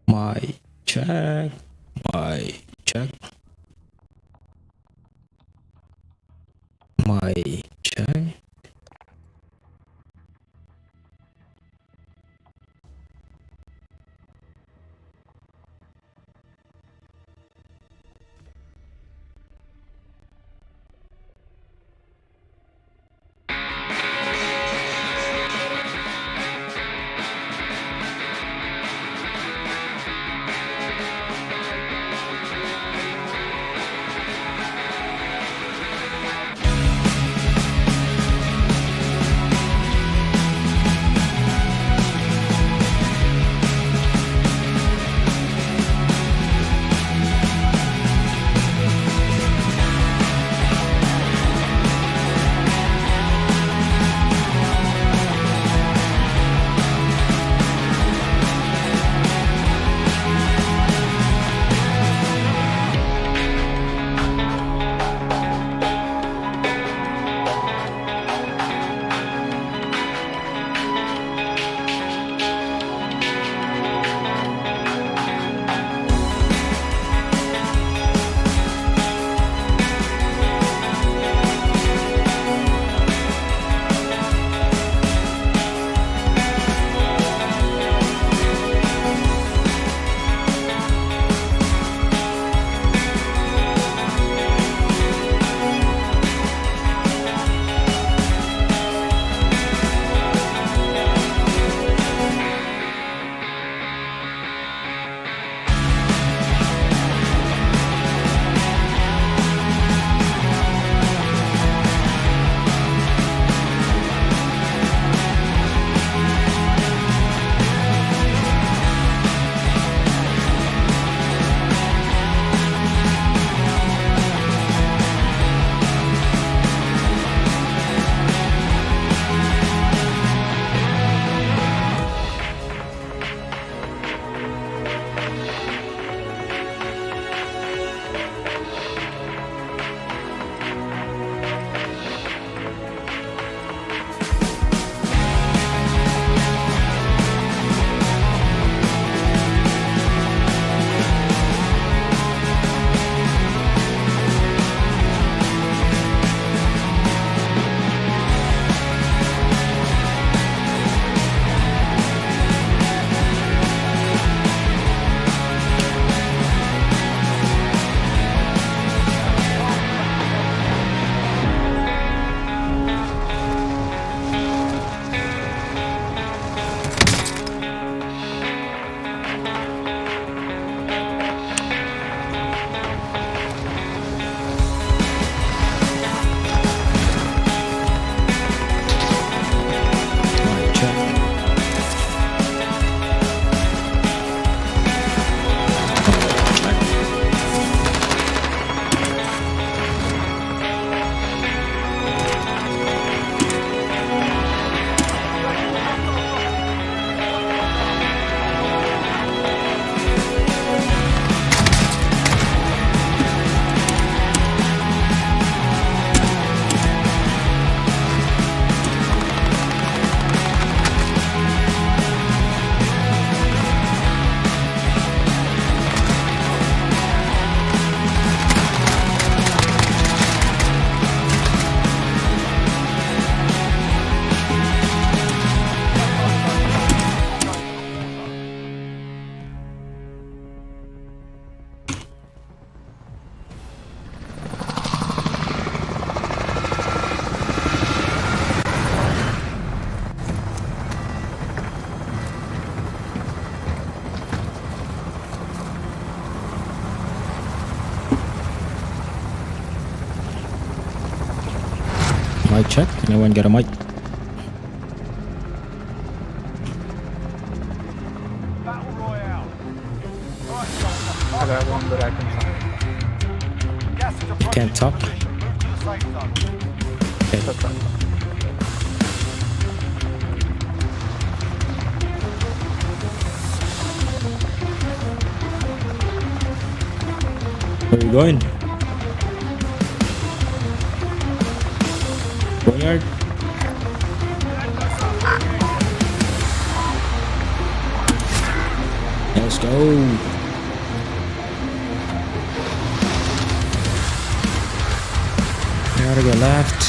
My check, my check, my check. My check. Mic check. Anyone get a mic? Battle Royale. Right, I got one, but I can gas is approaching. Can't talk. Move to the safe zone. Okay. That's fine. Where are you going? Boneyard? Yes. Let's go. Gotta go left.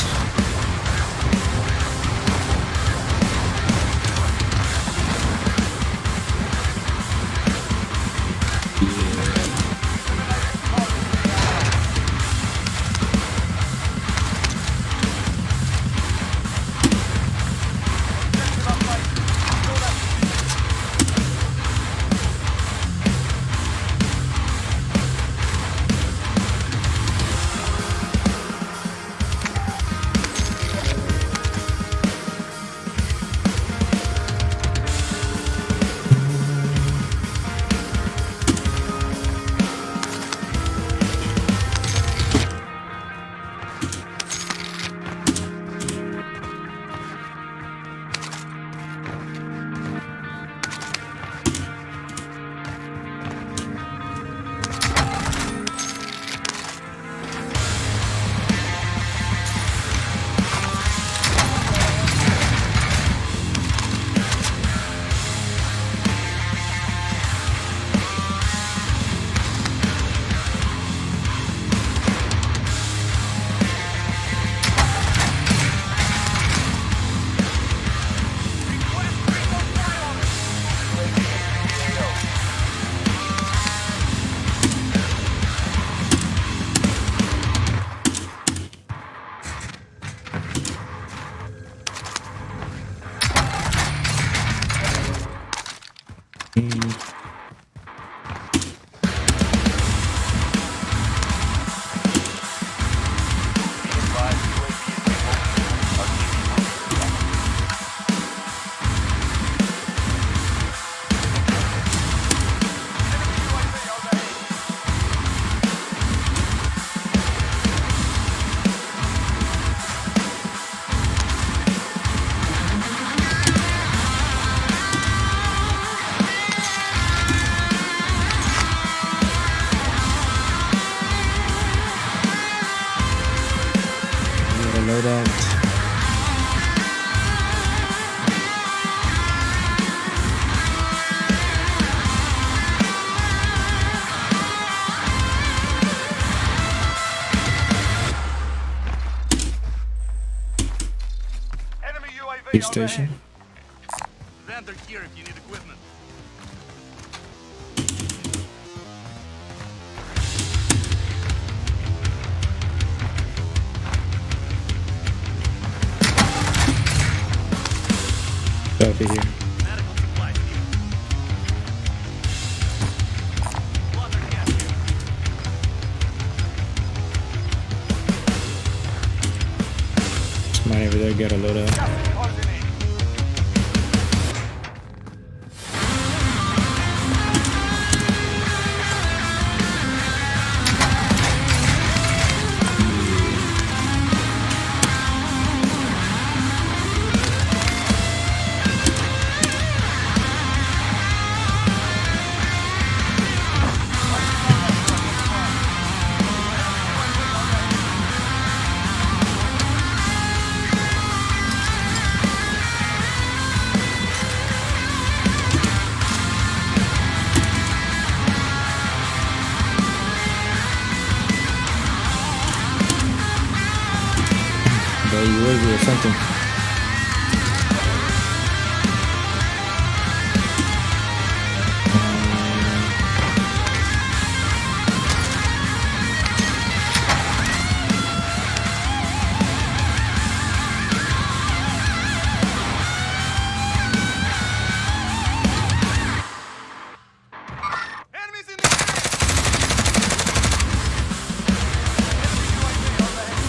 Loadout. Enemy UAV Police station. Vendor here if you need equipment. Over here. Medical supplies here. Water gas here. Somebody over there get a loadout. Gas closing in. The UAV or something. Enemies in the area. Enemy UAV overhead.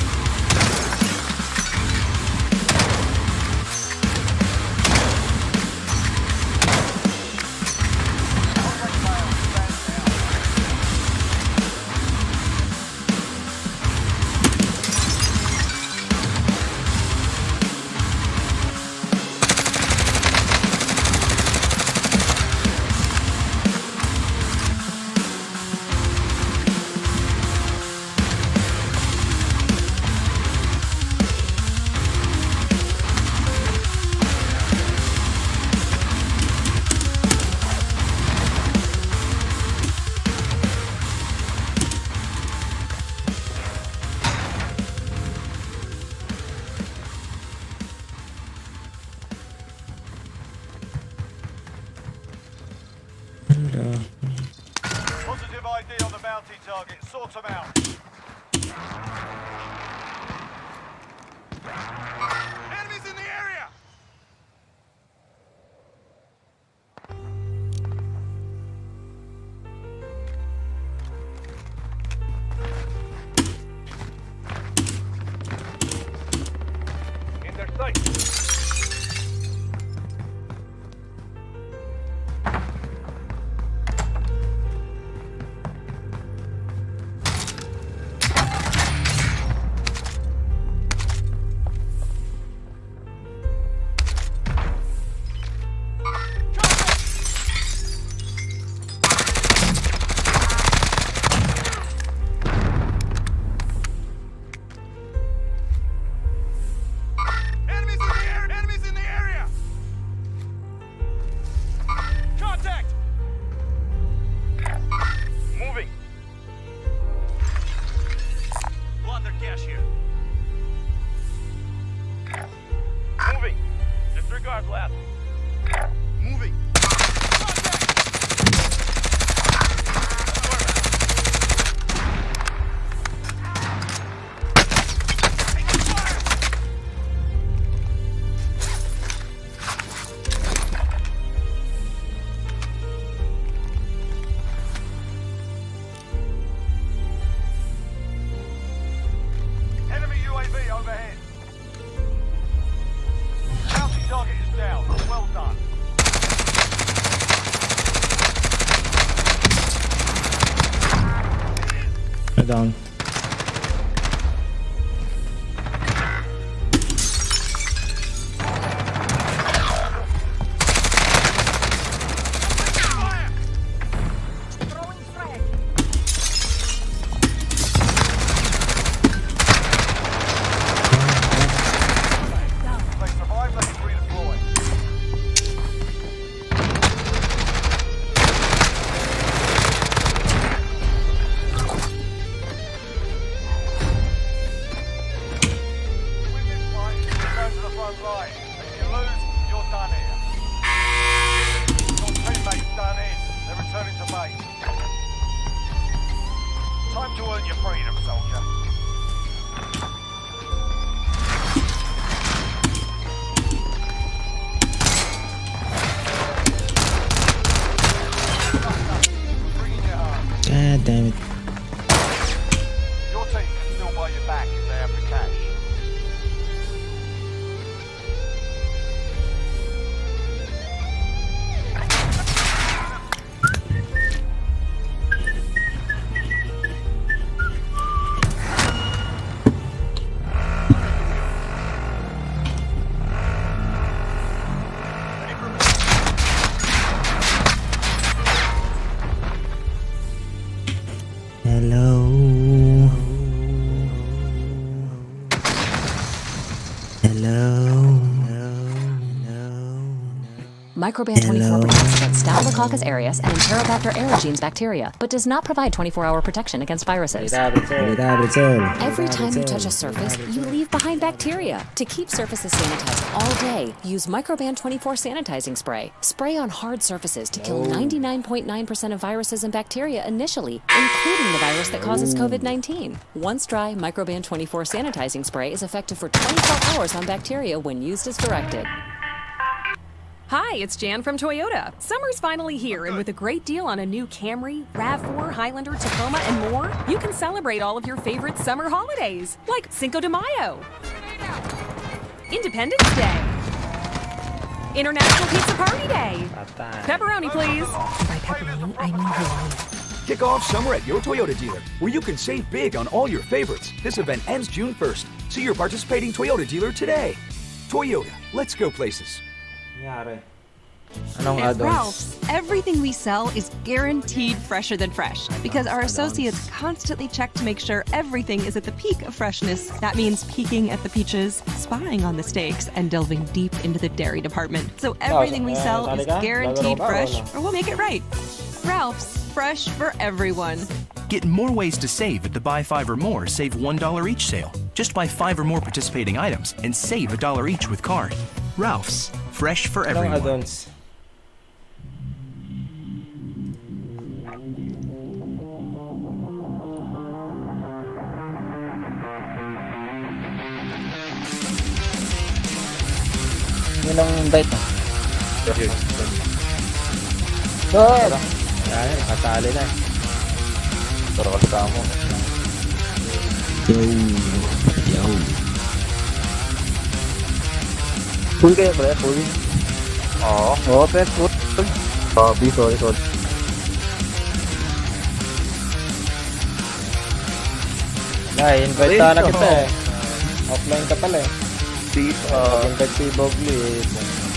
Positive ID on the bounty target. Sort them out. Enemies in the area! In their sight. Enemies in the air! Enemies in the area! Contact! Moving. Blunder cash here. Moving. Disregard left. Moving. Contact! Taking fire! Enemy UAV overhead. Bounty target is down. Well done. Down. Fire! If they survive, they can redeploy. Win this fight, return to the front line. If you lose, you're done here. Your teammates done in. They're returning to base. Time to earn your freedom, soldier. Bringing you home. God damn it. Your team can still buy you back if they have the cash. Hello. Hello. Microban 24 protects against Staphylococcus aureus and Enterobacter aerogenes bacteria, but does not provide 24-hour protection against viruses. Every time you touch a surface, you leave behind bacteria. To keep surfaces sanitized all day, use Microban 24 sanitizing spray. Spray on hard surfaces to kill 99.9% of viruses and bacteria initially, including the virus that causes COVID-19. Once dry, Microban 24 sanitizing spray is effective for 24 hours on bacteria when used as directed. Hi, it's Jan from Toyota. Summer's finally here, and with a great deal on a new Camry, RAV4, Highlander, Tacoma, and more, you can celebrate all of your favorite summer holidays, like Cinco de Mayo, Independence Day, International Pizza Party Day. Pepperoni, please. By pepperoni, I mean Hawaii. Kick off summer at your Toyota dealer, where you can save big on all your favorites. This event ends June 1st. See your participating Toyota dealer today. Toyota, let's go places. Anong At add-ons? Ralph's, everything we sell is guaranteed fresher than fresh because our associates constantly check to make sure everything is at the peak of freshness. That means peeking at the peaches, spying on the steaks, and delving deep into the dairy department. So everything we sell is guaranteed fresh, or we'll make it right. Ralph's, fresh for everyone. Get more ways to save at the Buy 5 or More Save $1 each sale. Just buy 5 or more participating items and save $1 each with card. Ralph's, fresh for Anong everyone. add-ons? sinong invite mo? Tara. Yan, katali na. Tara kasama mo. Yo. Yo. Full kayo pre, full. Oo. Oo, pre, full. Sorry. Invite sana kita eh. Offline ka pala eh. Dito. Invite si Bogli eh.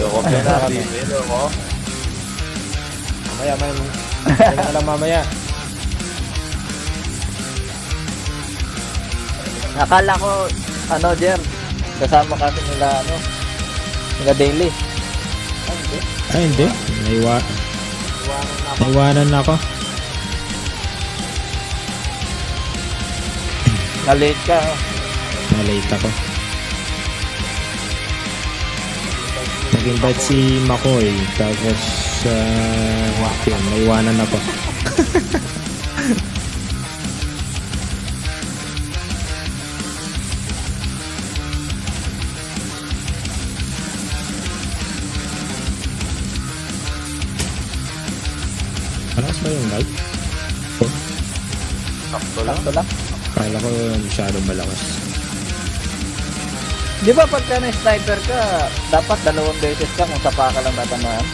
So, okay na kami. Mamaya. Ano na lang mamaya. Akala ko, Jer, kasama kasi nila, nila daily. Ay, hindi. Naiwanan na ako. Na-late ka, Na-late ako. Nag-invite si Makoy. Tapos, yun, naiwanan ako. Malakas ba yung mic? Sakto lang. Kala ko masyadong malakas. Di ba pagka na-sniper ka, dapat 2 beses ka kung sapa ka lang tatamaan?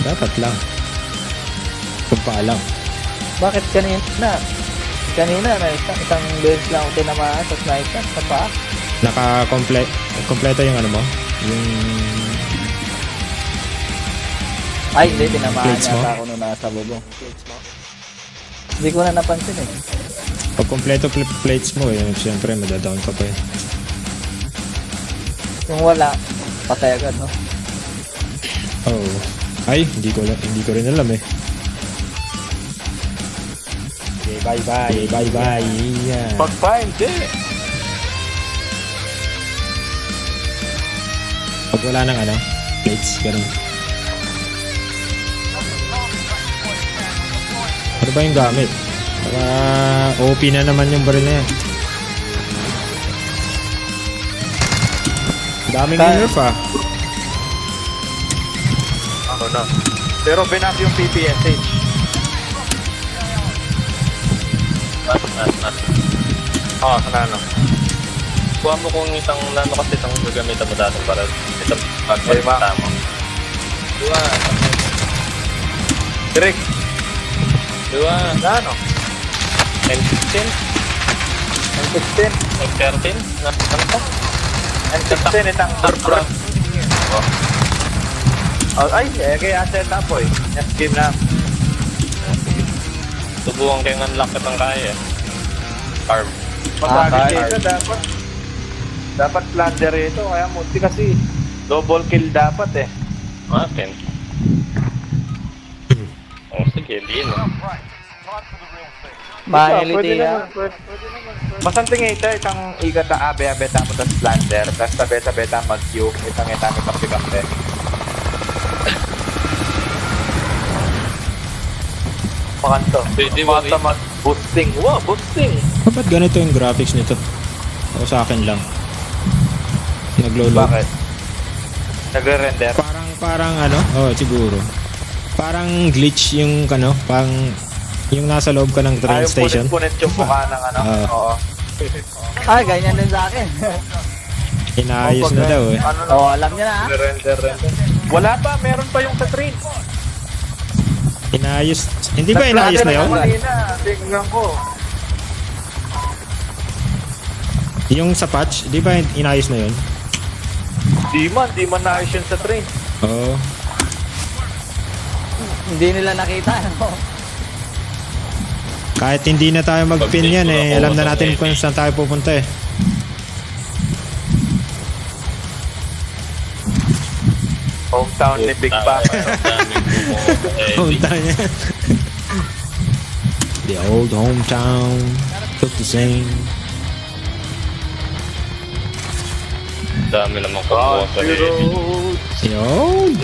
Dapat lang. Kung paalam. Bakit kanina na isang beses lang ako tinamaan sa sniper, sapa? Kompleto yung ano mo? Yung... Ay, hindi, tinamaan Plates mo? yata ako nung nasa bubong. Hindi ko na napansin eh. Pag kompleto plates mo, siyempre madadown ka pa eh. Kung wala, patay agad, no? Oh. Ay, hindi ko rin alam eh. Okay, bye-bye. Okay, bye-bye. Yeah. Pag-find, Pag wala ng plates, ganun. Ano ba yung gamit? Para OP na naman yung baril na yan. Daming nerf ah. Ano na. Pero binap yung PPSH. Ano. Kuha mo kung isang nano kasi itang gagamitan mo dati para itang pagpapita mo. Dua. Direct. Dua. Ano? M16? M16. M13? Ano to? M16 itang broad. Ay, kaya set up po eh. Next game na. Subukan kayong unlock itang kaya. Carb. Pag-target dito dapat plunder ito. Kaya multi kasi double kill dapat eh. Akin. Oh, sige, di yun. Mahiliti ah. Masanting ito, itang ikat na abe-abe tamo tas plunder. Tas tabe-tabe tamo mag-Q. Itang itami kampi-kampi. Makanto. Pwede Makanta mag-boosting. Wow, boosting! Ba't ganito yung graphics nito? O sa akin lang. Naglo-load. Bakit? Nagre-render? Parang siguro. Parang glitch yung parang yung nasa loob ka ng train station. Punit yung mukha ng Oo. Ay, ganyan din sa akin. Inaayos na daw eh. Oo, alam niya na ah. Render. Wala pa, meron pa yung sa train. Inaayos. Hindi ba inaayos na yun? Tingnan ko. Yung sa patch, di ba inaayos na yun? Di man naayos yun sa train. Oo. Hindi nila nakita, no? Kahit hindi na tayo mag-pin yan eh, alam na natin kung saan tayo pupunta eh. Hometown ni Big Papa. Hometown niya. The old hometown look the same. Dami naman kumuha sa Yun.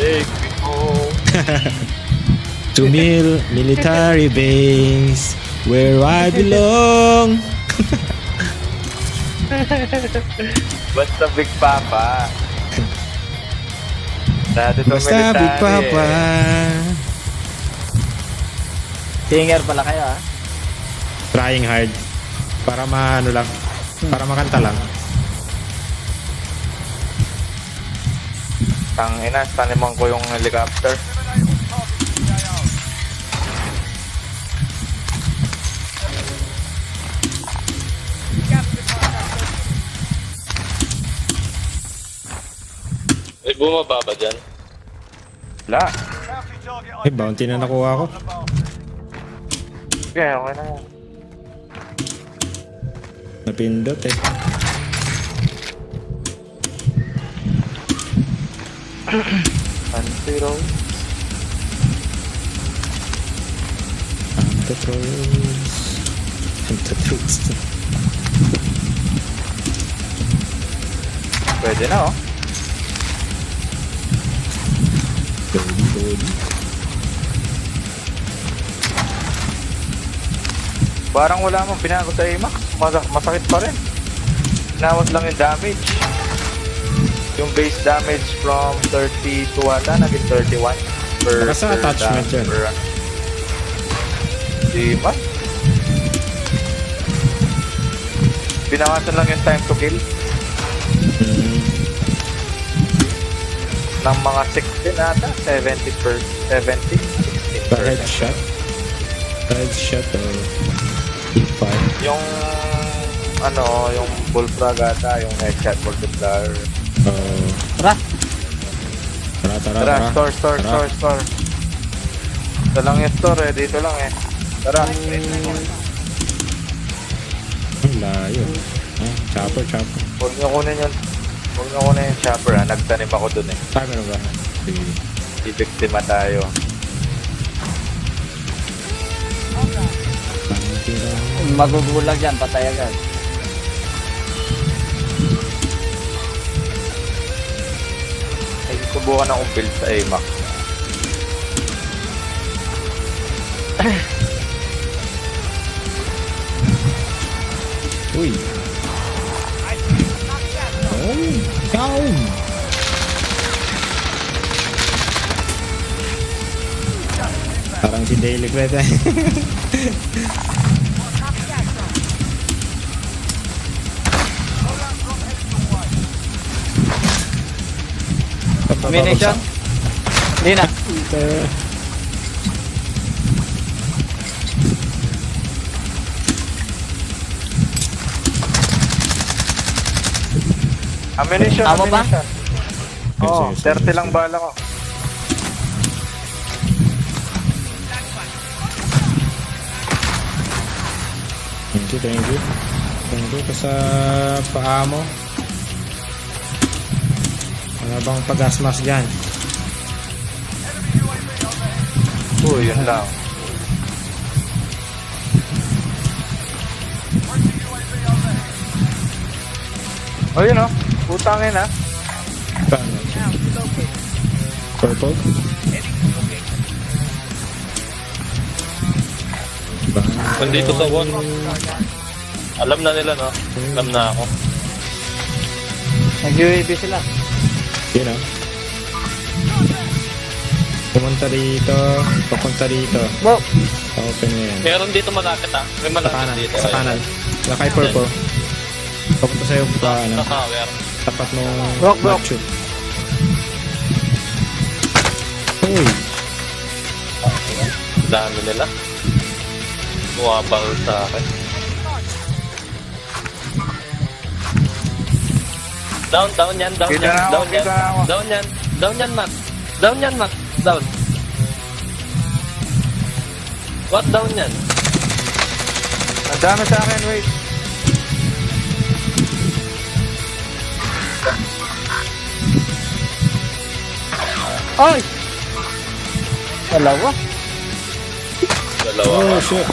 To military base where I belong. Basta Big Papa. Dati to Basta Big Papa. Singer pala kayo ah. Trying hard. Para maano lang. Para makanta lang. Tangina, taniman ko yung helicopter. May bumaba ba dyan? Wala. Bounty target Eh, bounty na nakuha ko. on the bounty. Okay, okay na yan. Napindot eh. Anti-roll. Antitrolls. Pwede na oh. Body. Parang wala mong binago sa AMAX. Masakit pa rin. Pinawas lang yung damage. Yung base damage from 32 ata, naging 31 per... Baka sa attachment yan. Di ba? Binawasan lang yung time to kill ng mga 16 ata, 70 per 70, 16 Sa headshot. Headshot o fire. Yung ano, yung bullfrog ata, yung headshot multiplier. Tara. Tara. Store. Ito lang yung store eh, dito lang eh. Tara. Ang layo. Chopper. Huwag nyo kunin yung chopper ha, nagtanim ako dun eh. Meron ba? Sige. Ibiktima tayo. Magugulag yan, patay agad. Ay, subukan akong build sa AMAX. Uy. Down. Parang si Daily Cret eh. Combination. Hindi na. Ammunition. Amo ba? Oo, Sige. 30 lang bala ko. Thank you. Thank you sa paa mo. Ano bang pag-asmas dyan? Yun lang. Oh, yun oh. Putangin ha. Paano? Purple? Nandito sa wall. Alam na nila, no? Alam na ako. Nag-UAV sila. Yun ah. Pumunta dito. Papunta dito. Wow. Open mo yan. Meron dito malapit, ah. May Sa malapit kanan. dito. Sa kanan. Nakay purple. Papunta sa'yo pa ano. Sa tower. Tapat nung Broke. match. Uy. Dami nila. Buwabal sa akin. Down yan. Kita na ako. Down yan, Matt. Down. What down yan? Ang dami sa akin, wait. Ay! Dalawa. Dalawa. Oh shit.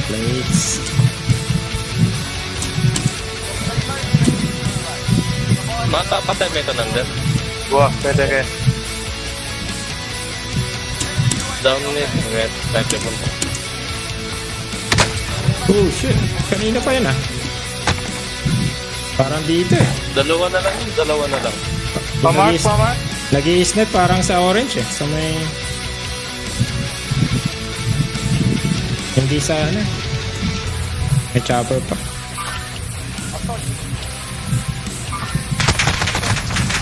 Plates. Matapatay ba ito nandun? Buwa, pwede kayo. Down ni. Type yung punta. Oh shit, kanina pa yun ah. Parang dito eh. Dalawa na lang yun, dalawa na lang. Pamark, Nag-i- pamark. Nag-i-snipe parang sa orange eh. Sa may... Hindi sa ano. May chopper pa.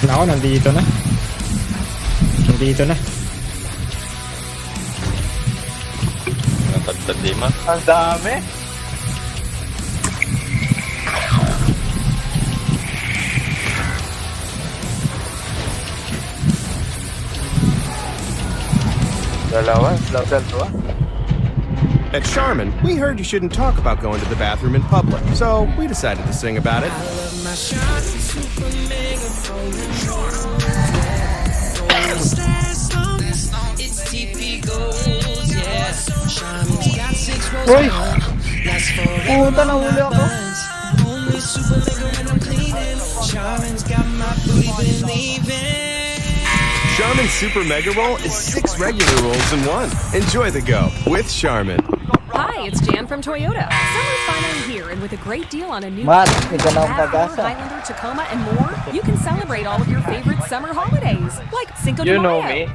Nako, nandito na. Nandito na. Natagtag lima. Ang dami. Dalawa, dalawa. At Charmin, we heard you shouldn't talk about going to the bathroom in public, so we decided to sing about it. Uy! Pumunta na huli ako. Charmin Super Mega Roll is 6 regular rolls in one. Enjoy the go with Charmin. Hi, it's Jan from Toyota. Summer's finally here, and with a great deal on a new Mat, Camry, may ganang RAV4, pag-asa. Highlander, Tacoma, and more, you can celebrate all of your favorite summer holidays, like Cinco de You know Mayo, me.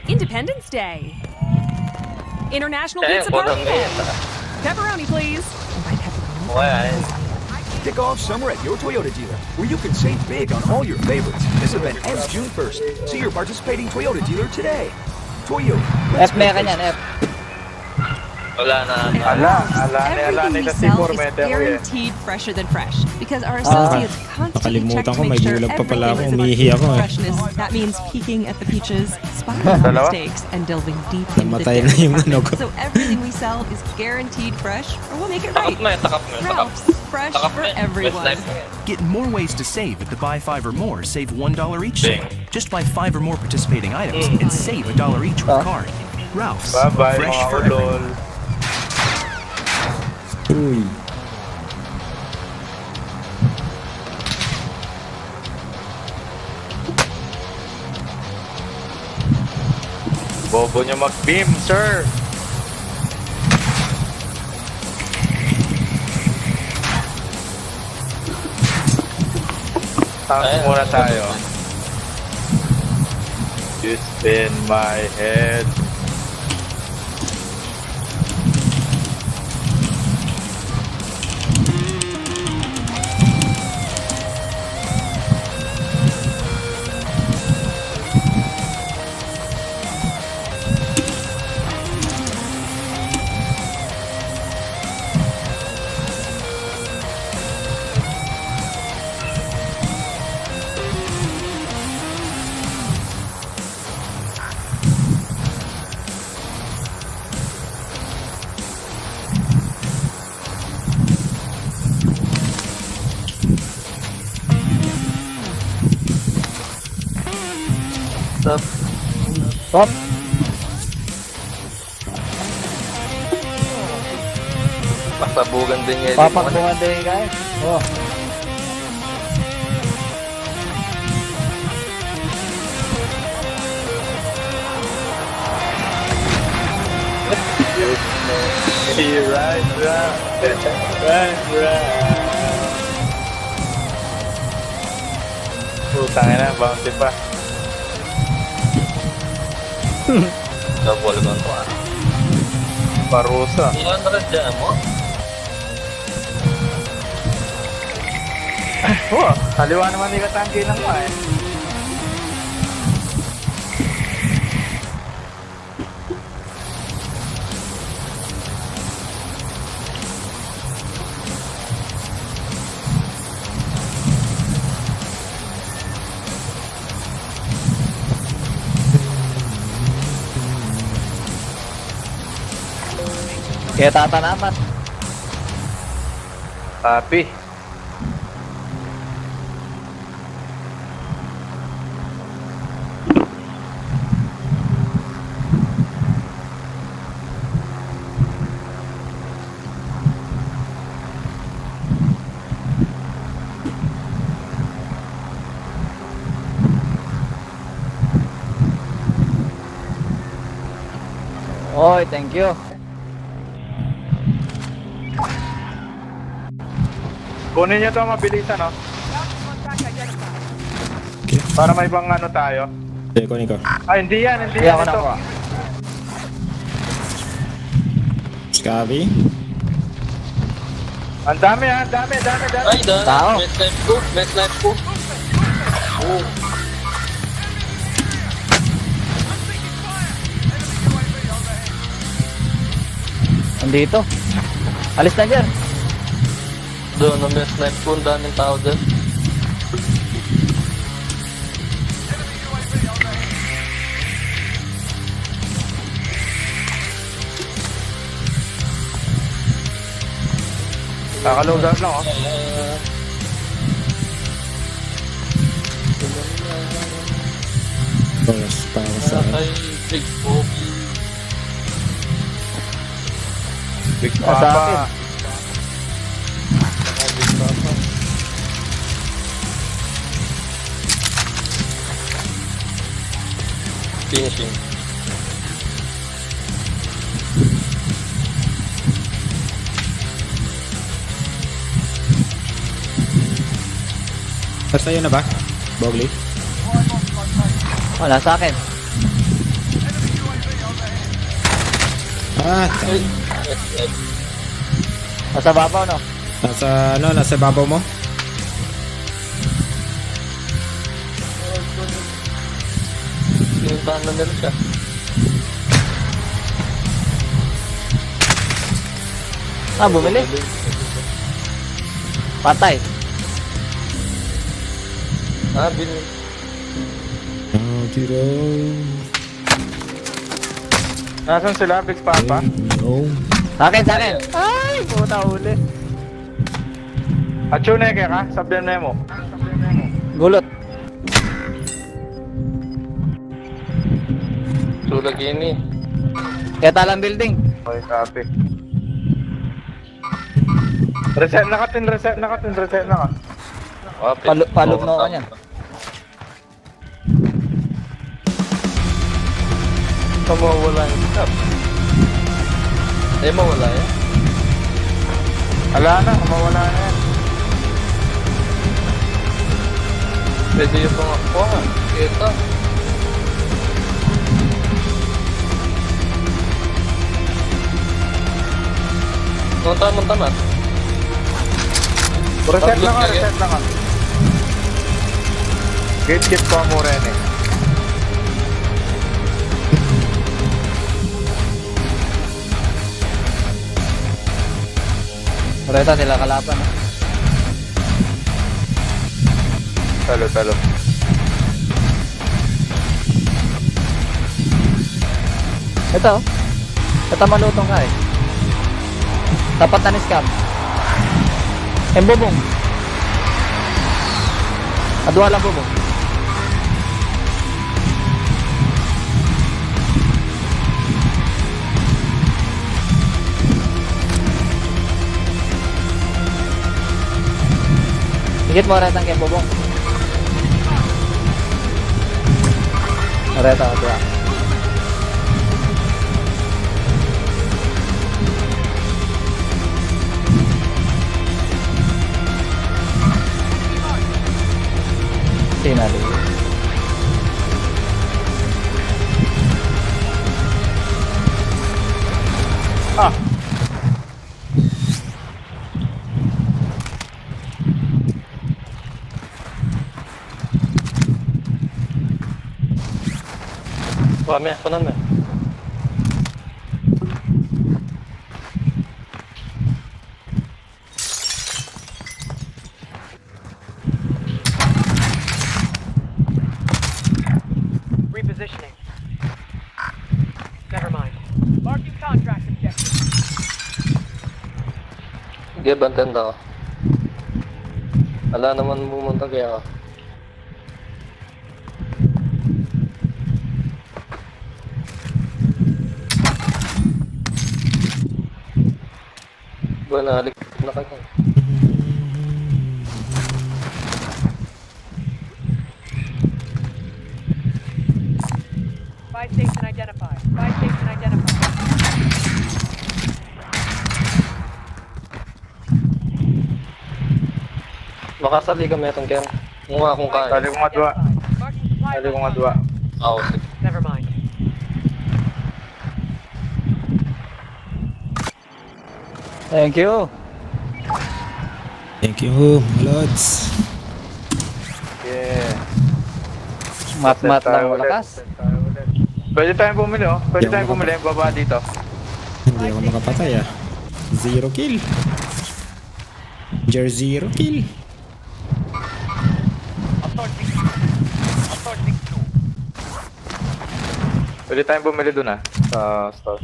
Independence Day, International Eh, Pizza walang Party Day. ngayon. Pepperoni, please. Wala. Kick off summer at your Toyota dealer, where you can save big on all your favorites. This event ends June 1st. See your participating Toyota dealer today. Toyota. Let's F go meron places. yan, F. Wala na. Everything we sell is guaranteed fresher than fresh because our associates constantly check nakalimutan to ko, may make sure gulag pa pala everything ako, is at the umihi peak ako of eh. freshness. That means peeking at the peaches, spying on the Dalawa? steaks, and delving deep into the Namatay na dairy yung ano ko. department. So everything we sell is guaranteed fresh, or we'll make it Takap right. mo yun, takap mo yun, takap. Ralph's, fresh Takap for mo yun. everyone. Best life mo yun. Get more ways to save at the buy 5 or more, save $1 each Bing. sale. Just buy 5 or more participating items and save $1 each with card. Ralph's, Bye-bye, fresh mga for ulol. everyone. Uy. Bobo nyo mag-beam, sir. Tank muna tayo. You spin my head. Pop. Pasabugan din niya. Papakbuhan din guys. Oh. Putang ina, bounty pa. Double gun to ah. Parusa. 200 dyan mo? Oh, kaliwa naman ni katangki lang mo eh. Kaya tatanaman. Happy. Oy, thank you. Kunin nyo to mabilisan, no? Okay. Para may ibang ano tayo. Sige, kunin ko. Ay, hindi yan, hindi Kaya yan ako ito. nakuha. Scabby. Ang dami ha, ang dami. Ay, dahil. Tao. May snipe ko. Oh. Nandito. Alis na dyan. Doon, may snipe ko. Ang daming tao dyan. Kakaloadout lang, oh. Para sa Ay, big poke. Big Sa akin. Papa. Big papa. Finishing. Basta yun na ba? Bogli? Wala sa akin. Ah, Ay, Nasa babaw, no? nasa babaw mo? pinuntahan na nila siya. Bumili. Patay. Bin. Oh, Tiro. Nasaan sila, Big Papa? No. Sa akin. Ay, puta uli. At yun, Eke ka? Sabihan mo. Gulot. Sulag ini. Kaya talang building. Okay, copy. Reset na ka. Palog na ako niyan. Mawawala yung stop. Mawala yan. Ala na, mawala na yan. Pwede yung pangakwa nga. Kita. Tama. Reset na ka. Gate ko mo rin eh. Reta nila kalaban. Talo. Ito malutong ka eh. Tapat na ni scam. Bubong. Adwa lang bubong. Higit mo retang kay bubong. Reta, adwa. Sinali. Wame, ako naman. Repositioning. Never mind. Marking contract objective. Sige, bantan ako. Wala naman pumunta kaya ako. Nalik na kanya. Buy station identified. Makasali ka meron kaya. Mukha akong kaya. Tali ko nga dua. Tali ko nga dua. Oo, sige. Never mind. Thank you. Thank you, lods. Yeah. Mat-mat Set tayo lang ulit. malakas. Set tayo ulit. Pwede tayong bumili oh. Pwede Hindi tayong ako bumili. Baba dito. Hindi ako makapatay ah. 0 kill. Jer 0 kill. Pwede tayong bumili dun ah. Sa store.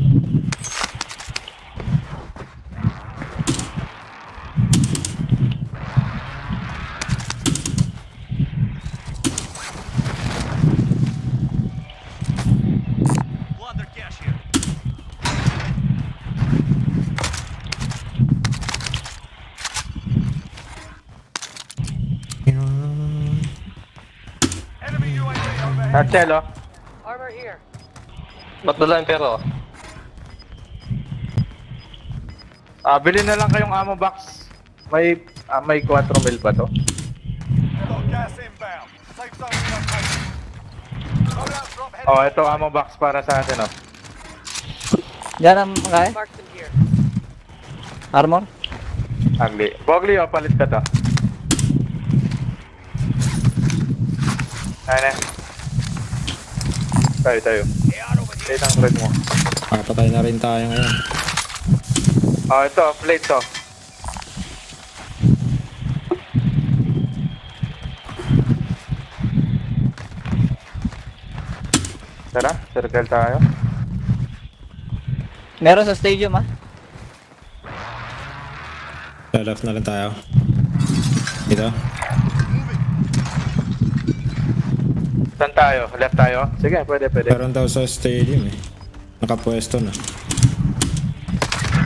Enemy UAV overhead. Satchel oh. Ba't dala yung pero? Bili na lang kayong ammo box. May 4 mil ba to? Got gas inbound. Safe zone relocated. Loadout drop heading. Oh, ito ammo box para sa atin oh. Diyan ang kaya? Armor? Agli. Bogli oh, palit ka to. Ayun eh. Tayo. Plate ang red mo. Papatay na rin tayo ngayon. Oh, ito. Plate to. Tara, circle tayo. Meron sa stadium ah. Sa left na lang tayo. Dito. Saan tayo? Left tayo? Sige, pwede. Meron daw sa stadium eh. Nakapwesto na.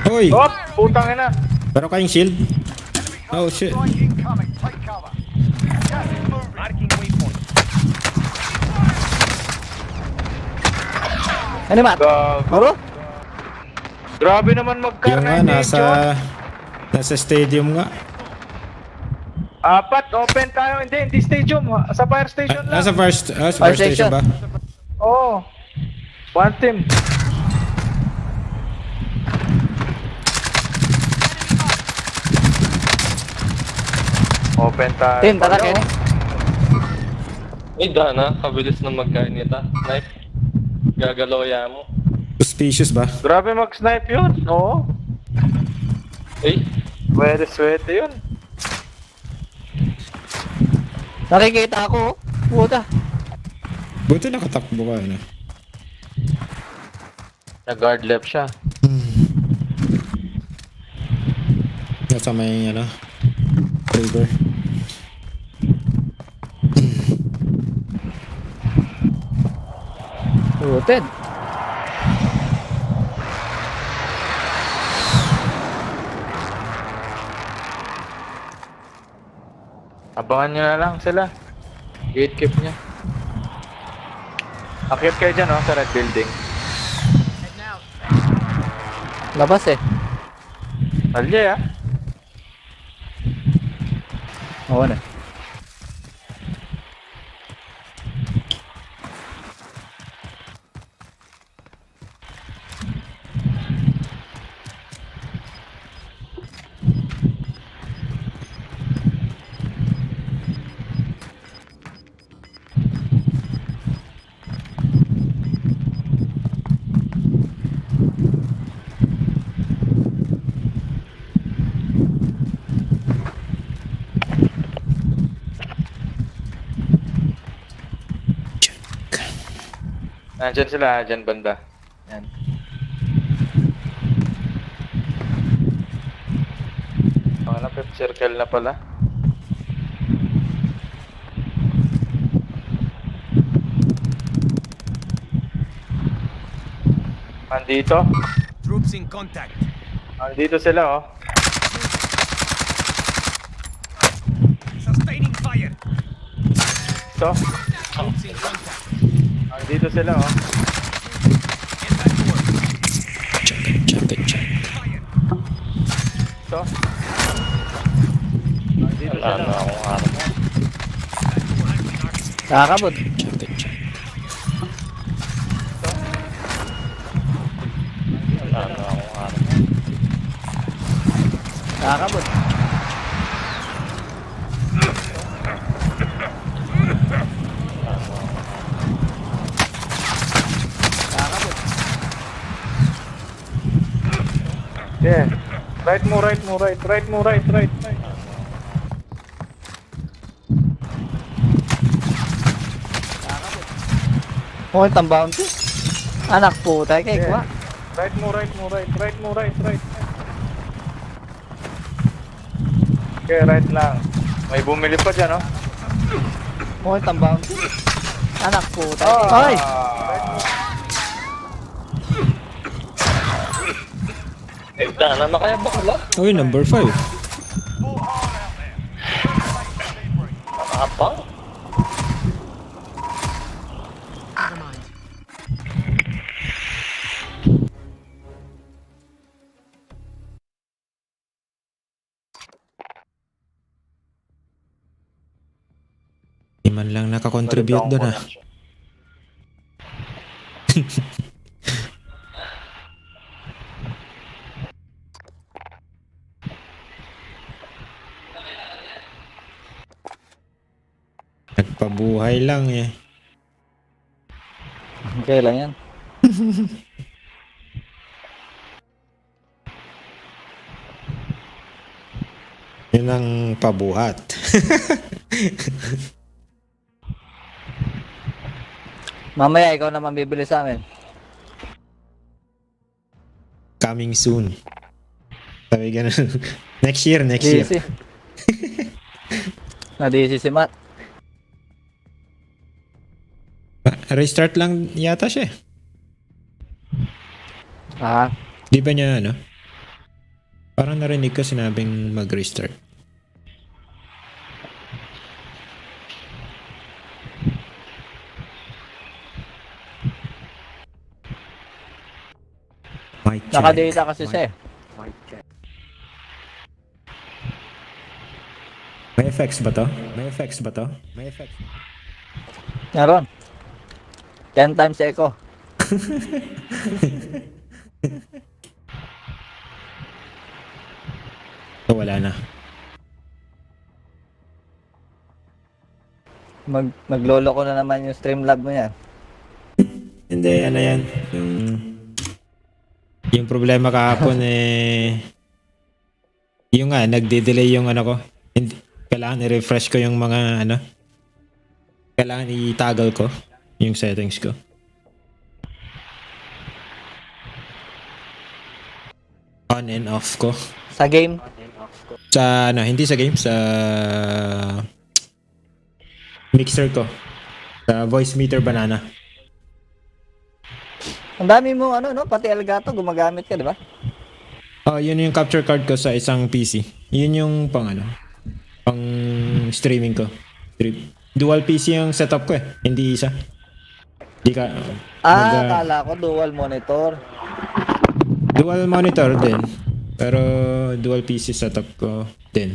Hoy! Oh! Putang ina! Pero kayong shield? Oh shit. Strike incoming. Take cover. Gas is moving. Marking waypoint. Ano mat? Bro? Grabe naman Yung magkarga nga, nasa stadium nga. 4, open tayo. Hindi stadium. Sa fire station lang. Sa first Fire station station. ba? Oo. One team. Open tayo. Tin, tara Kenny. Ay, Dana. Kabilis na magkain nita. Knife. Gagaloya mo. Suspicious ba? Grabe mag-snipe yun. Oo. Eh, Swerte yun. Nakikita ako. Puta. Buti nakatakbo ka na. Nag-guard left siya. Nasa may river. Puted. Abangan nyo na lang sila. Gatekeep niya. Akit kayo dyan sa red building. Labas eh. Alye Oo na. Nandyan sila, dyan banda. Yan. Mga na, circle na pala. Andito. Troops in contact. Andito sila Sustaining fire. Ito. Troops in contact. Andito sila Get back to work. Check. Ito. Andito wala sila. na akong Kakabot. Check. Ano ako araw. Kakabot. Kakabot. Yeah. Right mo, right. Okay, tambaon ko. Anak po, tayo kay kuha. Right mo, right. Okay, right lang. May bumili pa dyan, no? Okay, tambaon ko. Anak po, tayo kay. Ay! Eh, dana na kaya bakla? Uy, number 5. Apa? Di man lang nakakontribute doon ah. Nagpabuhay lang eh. Okay lang yan. Yun ang pabuhat. Mamaya ikaw naman bibili sa amin. Coming soon. Sabi ganun. Next year. DC. Na DC si Matt. Restart lang yata siya eh. Ah, Di ba niya ano? Parang narinig ko sinabing mag-restart. Mic check. nakadata kasi siya eh. May effects ba to? May effects. Meron. 10 times echo. So, wala na. Maglolo ko na naman yung Streamlab mo yan. Hindi, ano yan? Yung problema kahapon eh... Yung nga, nagde-delay yung ano ko. Hindi, kailangan i-refresh ko yung mga ano. Kailangan i-toggle ko yung settings ko. On and off ko. Sa game, Sa ano, hindi sa game, sa mixer ko. Sa voice meter banana. ang dami mo ano no, pati Elgato gumagamit ka, di ba? Oh, yun yung capture card ko sa isang PC. Yun yung pang ano, pang streaming ko. Dual PC yung setup ko eh, hindi isa. Di ka Akala ko dual monitor. dual monitor din. Pero dual PC setup ko din.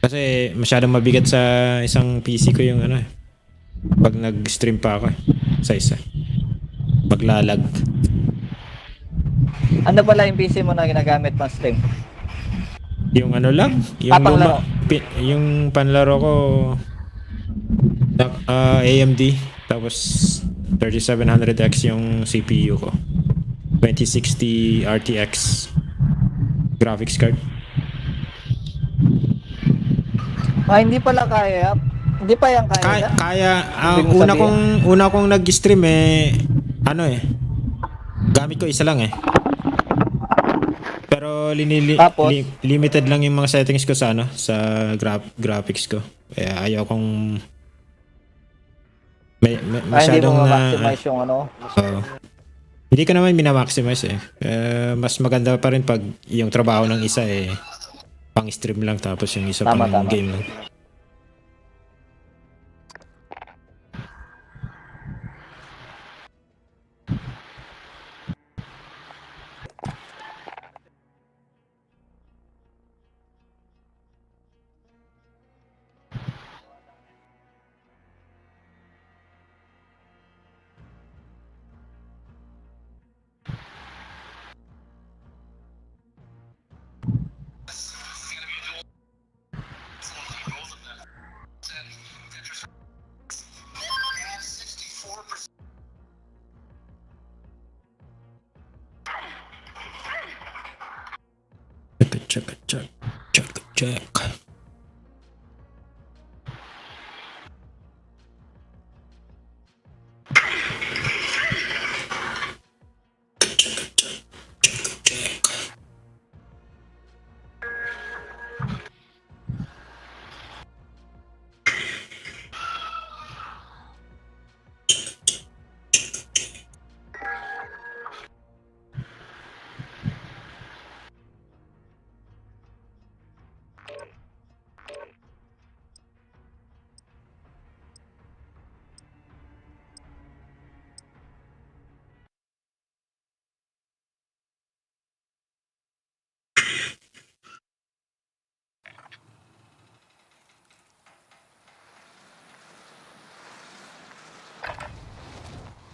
Kasi masyadong mabigat sa isang PC ko yung ano eh. Pag nag-stream pa ako eh, sa isa. Maglalag. Ano pala yung PC mo na ginagamit pang stream? Yung ano lang, yung Panlaro. yung panlaro ko AMD tapos 3700X yung CPU ko. 2060 RTX graphics card. Hindi pala kaya. Hindi pa yan kaya. Kaya Ibig mo sabihin? una kong nag-stream eh ano eh. Gamit ko isa lang eh. Pero Tapos? limited lang yung mga settings ko sa ano, sa graphics ko. Kaya ayaw kong Hindi masyadong mo na ma-maximize yung ano. hindi ko naman minamaximize eh. Mas maganda pa rin pag yung trabaho ng isa eh pang stream lang tapos yung isa Tama, pang tama. game lang. Check.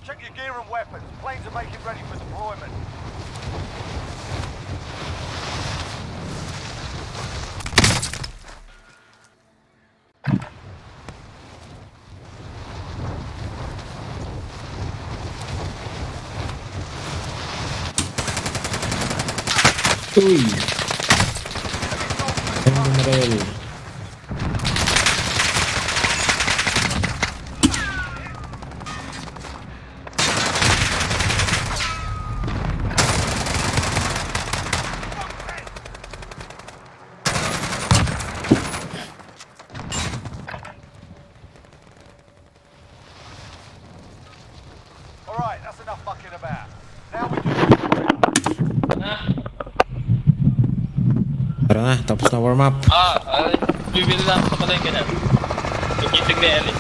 Check your gear and weapons. Planes are making ready for deployment. Uy! Ang bumarel. Alright, that's enough fucking about. Now we do Tara na, tapos na warm up. Bibili lang sa palengke na. Nagitig ni Ellie.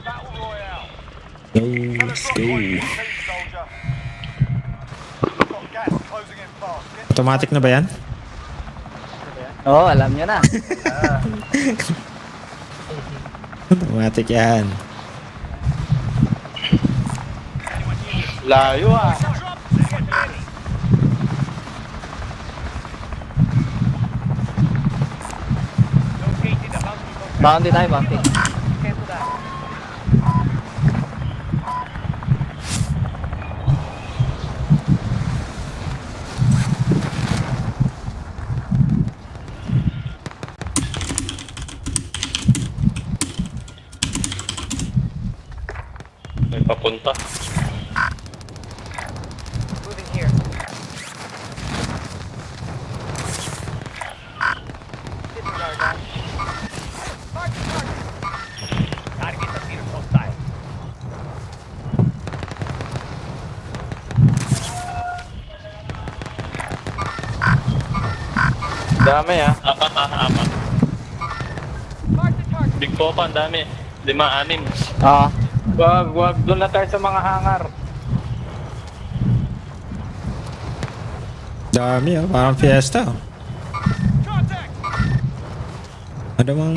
Battle Royale. Let's go. Team soldier. Got gas closing in fast. Get Automatic na ba yan? Oo, alam nyo na. Automatic yan. Layo ah. Bounty tayo, bounty. May papunta. Dami ah. Apat. Big Popa, ang dami. 5, 6. Oo. Wag. Doon na tayo sa mga hangar. Dami oh, parang fiesta oh. Ano bang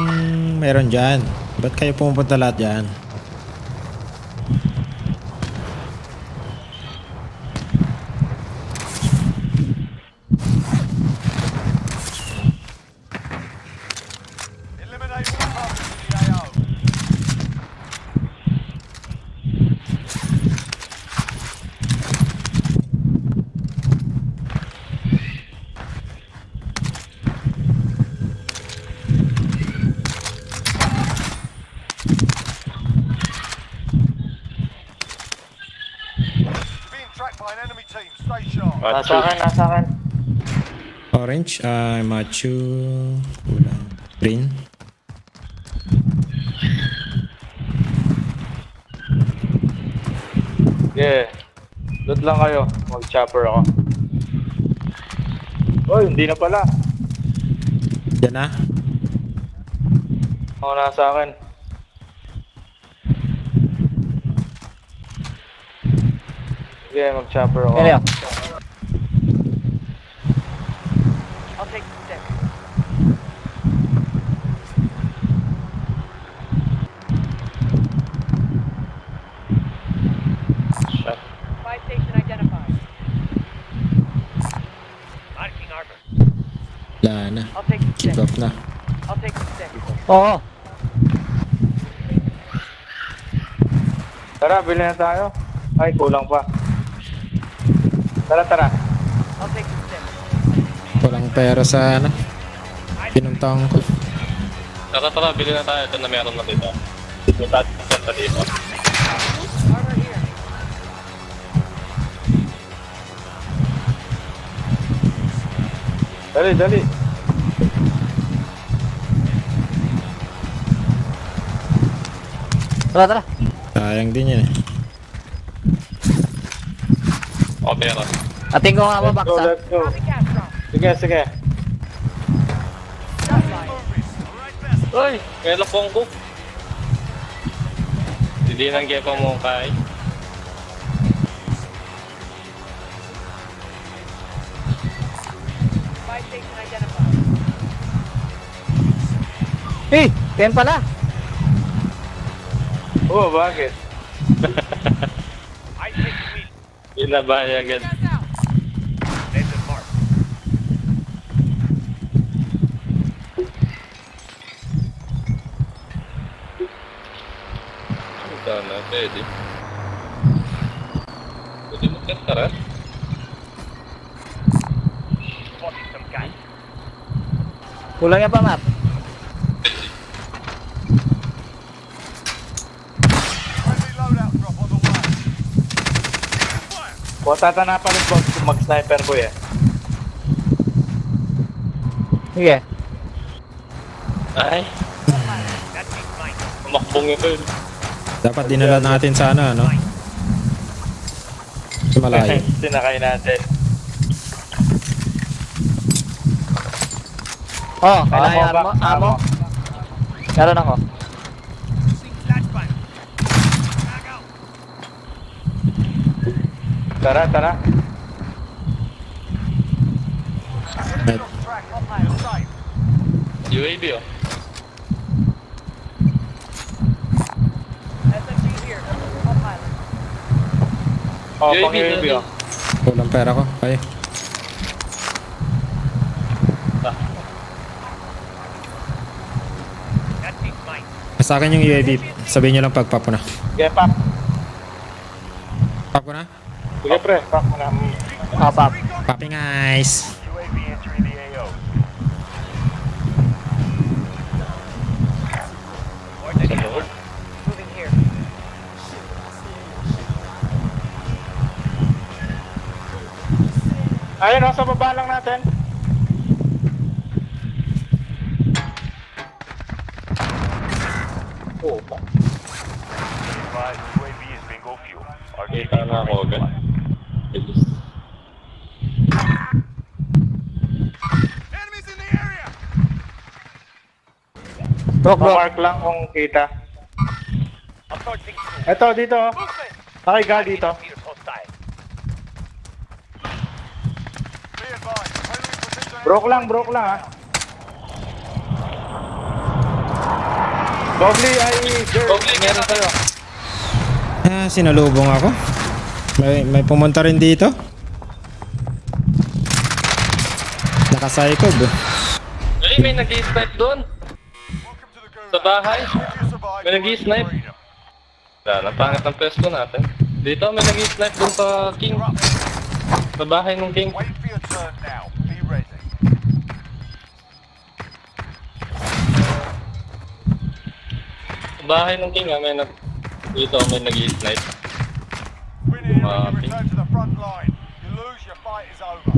meron dyan? Ba't kayo pumunta lahat dyan? eliminate all targets in the AO. Being tracked by an enemy team. Stay sharp. Nasa akin. Orange, machu, ulang, green. Yeah. Doon lang kayo. Mag-chopper ako. Oy, hindi na pala. Yan na. Oo, nasa akin. Sige, mag-chopper ako. Yan yun. Shot. Kick off na. Oo. Tara, bilhin na tayo. Ay, kulang pa. Tara, tara. Walang pera sa ano. Pinuntahan ko. Tara, bili na tayo. Ito na meron na dito. Punta dito. Dali, dali. Tara, tara. Sayang din yan eh. O, pera. Ating ko nga Let's go, mabaksa. let's go. Sige, sige. Uy, may lapong ko. Hindi nang gepa mo kay. Hey, 10 pala. Oo, bakit? Inabay agad. Ito na, pwede. Pwede mo tara. Kulang yan pa, Matt. Friendly loadout drop on the way. O, tatanapan ng boss kung mag-sniper ko eh. Sige. Ay. Makbong ito yun. Dapat dinala natin sa ano. Sa malayo. Sinakay natin. Oh, kailangan amo. Meron ako. Tara, tara. Right. Track on that safe. UAV oh. O, UAV, pang UAV UAV. oh. Walang pera ko. Ay. Sa akin yung UAV. Sabihin nyo lang pag pop ko na. Sige, pop. Pop ko na? Sige, pre. Pop mo na. Pop. Popping eyes. UAV entering the AO. Ayun, nasa baba lang natin. Oh, Advised UAV is bingo fuel. Kita na ako agad. Enemies in the area. Broke. mark lang kung kita. Ito, dito. oh. Nakahiga dito. Be advised, friendly precision Broke lang ha. Bobly ay Bobly, meron sa'yo. Ah, sinalubong ako. May pumunta rin dito. Nakasaykod. Ay, may nag-i-snipe doon. Welcome to the gulag. Sa bahay. If you survive, May you nag-i-snipe. freedom. Wala, napangit ang pwesto natin. Dito may nag-i-snipe doon sa King. Sa bahay ng King. Wait for your turn now. Be ready. Sa bahay ng King may dito may nag-i-snipe. Win here and you Copy. return to the front line. You lose, your fight is over.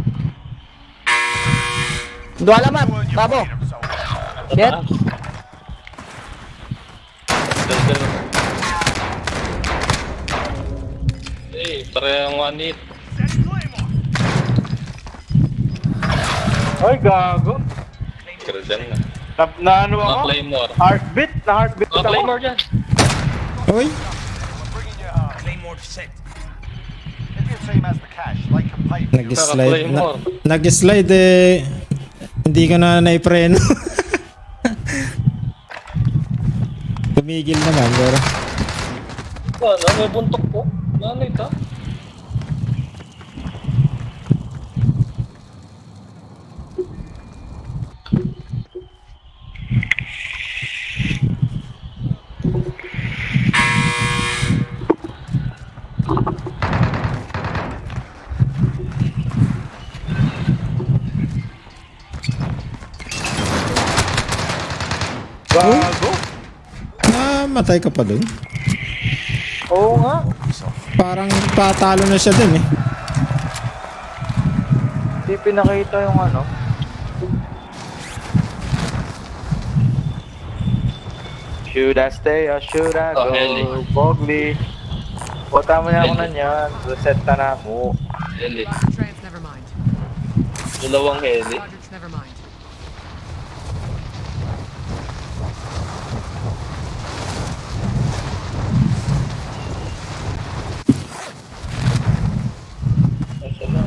Duala, Matt. You earn your Babo. freedom, soldier. Sa Shit. taas. Dal-dal. Eh, parehong one hit. Ay, gago. Gradyan na. Na ano Mga ako? Claymore. Heartbeat Mga ako. Claymore dyan. Uy! Bringing you home. Claymore set. If your team has the cash, they can pay for your Nag-slide. Claymore. Nag-slide eh. Hindi ko na naipreno. Tumigil naman pero. Ano, may buntok po. Ano ito? namatay ka pa dun? Oo nga. Parang patalo na siya dun eh. Hindi pinakita yung ano. Should I stay or should I go? Heli. Bogli. Bota mo niya ako na niyan. Reset ka na mo. Heli. Trans, never mind. Dalawang heli. Roger, never mind. Asa na?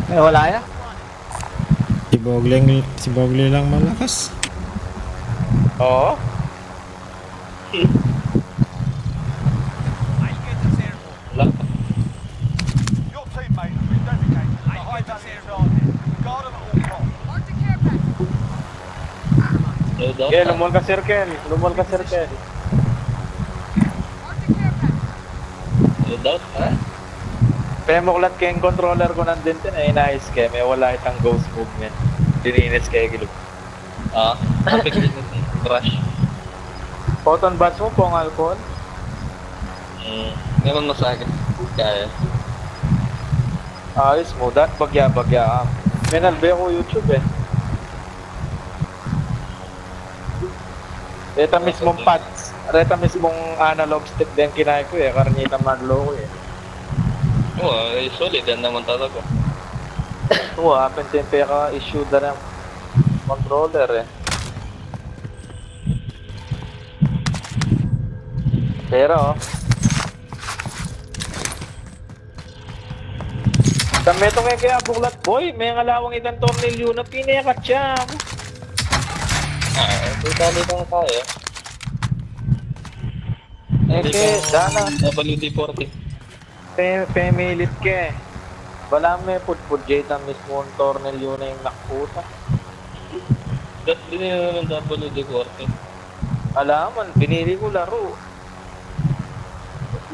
May wala ya? Si Bogli lang malakas. Oo. Wala. Your teammate has been designated as a high value target. Guard them at all costs. Arctic care package. Load out Okay, na. lumol ka circle. Lumol ka circle. Arctic care package. Load out na. Pemoklat ka yung controller ko nandun din eh. Inayos ka. May wala itang ghost movement. Dininis kaya gilog. Ah, sabi ko din. Crash. Cotton buds mo pong alcohol? Ngayon na sa akin. Kaya. Ayos mo. Dat bagya-bagya ka. May nalbe ako YouTube eh. Reta mismong pads. Reta mismong analog stick din kinaya ko eh. Karanitan madlo ko eh. Oo, solid yan naman talaga. Oo, happen tempe ka issue na ng controller eh. Pero kami itong kaya buklat boy, may ngalawang itang tornilyo na pinayakat siya. Ito dali lang tayo. Dana. WD-40. Pemilit ka eh. Wala may pudpud-jade ang mismo ang tornilyo na yung nakputa. Ba't binili ng WD-40? Alaman, binili ko laro.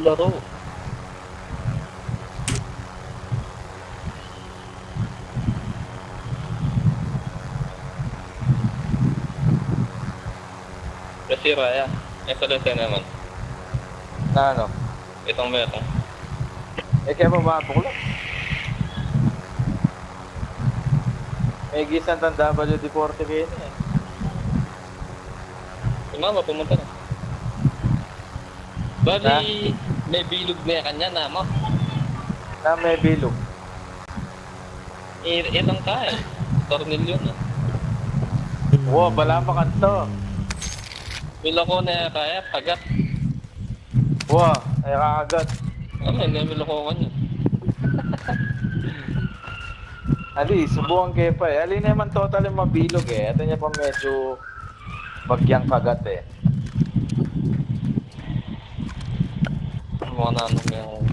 Laro. Kasi Raya, SLS naman. Na ano? Itong meron. Eh kaya mababuklat. May gisan ng WD-40 kayo na eh. Si Mama pumunta na. Bali, may bilog na kanya na mo. Na may bilog. Itong tayo. Tornilyo na. Wow, bala pa kanto. Bila ko na kaya, pagat. Wow, ay kakagat. Ano, hindi ko kanya. Ali, subukan kayo pa eh. Ali naman total yung mabilog eh. Ito niya pa medyo bagyang kagat eh. Mga nanong yung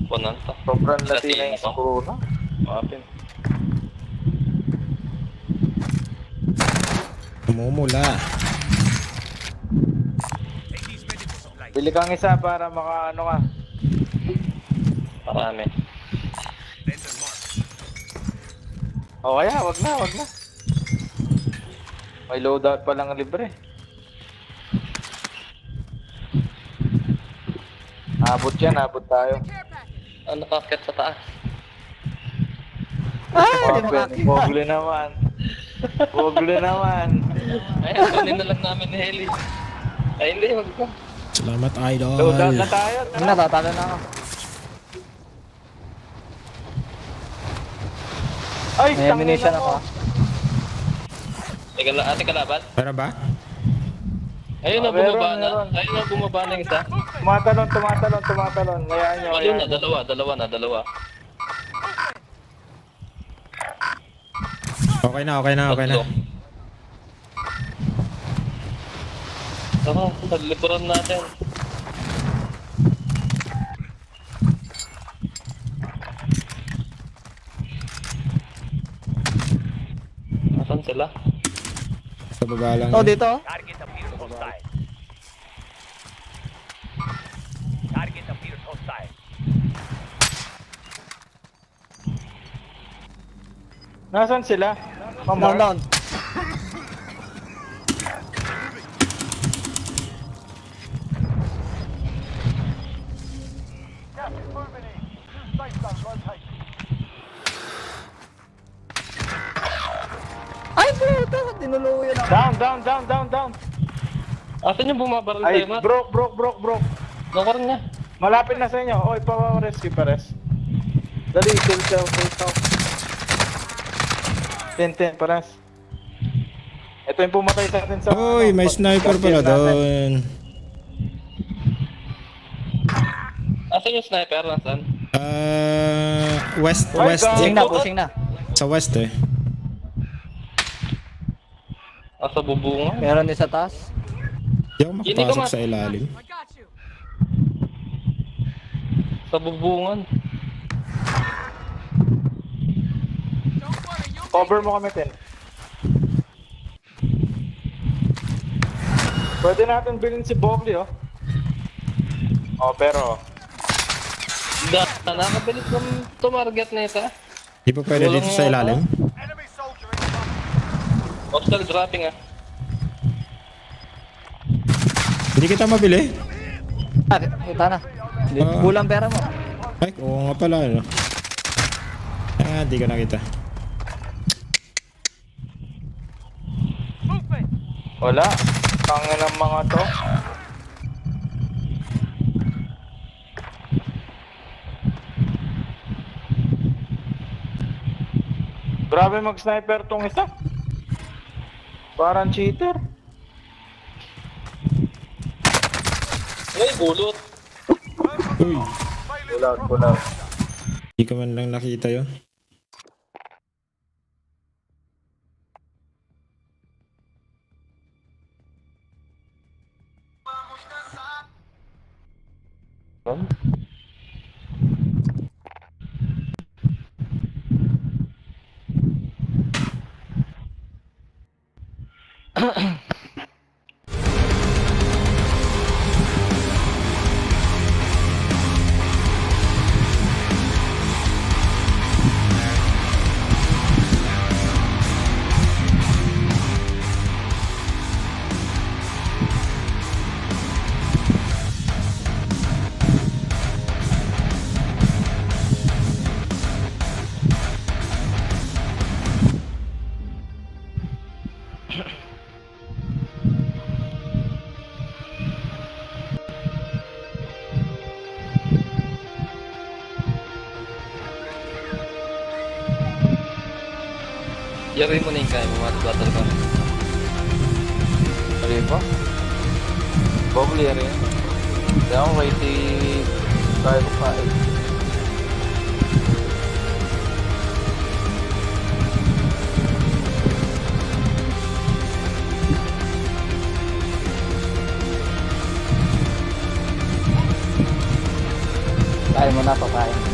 bonanta. Sobrang lati na yung screw na. Mapin. Mumula. Bili kang isa para makaano ka. Marami. O kaya, wag na. May loadout pa lang libre. Abot tayo. Ano nakakit sa taas? Bogli naman. Ay, kunin na lang namin ni Heli. Ay, hindi, wag ko. Salamat, idol. Loadout na tayo. Natatalo na ako. Ay, May ammunition ako. Ate kalaban? Meron ba? Ayun na, Meron, bumaba na. meron. Ayun na, bumaba na yung isa. Tumatalon. Ngayon nyo. Ayun na, dalawa. Okay na. Tara, naglipuran natin. Nasaan sila? Sa baba lang. Oh, dito. Target appears hostile. Nasaan sila? Down. Moving in. New safe zone located. Ay, puto! Dinuluyan ako. Down. Asan yung bumabaril Ay, sa'yo, Matt? broke. Nakor niya. Malapit na sa inyo. Oy, pa-rescue, pares. Dali, kill self. 10, pares. Ito yung pumatay sa atin sa... Uy, may sniper pala doon. Asan yung sniper? Nasaan? West. Pusing na. Sa west eh. Nasa bubungan. Meron din sa taas. Di ako makapasok sa ilalim. I got you. Sa bubungan. Cover mo kami, Ten. Pwede natin bilhin si Bogli, oh. Oh, pero... Nakabilis ng tumarget na ito. Di pa pwede dito sa ilalim? Enemy soldier incoming. Hostile dropping ah. Hindi kita mabili. Kita na. Kulang pera mo. Ay, oo nga pala. Ano? Di ko nakita. Wala. Tangin ng mga to. Grabe mag-sniper tong isa. Parang cheater. Ay, bulot. Uy, Bulag. di ko man lang nakita yun. Yari mo na yung kaya mo, battle ka. Ano ba? Bogli yan rin. Kaya ako ready tayo kumain. Kaya mo na, papaya.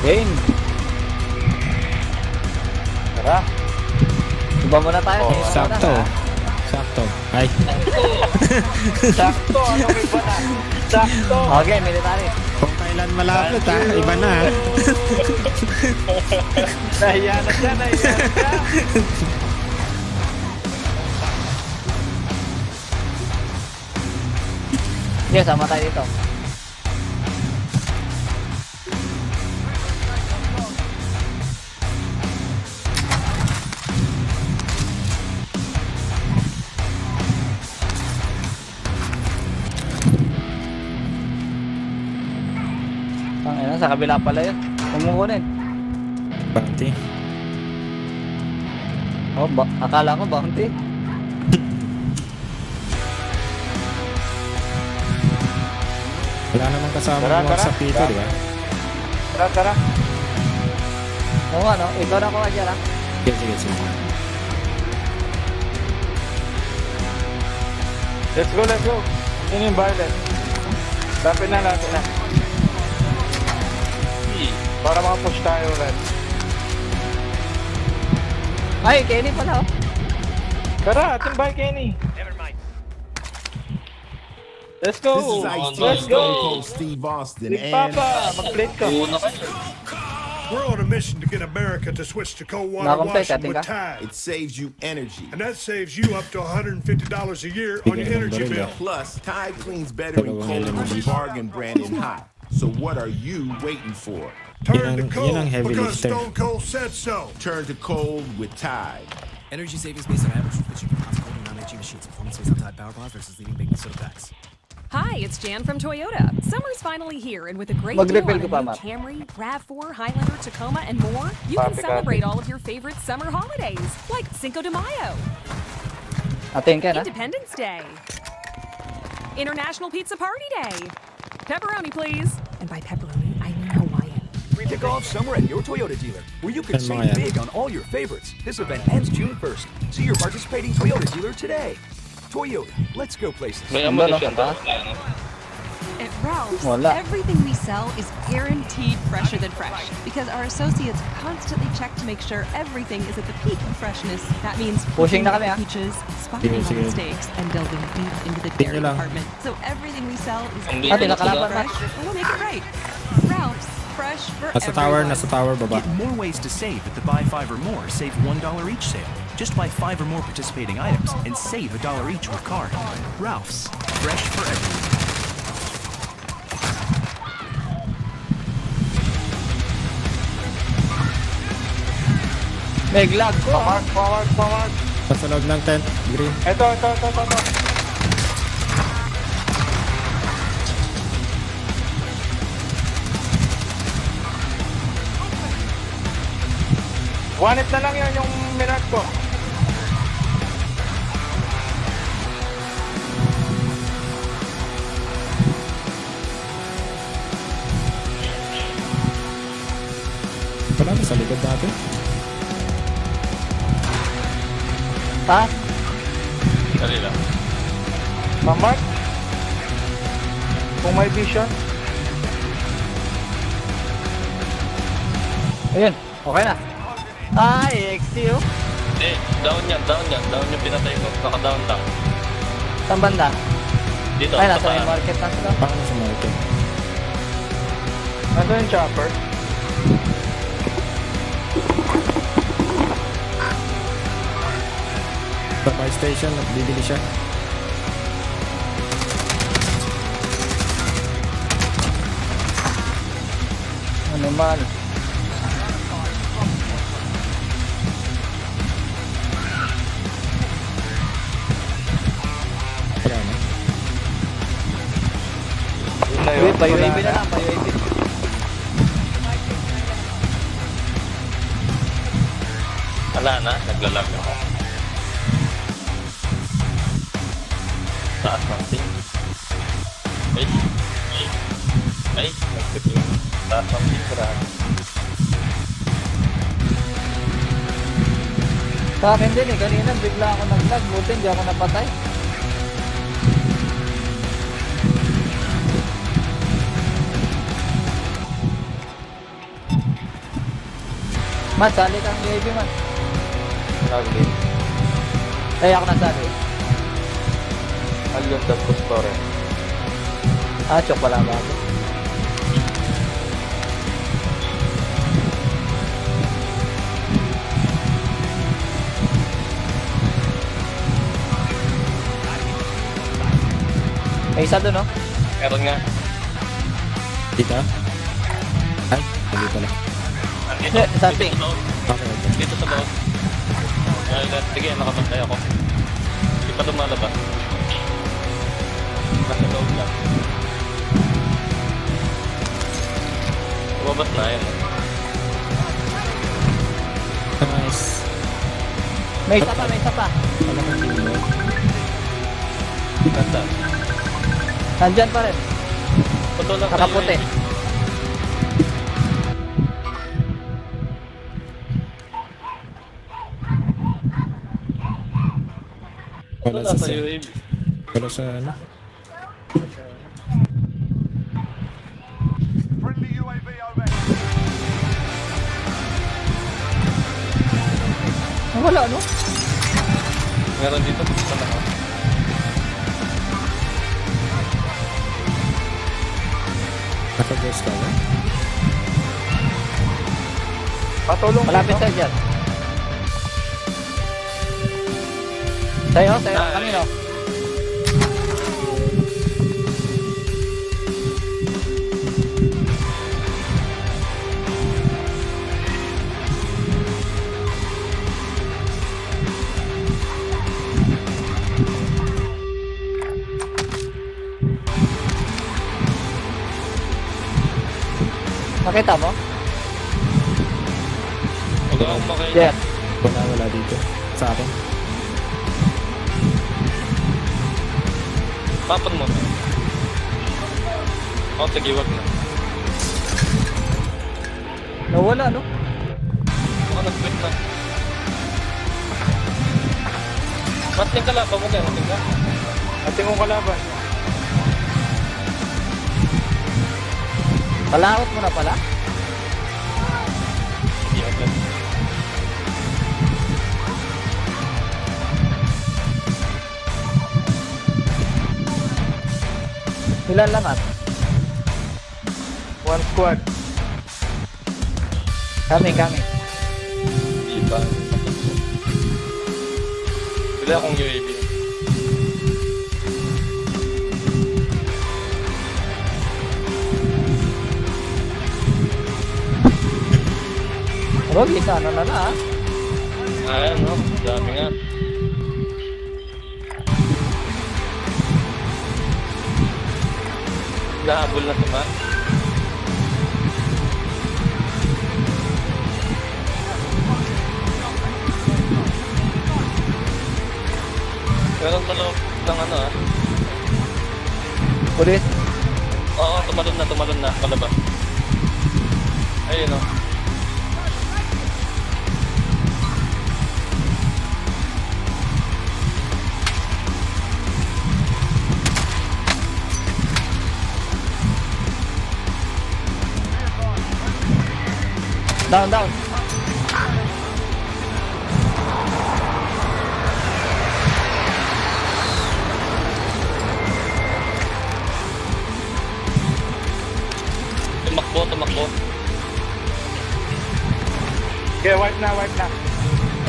Game. Tara. Iba muna tayo. Oh, iba muna. Sakto. Sakto. Ay. Sakto, anong iba na? Sakto. Okay, military. Kung kailan malapit ha, iba na ha. Nahiya na siya, nahiya na siya. Sige, sama tayo dito. Sa kabila pala yun. Kumukunin. Bounty. Oh, akala ko bounty. Wala namang kasama Tara, mo tara. sa pito, di ba? Tara, tara. Oo ano, ikaw na kuha dyan, ha? Sige, sige, sige. Let's go, let's go. Yun yung Violet. Lapit na, lapit na. Para makapush tayo ulit. Ay, Kenny pala, oh. Tara, timbay Kenny. Let's go. This is Ice-T, Let's Stone go. Cold Steve Austin, Big and Papa, mag-plate ka. We're on a mission to get America to switch to cold water Nakumplex, washing with ating Tide. it saves you energy. And that saves you up to $150 a year on your energy bill. Plus, Tide cleans better in cold than the bargain brand in hot. So what are you waiting for? Turn to Yan cold ang heavy because lifter. Stone Cold said so. Turn to cold with Tide. Energy savings based on average switching from hot to cold and non-HE machines. Performance based on Tide Power Bars versus leading baking soda packs. Hi, it's Jan from Toyota. Summer's finally here, and with a great deal Mag-refill on a ka pa, new Matt. Camry, RAV4, Highlander, Tacoma, and more, you can Copy, celebrate copy. all of your favorite summer holidays, like Cinco de Mayo, Atin ka na. Independence Day, International Pizza Party Day, pepperoni, please. And by pepperoni, I mean Hawaiian. Kick off summer at your Toyota dealer, where you can And save Maya. big on all your favorites. This event ends June 1st. See your participating Toyota dealer today. Toyota, let's go places. May ammunition ba? At Ralph's, Wala. everything we sell is guaranteed fresher than fresh because our associates constantly check to make sure everything is at the peak of freshness. That means Pushing picking na up kami, the ah. peaches, spotting Sige, on the sige. steaks, and delving deep into the Tingnan dairy lang. department. So everything we sell is Hindi Atin, na nakalaban sila. na. fresh, and we'll make it right. Ralph's, fresh for Nasa tower, everyone. nasa tower, baba. Get more ways to save at the buy 5 or more, save $1 each sale. Just buy 5 or more participating items and save $1 each with card. Ralph's, fresh for everyone. May glag ko. Pamark, pamark, pamark. Nasa loob ng tent, green. Ito. One hit na lang yun yung minat ko. Wala na sa likod natin. Ha? Dali lang. Pamark. Kung may vision. Ayun, okay na. Ay, XT, oh. Hindi, down yan. Down yung pinatay ko. Naka-down lang. Saan banda? Dito, Ay, sa nasa may paa. market na sila. Baka nasa market. Nandun yung chopper. Sa fire station, bibili siya. Ano man. Wala na. Yun na Uy, yun. pa-UAV na lang, pa-UAV. Wala na, naglalag ako. Taas ng ting. Ay, nagpipin. Taas ng ting, grabe. Sa akin din eh, kanina bigla ako nag-lag, buti hindi ako napatay. Man, sali kang UAV, man. Lagi. Ay, ako nasali. Alyon the Postore. Chok pala ba ako? May isa doon, no? Meron nga. Dito? Ay, hindi pala. Andito. Hindi, sa ping. Dito sa loob. Okay, okay. Dito sa loob. Ay, sige, nakapantay ako. Hindi pa lumalabas. Nasa loob lang. Lumabas na yun. Nice. May isa pa, may isa pa. Wala kang teamwork. Ganda. Nandyan pa rin. Patulang Nakaputi. Wala sa sa UAV. Wala sa ano? Friendly UAV over. Wala, no? Meron dito. Sa na. Naka-ghost ka ba? Patulong Malapit dito. sa'yo dyan. Sa'yo, kanino? Nakita mo? Huwag akong makita. Jet. Wala dito. Sa akin. Papan mo. Oh, sige, wag na. Nawala, no? Baka nag-quit na. Mating kalaban mo kaya, mating ka. Ating kong kalaban. Palakot mo na pala? Hindi agad. Ilan lamat? One squad. Kami. Hindi pa. Wala akong UAV. Rob, isa na ah. Ayan, no? Dami nga. Nahabol na si Matt. Meron sa loob ng ano ah. Pulis. Oo, tumalon na, palabas. Ayun o. Down. Tumakbo. Okay, wipe na.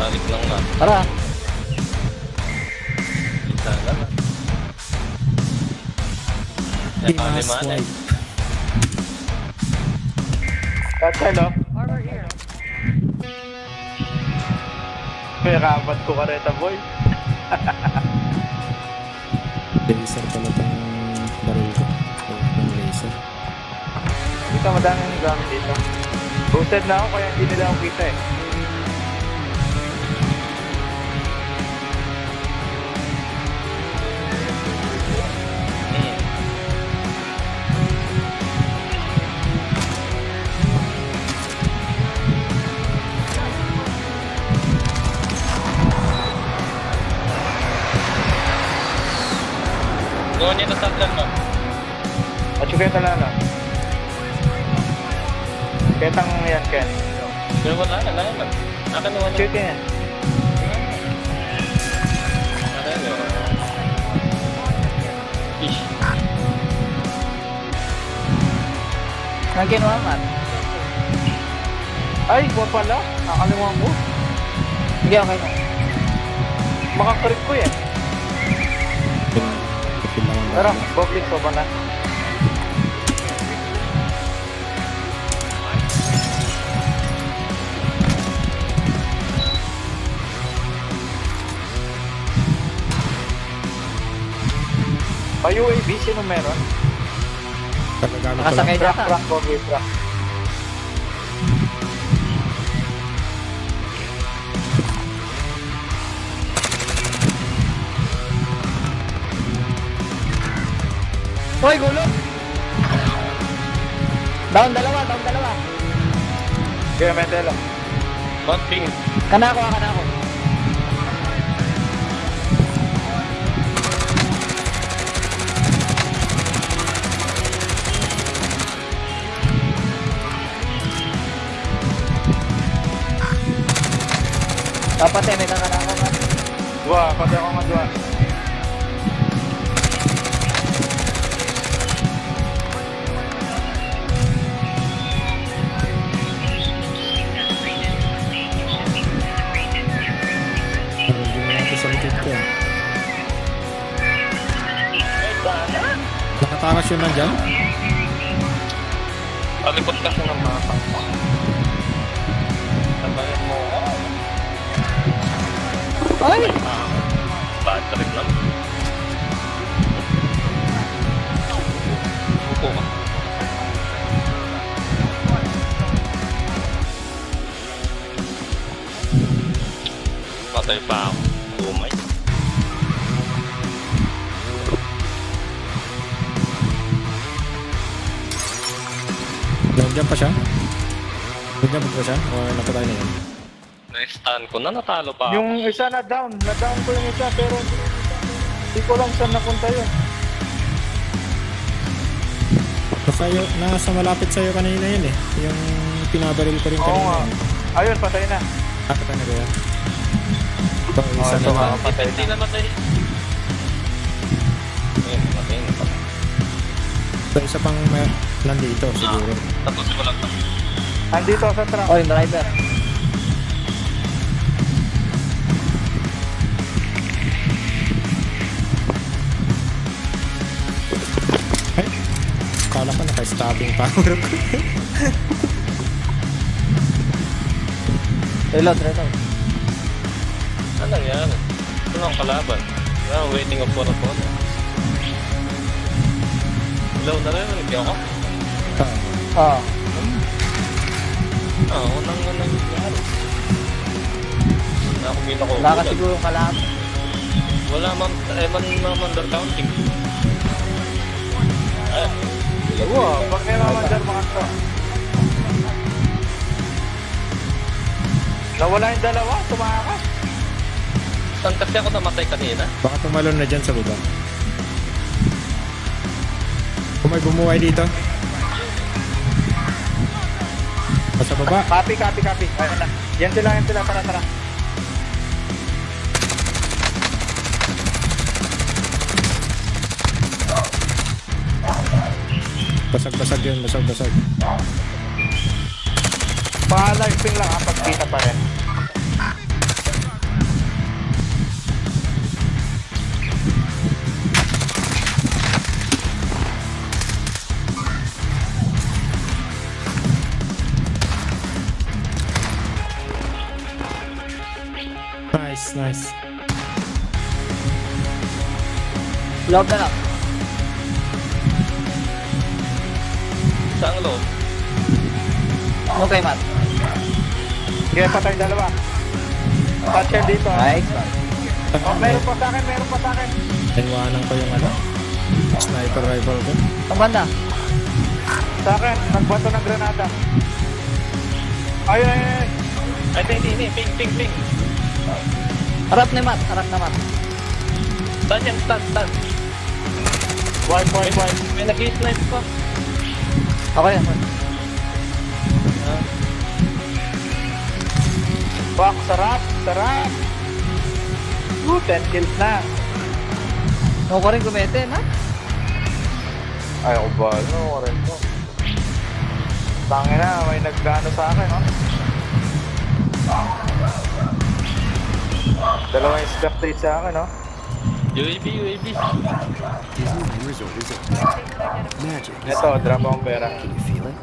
Tarik lang na. Tara. Isa lang ah. Last wipe. That's hello. Armor here. May rabat ko kareta, boy. Laser pala tong baril ko. Yung laser. Dito, madaming gamit dito. Boosted na ako, kaya hindi nila ako kita eh. Gawin niya sa tablan mo. At yung kaya talala. Ketang yan, Ken. Pero wala na. Akin na wala. Shoot yan. Akin na. Fish. Ang kinuha, Matt. Ay, gwa pala. Nakalimutan ko. Sige, okay na. Makakarit ko yan. Kapil lang ang Tara, bago. boblik ko ba na? Pa-UAV, sino meron? Pagagamit ko lang. Nakasakay Truck, data. truck, boblik, truck. Hoy, gulo! Down dalawa. Kaya Mendelo. Bunting. Kanako. Dapat may kanako, Matt. Dua, pati ako nga dua. Hindi mo natin sa likod ko. Nakatakas yun nandyan? Palikot kasi ng mapa. Sabayan mo ako. Ay! Bad trip lang. Upo ka. Patay pa ako. Umay. Nandiyan pa siya? Nandiyan pa siya? O napatay na yun? Na-stun ko na, natalo pa ako. Yung isa na down ko yung isa pero hindi ko lang saan napunta yun. Nasa malapit sa'yo kanina yun eh. Yung pinabaril ko rin Oo kanina. nga. Ayun, patay na. Patay na ba yan? Ito, isa ito na nga. lang. Patay Hindi na matay. Ayun, matay na pa. Ito, isa pang nandito siguro. Tapos ko lang. Andito sa truck. Oh, yung driver. Ay! Kala ko naka-stabbing power ko. Reload. Ano yan? Ito lang kalaban. Waiting up for a phone. Hello na rin, hindi ako. Oo. Unang nangyari. Nakumita ko. Wala ka siguro kalaban. Wala man undercounting. Wow, pag may naman dyan mga to. Nawala yung dalawa, tumakas. Saan kasi ako namatay kanina? Baka tumalon na dyan sa baba. Kung may bumuhay dito. O sa baba. Copy. Ayun na. Yan sila. Tara. Basag yun. Pa-live ping lang pag kita pa rin. Nice. Loob na lang. Saan loob? Okay, Matt. Sige, patay dalawa. Patcher dito. Nice. Oh, meron pa sa akin. Iwanan ko yung sniper rifle ko. Ang banda. Sa akin, nagbato ng granada. Ayun. Ay, hindi. Ping. Harap na, Matt. Saan yan? Saan? Wipe. May nag-snipe pa. Okay. Fuck, sarap, sarap. 10 kills na. No ko rin gumete, na? Ayaw ba? No, rin to. Tangin na, may naggaano sa akin, no? Dalawa yung spectate sa akin, no? UAV. Disneyland Resort is a magic. Ito, drop akong pera. Can you feel it?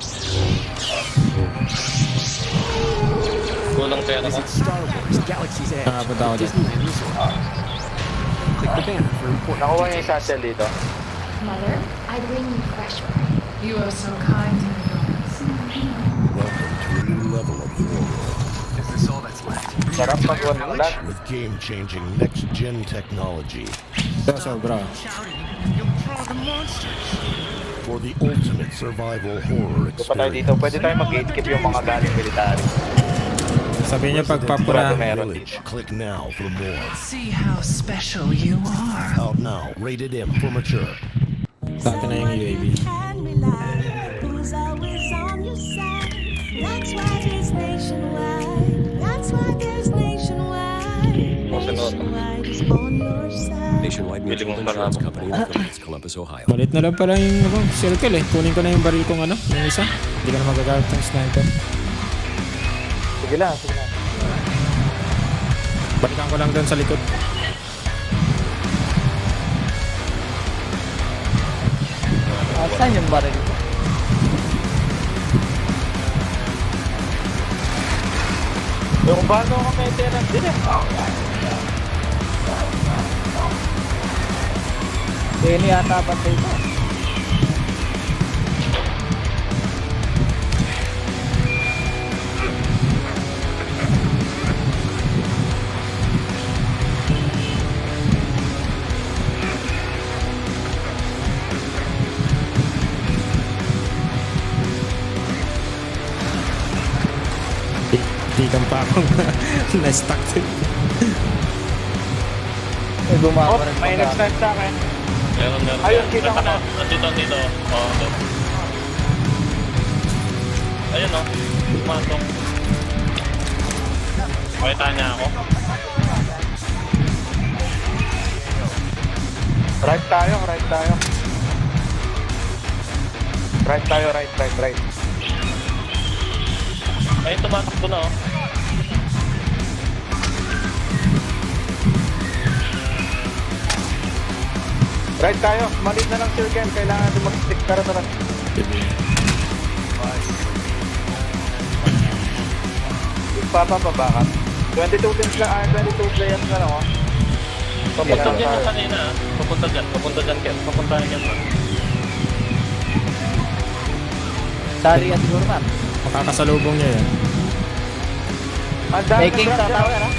Kulang pera ko. Visit Star Wars Galaxy's Edge Nakapunta ako at dyan. Disneyland Resort. Click the banner for important Nakuha niya yung satchel dito. Mother, I bring you fresh bread. You are so kind to me, Doris. Welcome to a new level of your world. Is this all that's left? Sarap magwalat. With game-changing next-gen technology Ito, sobra. for the ultimate survival horror Ito pa tayo dito. experience. Pwede tayo mag-gatekeep yung mga galing military. Sabi niya Sigurado pagpapura. meron. Village. Click now for more. See how special you are. Out now. Rated M for mature. Sa atin na yung UAV. Nationwide Mutual Insurance Company in Philippines, Columbus, Ohio. Malit na lang pala yung circle eh. Kunin ko na yung baril kong ano, yung isa. Hindi ka na magagamit ng sniper. Sige lang, sige lang. Balikan ko lang doon sa likod. Saan yung baril ko? Yung paano ako may tenant din eh. Ini yata patay ko. Di kang pa akong na-stuck din. May bumaba Oh, rin may pagka- nag-snipe sa akin. Meron. Ayun, kita ko na. Dito. Oo, doon. Ayun, oh. Pumasok. Makita niya ako. Right tayo. Right. Ayun, tumatakbo na, oh. Right tayo. Malit na lang circle. Kailangan natin mag-stick. Tara. Papabakan. 22 teams lang. 22 players na lang, oh. Papunta dyan yung kanina, ah. Papunta dyan, Ken. Papunta dyan, Ken. Sari at siguro, ma'am. Makakasalubong niya yun. Ang dami Making na sa drop tower, dyan, ha?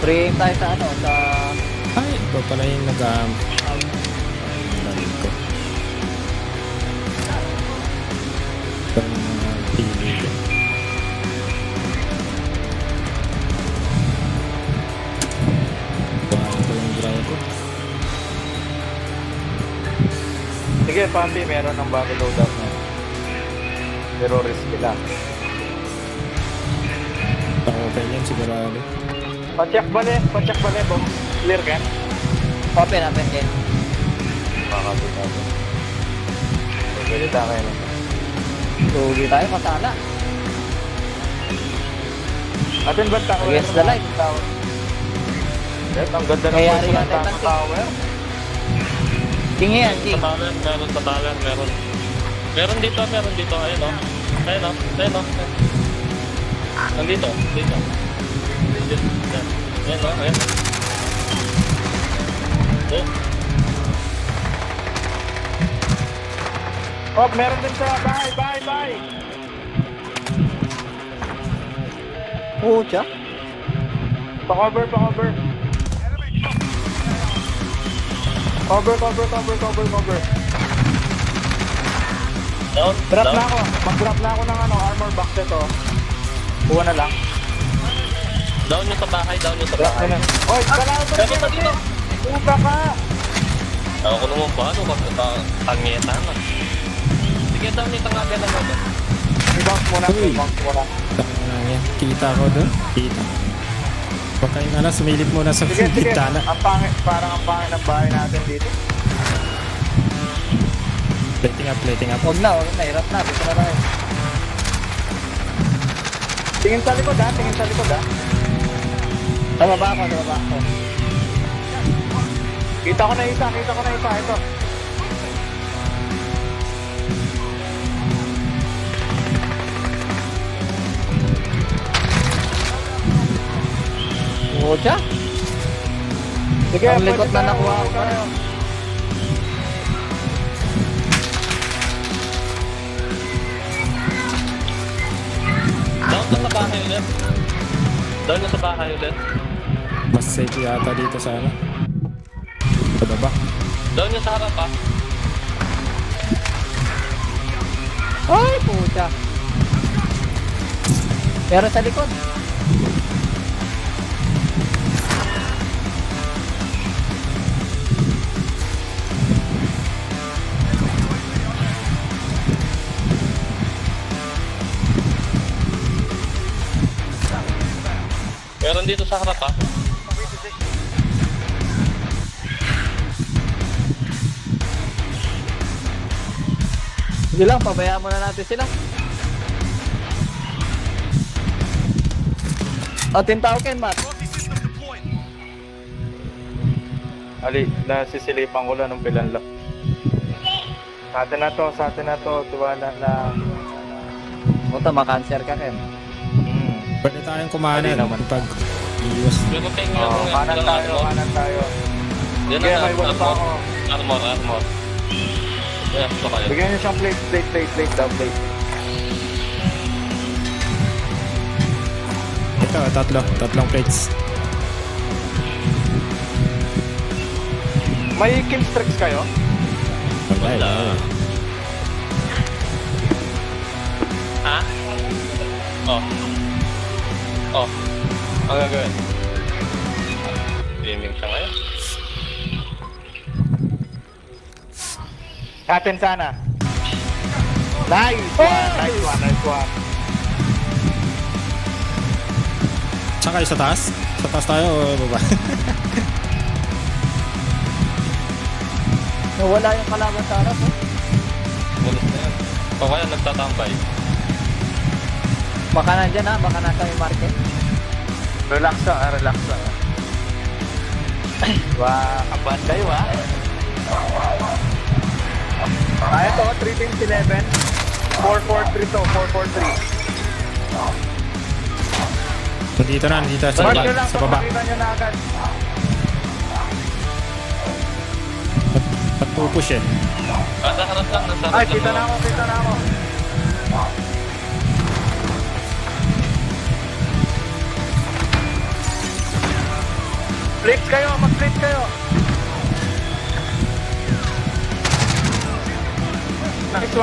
Frame tayo sa ano, sa... Ay, ito pala yung baril ko. Ito yung mga pili ko. Buhaan ko yung draw ko. Sige, Pampi, meron ng bago loadout na. Pero risky lang. Pang-open yan sigurado. Pacheck bale, box. Clear ka? Open, Ken. Makakapit natin. Pwede tayo na. Tuloy tayo, matala. Atin ba tower? Against the light. Yes, ang ganda ng Kayari pwesto ng yata yung tower. King yan, King. Meron sa tower, meron. Meron dito. Ayun, oh. Ayun, oh. Nandito. Dito. Yan. Ayun, oh. Ayun. Oh. Oh, meron din sa bye. Pucha. Pa-cover. Cover. Down. Drop na ako. Mag-drop na ako ng armor box ito. Kuha na lang. Down yung sa bahay. Drop na lang. Oy, kailangan pa Meron pa dito. Puta ka! Ako naman paano kasi tangeta na. Hindi Sige, daw ni tangagan na mo. I-bounce muna, Uy. i-bounce muna. Tama na yan. Kita ko doon. Kita. Huwag kayong sumilip muna sa Sige, sige. bintana. Ang pangit, parang ang pangit ng bahay natin dito. Plating up, plating up. Huwag na, hirap na. Dito na tayo. Tingin sa likod ha, tingin sa likod ha. Sa baba ako. Kita ko na isa, ito. Pucha. Sige, Ang likod pwede na tayo, nakuha ko. pwede tayo. Down na sa bahay ulit. Down na sa bahay ulit. Mas safe yata dito sa sa baba. Down na sa harap ah. Ay, pucha. Pero sa likod. Meron dito sa harap ah. Sige lang, pabayaan muna natin sila. O, tintawkin, Matt. Ali, nasisilipan ko lang ng pilan lang. Sa atin na to, tiwala na. Puta, makanser ka, Ken. Pwede tayong kumanan Pwede naman. pag iwas. Pero tingin Oh, lang kanan tayo. Yan Sige, na, may wala pa ako. armor. Yeah, ito kayo. Bigyan niyo siyang plate, down plate. Ito, tatlong plates. May kill streaks kayo? Wala. Ha? Oh. Ang gagawin? Streaming siya ngayon. Atin sana. Nice one. Saan kayo sa taas? Sa taas tayo o baba? Nawala yung kalaban sa harap, eh. Walis na yan. O kaya nagtatambay. Baka nandyan ha, baka nasa may market. Relax lang. Wah, kaban kayo ha. Ito, 3 teams 11. 4-4-3 to, 4-4-3. Nandito sa Mark baba. nyo lang, Sa baba. pakita nyo na agad. Pagpupush eh. Nasa harap lang, nasa harap Ay, lang. kita na ako. Mag-flip kayo. Nice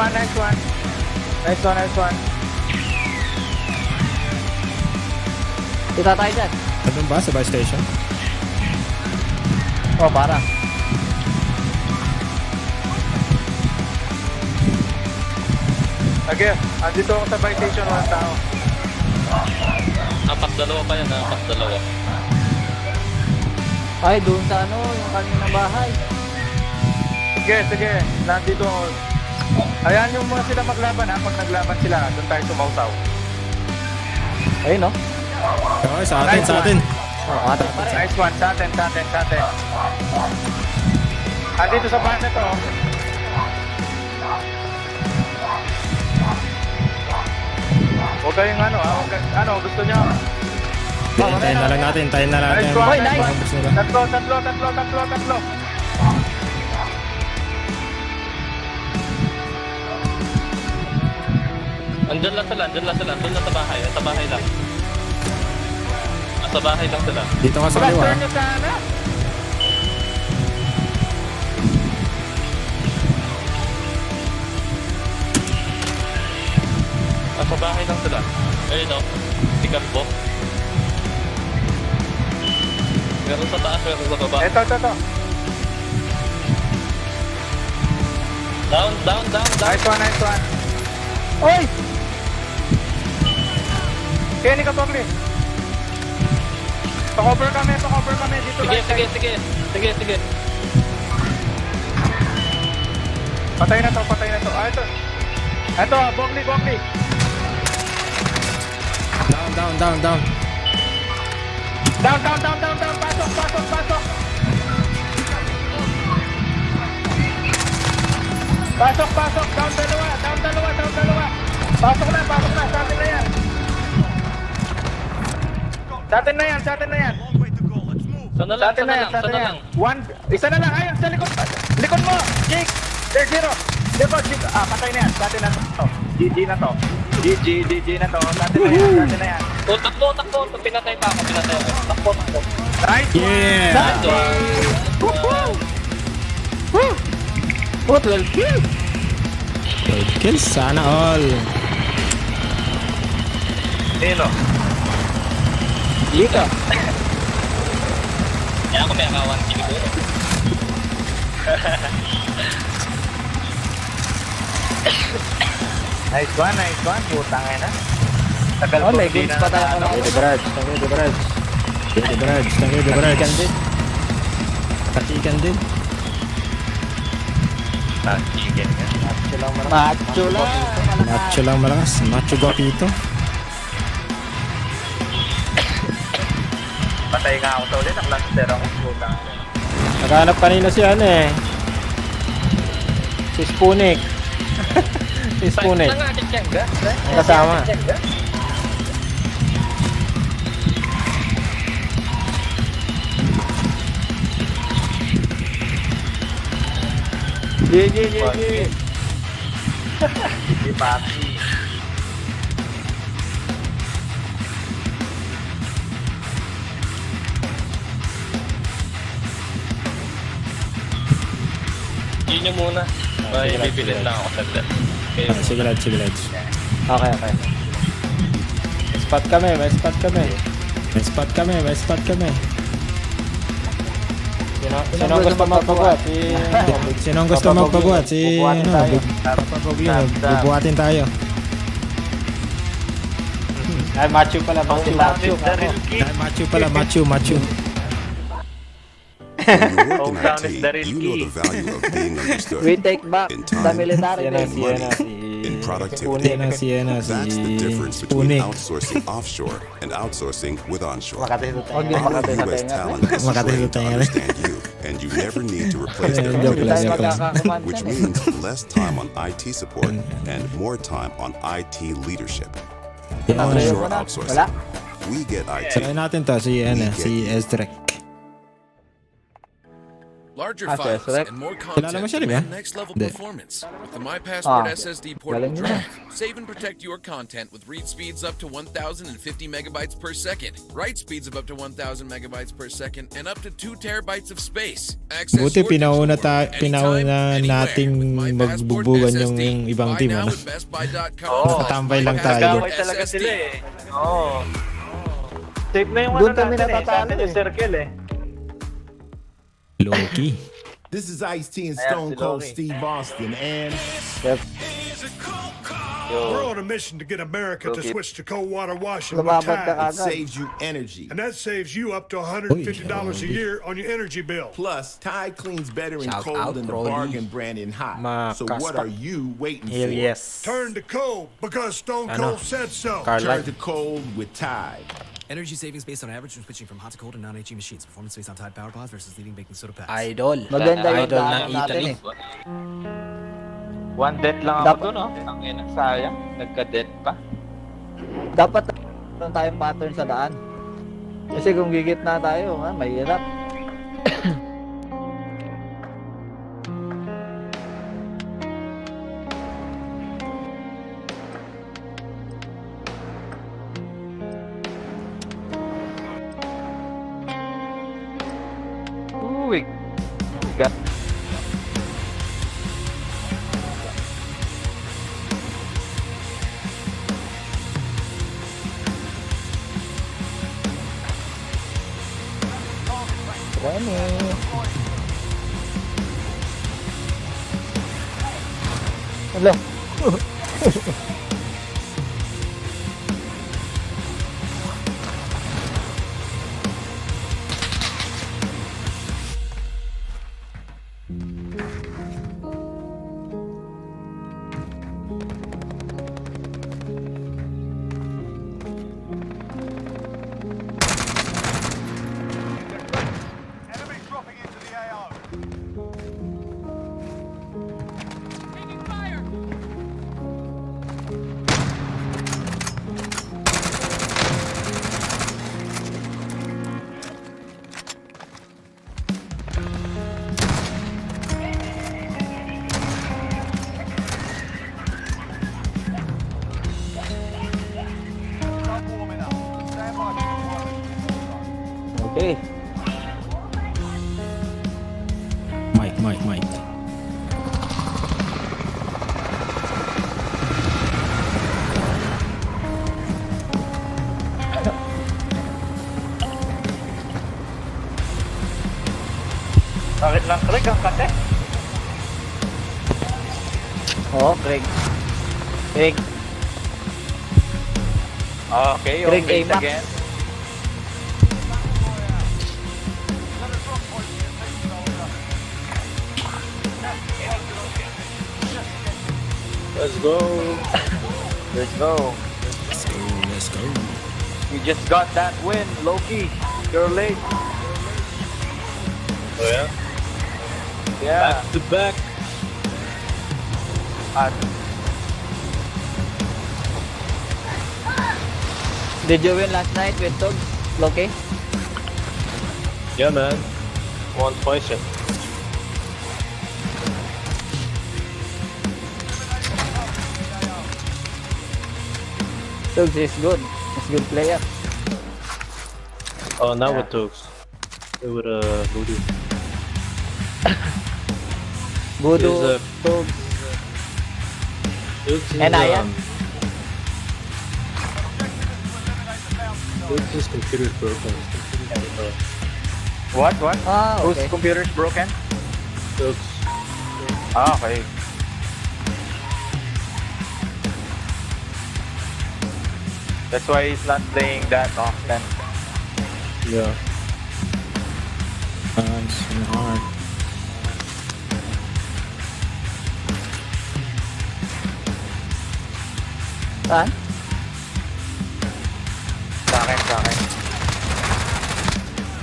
one. Kita tayo dyan. Andun ba sa buy station? O, para. Okay, andito ako sa buy station, walang tao. Dalawa pa yan, dalawa. Ay, doon sa yung kaninang bahay. Sige, nandito ako. Ayan yung mga sila maglaban ha, pag naglaban sila, doon tayo sumausaw. Ayun, no? Okay, sa atin. Nice one, sa atin. Andito sa bahay na to. Huwag kayong gusto nyo? Tayin na lang natin. Nice one, nice. Ubus nila. Tatlo. Andyan lang sila, doon lang sa bahay. Sa bahay lang. Sa bahay lang sila. Dito ka sa kaliwa. Turn nyo sana. Sa bahay lang sila. Ayun o, tigas po. Meron sa taas, meron sa baba. Ito. Down. Nice one. Oy! Kenny ka, Bogli. Pa-cover kami. Dito lang. Sige. Patay na to. Ah, ito. Ito, Bogli. Down. Down. Pasok. Down dalawa. Pasok na. Sa atin na yan. Sana lang. Isa na lang. Ayun, sa likod. Likod mo. Jake. There's zero. Likod. Patay na yan. Sa atin na to. GG na to. Sa atin na yan. Takbo. Pinatay pa ako. Takbo. Nice one. Yeah. Nice one. Woo! 12 kills. Kills, sana all. Nino. Dito. Kaya ako may akawan siguro. Nice one. Putang ina. Tagal ko hindi na. Thank you, the Barrage. Patikan din. Macho lang malakas. Macho guapito. Patay nga ako sa ulit. Naklaster ako. Putang. Naghanap kanina si si Spunik. Ang kasama. GG. Hindi pati. Yun yung muna. May bibilin lang ako saglit. Sige, lads. Okay. May spot kami. Sinong gusto magpagwat? Sinong gusto magpagwat? Bubuhatin tayo. Ay, macho pala. Hometown is the real key. We take back the military base. In productivity. Siena, That's the difference between outsourcing offshore and outsourcing with onshore. Our U.S. talent is trained to understand you, and you never need to replace their communication, which means less time on IT support and more time on IT leadership. Onshore outsourcing. We get IT. Try natin to, si Ezrek. Larger files and more Kilala mo siya, content di ba? demand next level Hindi. performance. With the MyPassport Ah, SSD portable galing niya. drive, save and protect your content with read speeds up to 1,050 megabytes per second, write speeds of up to 1,000 megabytes per second, and up to 2 terabytes of space. Access Buti your pinauna digital world anytime, anywhere nating with MyPassport magbubugan SSD. yung ibang Buy team. now Ano? with bestbuy.com. Nakatambay lang tayo. Nagaway talaga sila eh. Oo. Safe na yung Doon ano kami natin eh. Sa natatalo atin yung eh. circle eh. Loki. This is Ice-T and Ayan, Stone si Cold Loki. Steve Austin, and We're on a mission to get America to switch to cold water washing with Lumabot ka Tide. it agad. saves you energy. And that saves you up to $150 a year on your energy bill. Plus, Tide cleans better in Shout cold out, than the Rolly. bargain brand in hot. So what Makasta. are you waiting Hell for? yes. Turn to cold because Stone Ano? Cold said so. Turn to cold with Tide. Energy savings based on average when switching from hot to cold and non-HE machines. Performance based on Tide Power Pods versus leading baking soda pads. Idol. Maganda yung Idol ng daanan natin Italy. eh. One death lang ako dun, oh. Tangina, sayang. Nagka-death pa. Dapat meron tayong pattern sa daan. Kasi kung gigit na tayo, mahirap. Uy. Got. Hello. Enemy dropping into the AO. Start warming up. Stand by for deployment. Okay. Mike. Bakit lang Craig ang kate? Oo, Craig. Craig. Okay, yung Craig base A-Max. again. Let's go. Let's go. Let's go. You just got that win, Loki. You're late. Oh yeah? Yeah. Back to back. At Did you win last night with Tug? Loki? Yeah, man. Won twice yet. Tugs is good. He's a good player. Oh, now Yeah. with Tokes. With Voodoo. Voodoo, Is, Tugs, Tokes is, and Ian. Tokes' his computer's broken. what? Ah, Whose okay. computer is broken? Tokes. Ah, okay. That's why he's not playing that often. Yeah. Hans and Hart. Saan? Sa akin.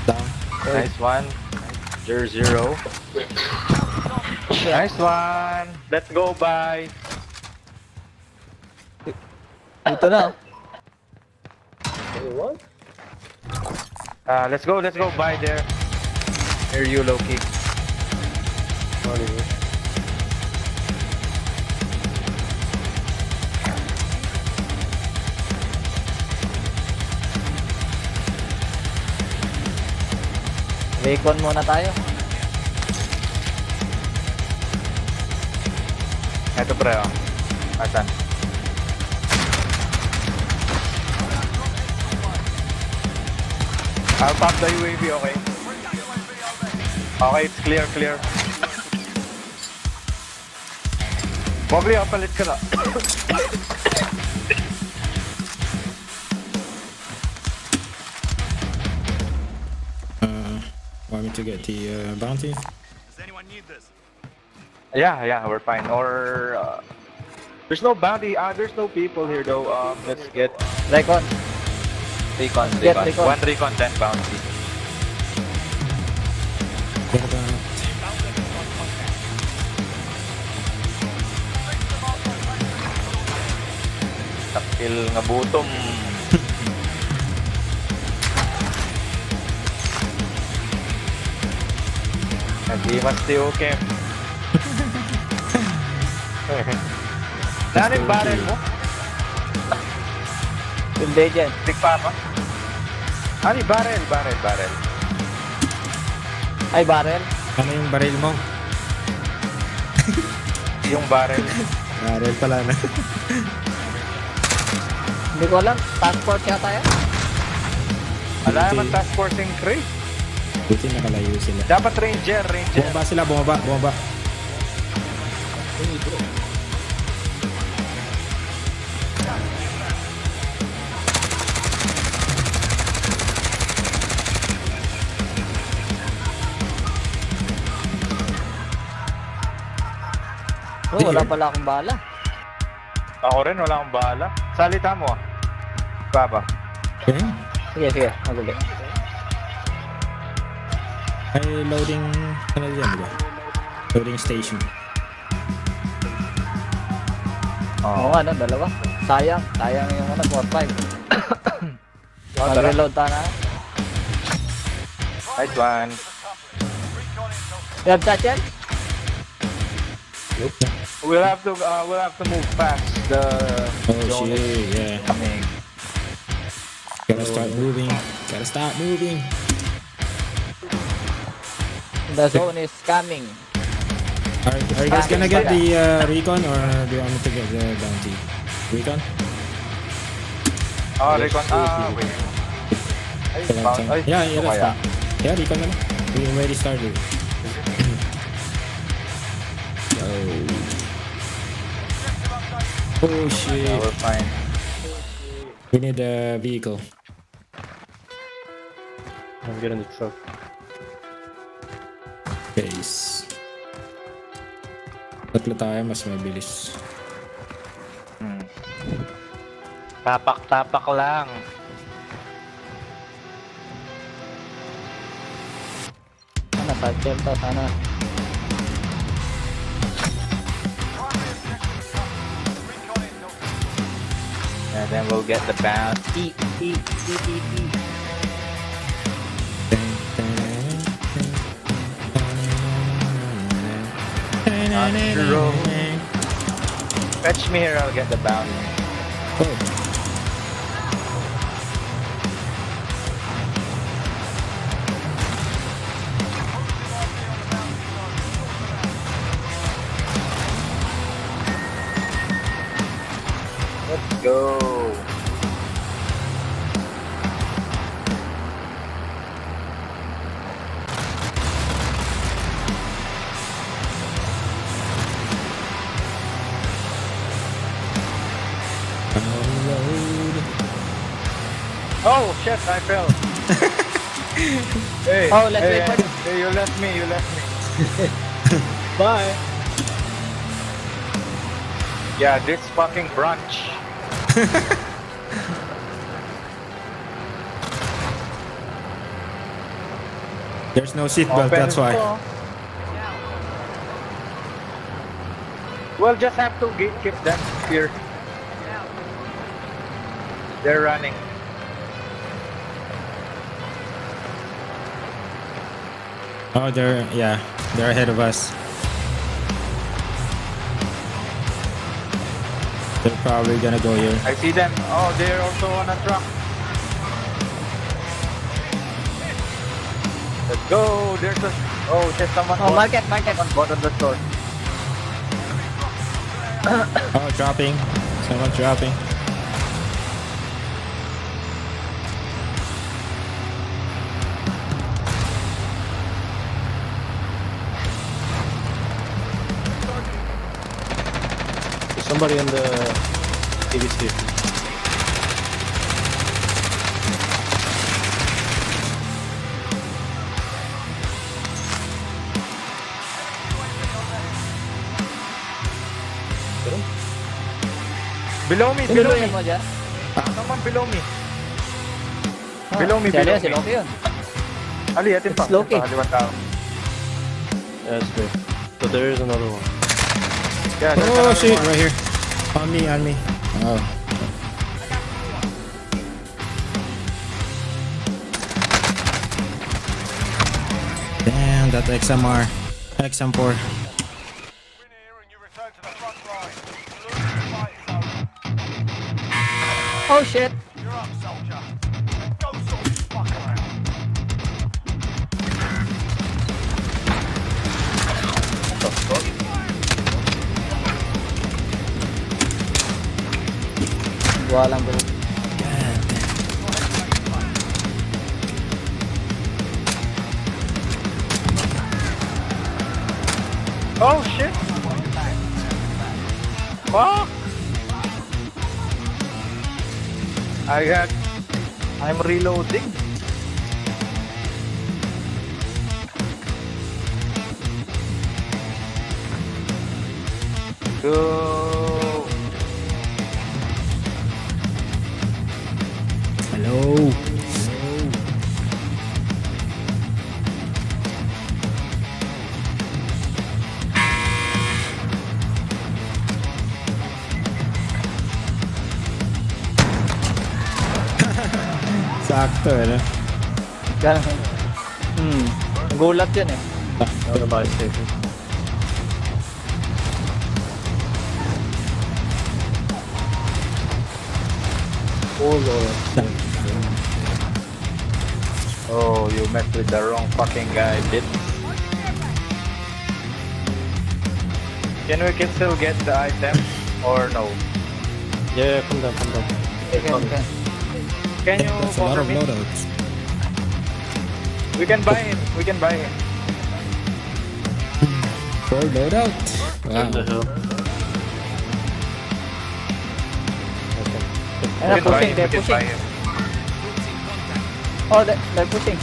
Down. Nice one. 0-0. Nice one. Let's go, bye. Dito na. What? Let's go, bye there. Here you, Loki. Bacon muna tayo. Ito pre, oh. Asan? I'll pop the UAV, okay? Okay, it's clear. Probably kapalit ka na. Want me to get the bounty? Does anyone need this? Yeah, we're fine. Or, there's no bounty, there's no people here though. Let's get Recon. recon. Get recon. One recon, 10 bounty. What about... Takil nga butom. Hindi mas okay. Saan yung barrel mo? Hindi dyan. Big Papa? Ano yung barrel? Ay, barrel. Ano yung baril mo? Yung barrel. Baril pala na. Hindi ko alam. Task force yata yan. Wala naman task forcing crate. Buti nakalayo sila. Dapat ranger. Bumaba sila, bumaba. Oh, wala pala akong bala. Ako rin, wala akong bahala. Salita mo. Papa. Okay. Sige, magulit. Ay, loading, ano yan, di ba? Loading station. Oo nga, no, dalawa. Sayang yung 4-5. Mag-reload ta na. Nice one. You have touch yan? We'll have to move past the Oh zone shit, yeah. coming. Gotta start moving. The zone is coming. Are you guys gonna get the recon or do you want me to get the bounty? Recon? Oh, recon. Wait. Yeah, that's fine. Yeah, recon na lang. We already started. Oh shit. Yeah, we're fine. We need a vehicle. I'm getting the truck. Base. Tatlo tayo, mas mabilis. Tapak lang. Sana, satchel to, sana. And then we'll get the bounty. Fetch me here, I'll get the bounty. Oh. Let's go. Oh shit, I fell. Hey, Oh, let's wait for hey, you left me. Bye. Yeah, this fucking brunch. There's no seatbelt, that's why. We'll just have to keep them here. They're running. Oh, they're ahead of us. They're probably gonna go here. I see them. Oh, they're also on a truck. Let's go. There's someone. Oh, market. Someone bought on the store. Oh, dropping. Someone's dropping. There's somebody in the ABC. Below me. Pinuhin mo dyan? Someone below me. Ah, Below me. Si Loki yun. Ali, atin pa. It's Loki. Kaliwat tao. That's good. So there is another one. Yeah, there's Oh another shit, one. right here. On me. Oh. Damn, that XMR. XM4. Win here and you return to the front line. You lose the fight zone. Oh shit. You're up, soldier. Go sort this fucker out. Walang bro. Oh shit! Fuck! I'm reloading. Go! Hello. Sakto, ano? Ganun. Gulat yun eh. Oh, you met with the wrong fucking guy, bitch. Can we still get the item or no? Yeah, come down. Okay. Can you That's a lot cover of me? loadouts. We can buy him. We can buy him. Full loadout. Wow. Ayun na, We can buy pushing, him. they're We can buy pushing. him. Oh, they're pushing.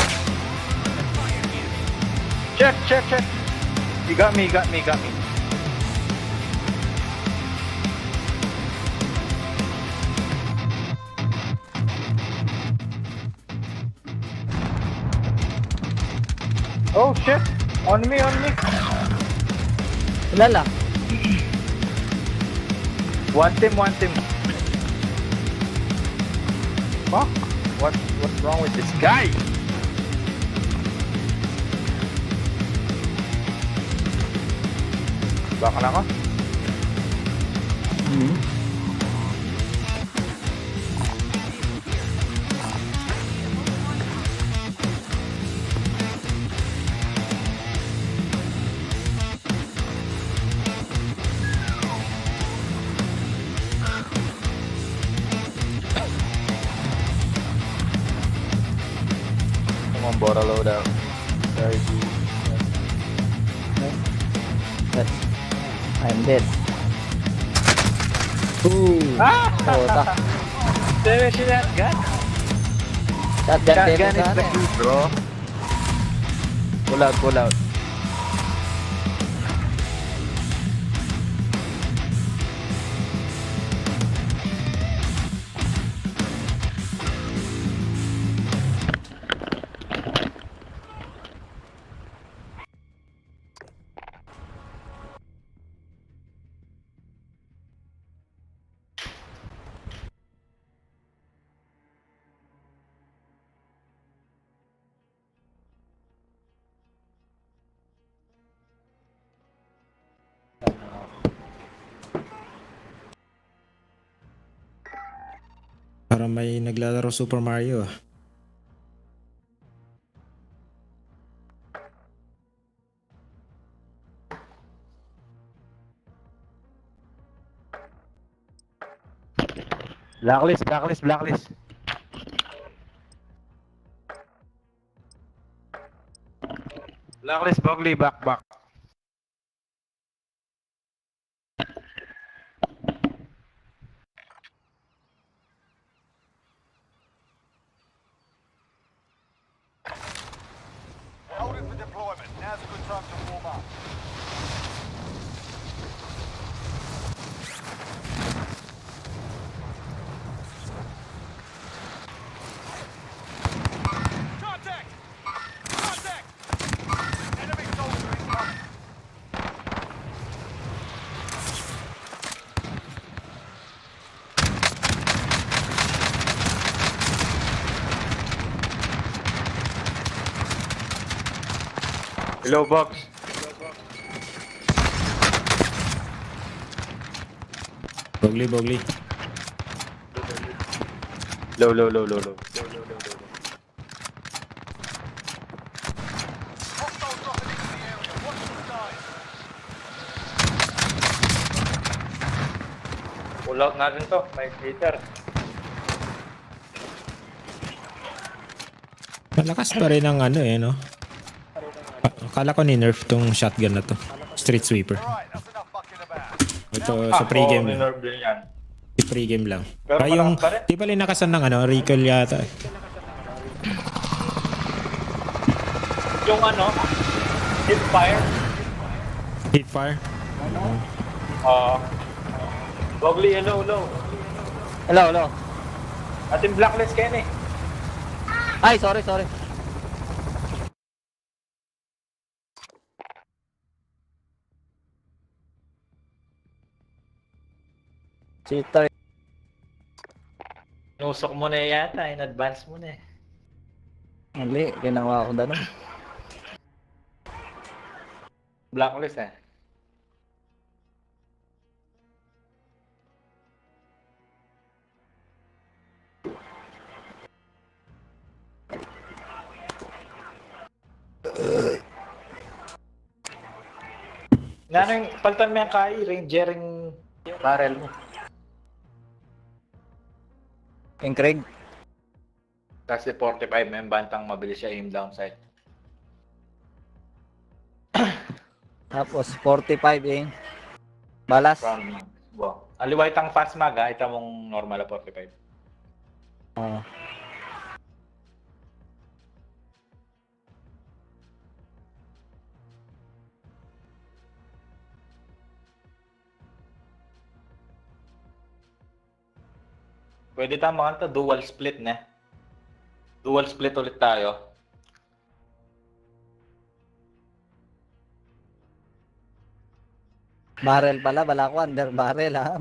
Check. You got me. Oh shit! On me! Ilan lang? One team. Fuck! What's wrong with this guy? Baka na ako? Come on, Bora loadout. Very good. Yes. I'm dead. Ooh. Puta. Finish that gun. Shotgun That din gun is sana the eh. key, bro. Pull out. Para may naglalaro Super Mario. Blacklist. Blacklist, Bogly, back. Holding for deployment. Now's a good time to warm up. Contact! Enemy soldier incoming. Hello, box. Bogly. Low. Hostile dropping into the area. Watch the skies. Pull out natin to. May crater. Malakas pa rin ang ano eh, no? Akala ko ni-nerf tong shotgun na to. Street Sweeper. Alright, that's enough fucking about. Ito sa pregame. Nerve din yan. Sa pregame lang. Pero Kaya yung, malakas pa rin. di pa linakasan ng ano, recoil yata eh. Yung ano, hip fire. Hipfire. Bogly, hello. Hello. Ating blacklist Ken eh. Ay, sorry. Cheater. Nusok mo na yata, in advance mo na eh. Mali, ginawa ko danon. Blacklist eh. Nga yung palitan mo yung Kai, Rangering barrel mo. King Craig. Kasi 45 may bantang mabilis siya aim down sight. Tapos 45 eh. Balas. Aliwait ang fast mag ha, ito mong normal na 45. Oo. Pwede tama ka dual split na. Dual split ulit tayo. Barrel pala, bala ko under barrel ha.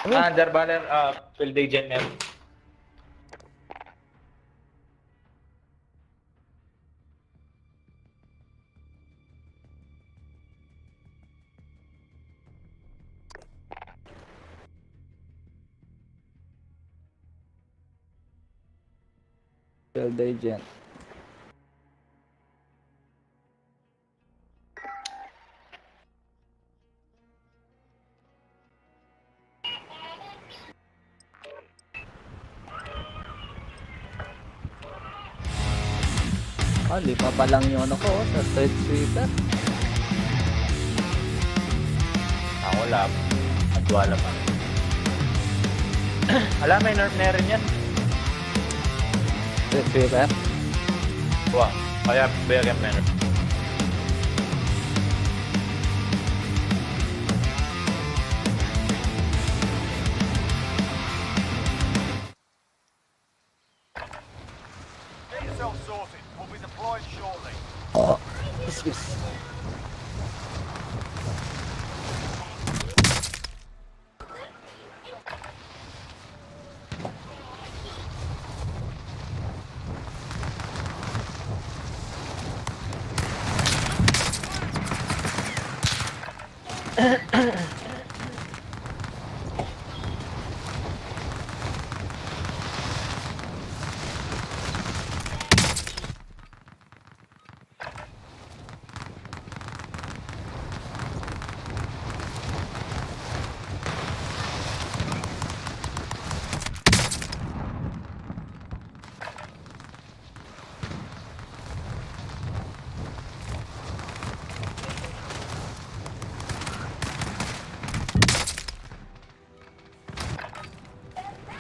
Under barrel, field agent na. Field agent. Lima pa lang yung ano ko sa third sweeper. Ako lab. At wala pa. Alam, may nerf na rin yan. Third sweeper? Wah, kaya bigyan may nerf. Get yourself sorted. We'll be deployed shortly. Oh, excuse.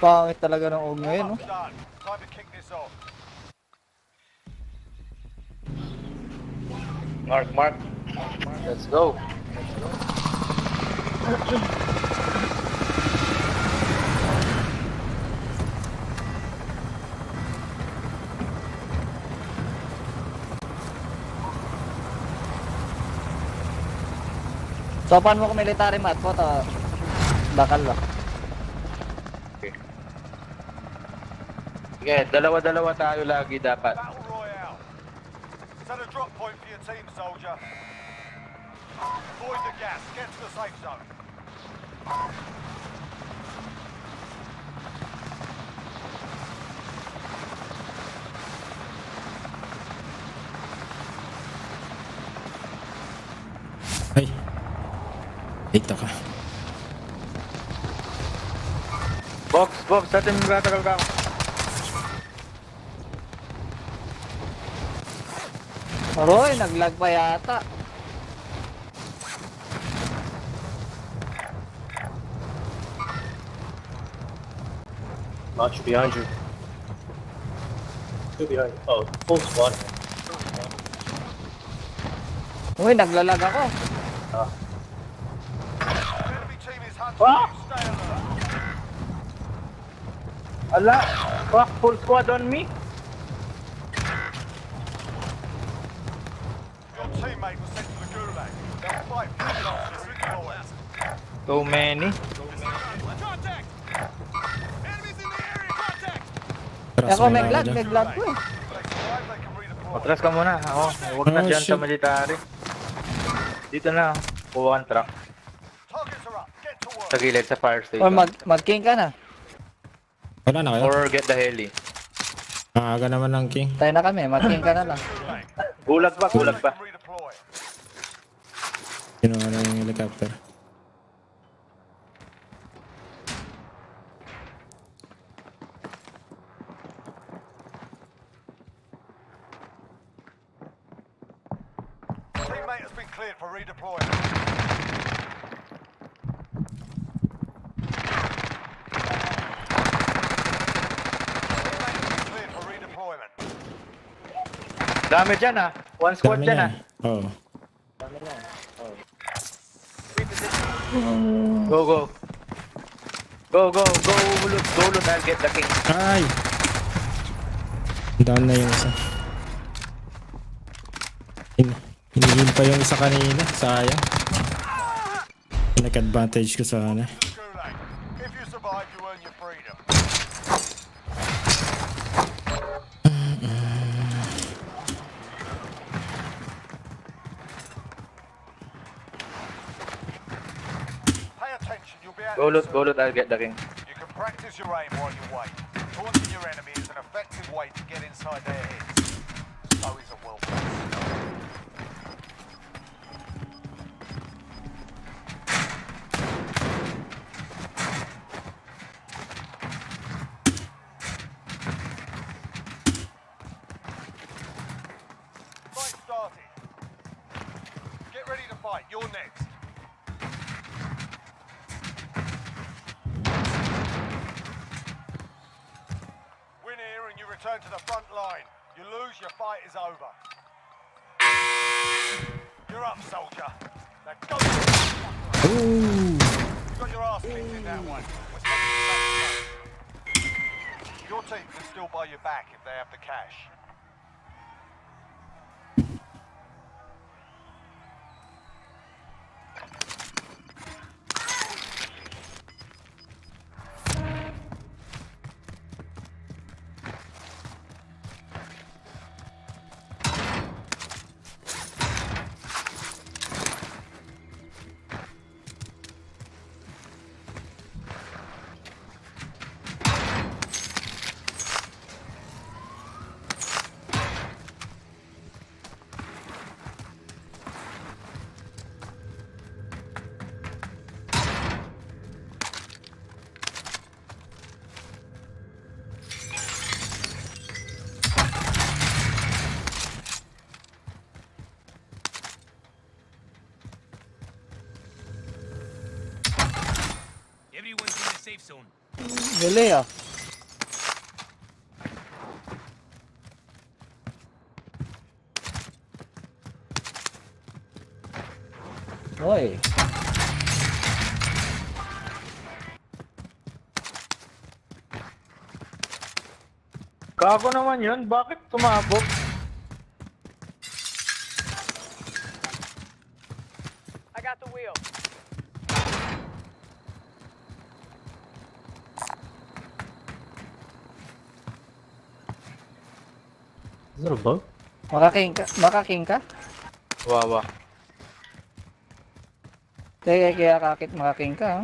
Pangit talaga ng og ngayon, no? Done. Time to kick this off. Mark. Let's go. Sopan mo ko military mat po to. Bakal ba? Sige, dalawa-dalawa tayo lagi dapat. Battle Royale. Set a drop point for your team, soldier. Avoid the gas. Get to the safe zone. Ay. Dito ka. Box, sa atin magtatagal ka ako. Aroy, naglag pa yata. Launch behind you. Two behind. Oh, full squad. Uy, naglalag ako. Ah! Ala! Fuck, full squad on me. Your teammate was sent to the gulag. They'll fight for the officers redeployed. Too many. Contact! Enemies in the area, contact! Ako may glad ko eh. Matras ka muna. Ako, huwag na Oh, dyan sa shit. military. Dito na. Kuha ang truck. Targets are up. Get to work. Sa gilid sa fire Or station. mag-king ka na. Wala na kayo? Or get the heli. Maaga naman ng king. Tayo na kami, mag-king ka na lang. Gulag pa, gulag pa. Redeploy. Kinuha na yung helicopter. Teammate has been cleared for redeployment. Teammate has been cleared for redeployment. Dami dyan ah. One squad Dami dyan na. ah. Oo. Go, go. Go, go, go, Ulot, go, Ulot, I'll get the king. Ay! Down na yung isa. Hinihil pa yung isa kanina. Sayang. Nag-advantage ko sana. Gulag. If you survive, you earn your freedom. Pay attention, you'll be out Go, of the Ulot, go, Ulot, I'll get the king. You can practice your aim while you wait. Taunting your enemy is an effective way to get inside their heads. So is a well-placed. Fight started. Get ready to fight. You're next. Win here and you return to the front line. You lose, your fight is over. You're up, soldier. Now go. You got your ass kicked in that one. We're sending you back to base. Your team can still buy you back if they have the cash. Everyone's in the safe zone. Dili ah. Hoy. Gago naman yun. Bakit tumabog? I got the wheel. Makaking ka? Wawa. Kaya kakit makaking ka. Ha?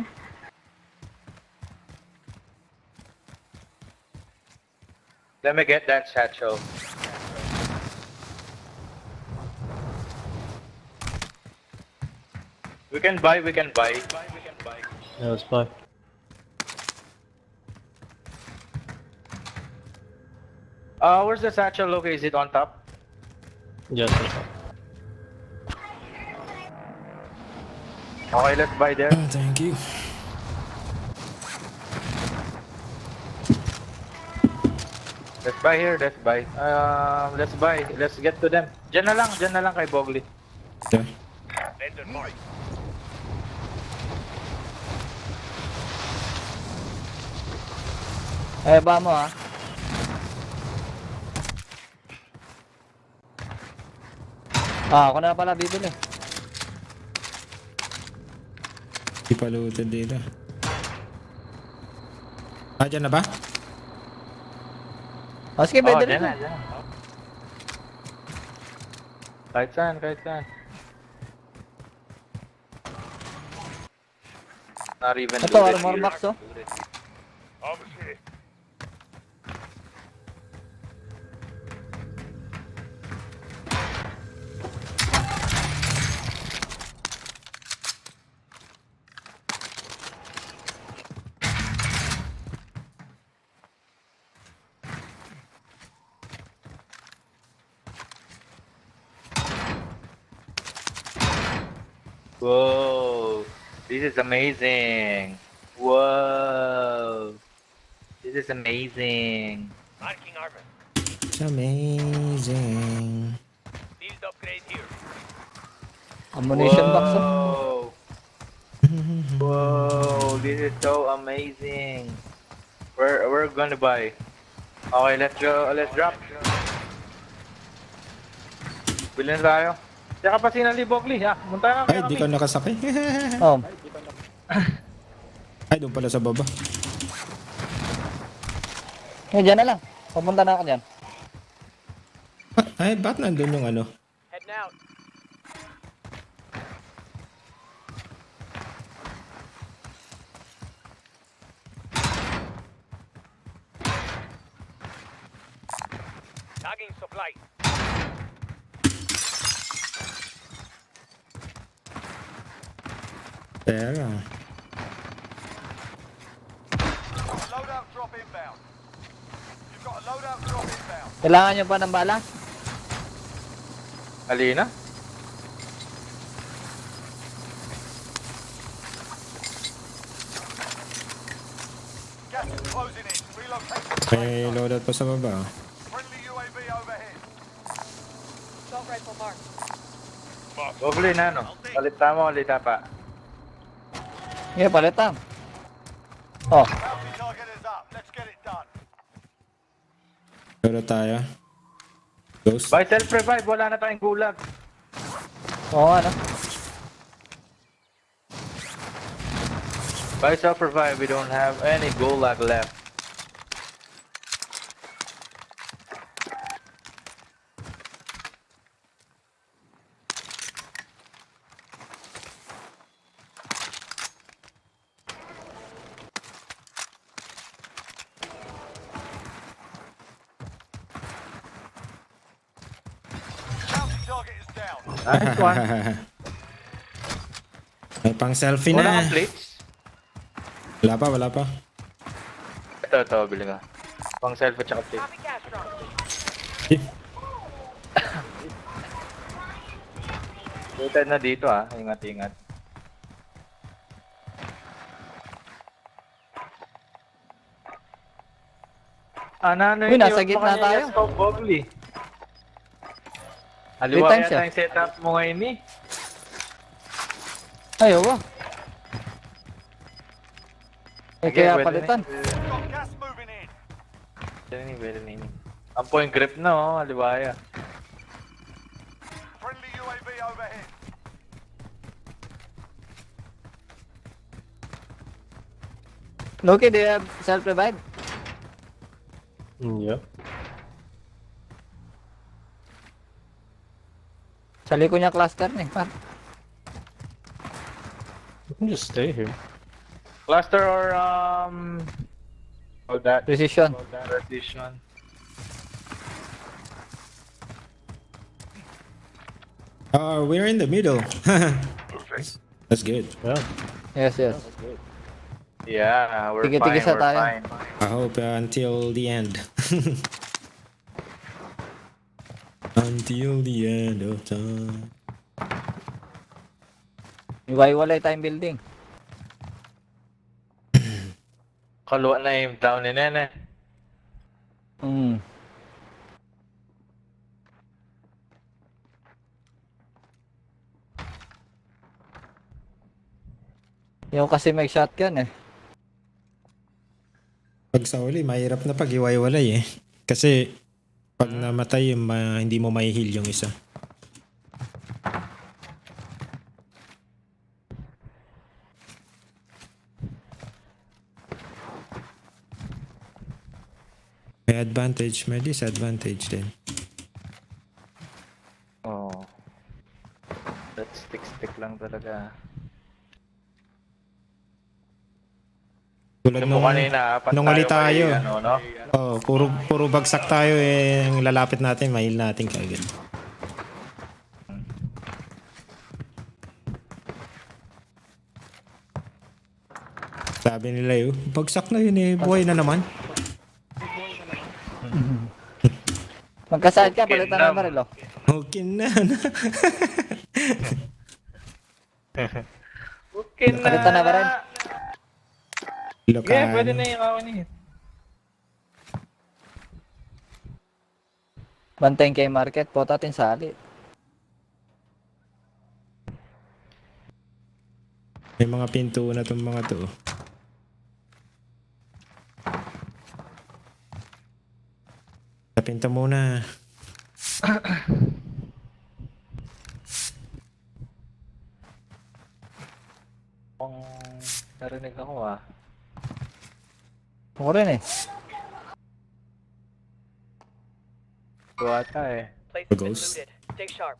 Let me get that satchel. We can buy. Yeah, let's buy. Where's the satchel located? Is it on top? Yes. Okay, let's buy there. Thank you. Let's buy here, let's buy. Let's buy. Let's get to them. Diyan na lang kay Bogley. Yeah. End and fight. Ay, ba mo ha? Ako na pala bibili. Di pa looted dito. Dyan na ba? Sige, pwede dyan rin. na, dyan na. Kahit saan, kahit saan. Not even Ito, looted armor here. box oh. Whoa, this is amazing. Whoa, this is amazing. Marking armor. It's amazing. Field upgrade here. Ammunition box oh. Whoa, this is so amazing. We're gonna buy. Okay, let's go. Let's drop. Bilhin tayo. Tsaka pa sinali Bogli, ha? Munta Ay, di ka nakasakay. Oh. Ay, doon pala sa baba. Dyan na lang. Pupunta na ako dyan. Ay, ba't nandun yung ano? Heading out. Tagging supply. Teka. Loadout drop inbound. You've got a loadout drop inbound. Kailangan nyo pa ng bala? Alina? Gas is closing in. Relocating. May loadout pa sa baba. Friendly UAV overhead. Assault rifle marked. Bogli na, no? Palita mo, palita pa. Sige, palitan. Oh. Bounty target is up. Let's get it done. Loadout tayo. Ghost. By self-revive, wala na tayong gulag. Oo nga no. By self-revive, we don't have any gulag left. Bounty target is down. Nice one. May pang selfie Wala na. kang plates? Wala pa, wala pa. Ito, bili ka. Pang selfie tsaka plate. Copy Castro. Looted na dito, ha. Ingat-ingat. Ano Uy, yun? nasa Iwan gitna pa kanya tayo. yung scope, Bogli. Three Aliwa times yata siya. yung setup mo ngayon, eh. Ay, oo. Eh, kaya pwede palitan. Got gas moving in. Pwede na. Ang point grip na, oh. Aliwaya. Friendly UAV overhead. Loki, do you have self-revive? Yep. Sa liko niya cluster ni. Par. Just stay here. Cluster or, that. Precision. Precision. We're in the middle. That's good. Yes, yes. Yeah, we're fine, Tigil-tigil sa we're tayo. fine. I hope until the end. Until the end of time. Iwaiwalay tayong building. Kaluwa na yung down ni Nene. Yung kasi may shotgun eh. Pag sa uli, mahirap na pag iwaiwalay eh. Kasi pag namatay, hindi mo mai-heal yung isa. May advantage, may disadvantage din. Oh. That stick lang talaga. Tulad nung, kanina, apat nung uli tayo. no? Oh, puro bagsak tayo eh. Ang lalapit natin, mahil natin kagad. Sabi nila yun, bagsak na yun eh. Buhay na naman. Magkasahid ka, palitan na baril, oh. Okay na. Okay na. Palitan na baril. Yeah, pwede na yung ako niya. Bantayin kay market, po natin sali. May mga pinto na itong mga to. Sa pinto muna. Narinig ako ah. Ako rin eh. Buwata eh. The ghost. Stay sharp.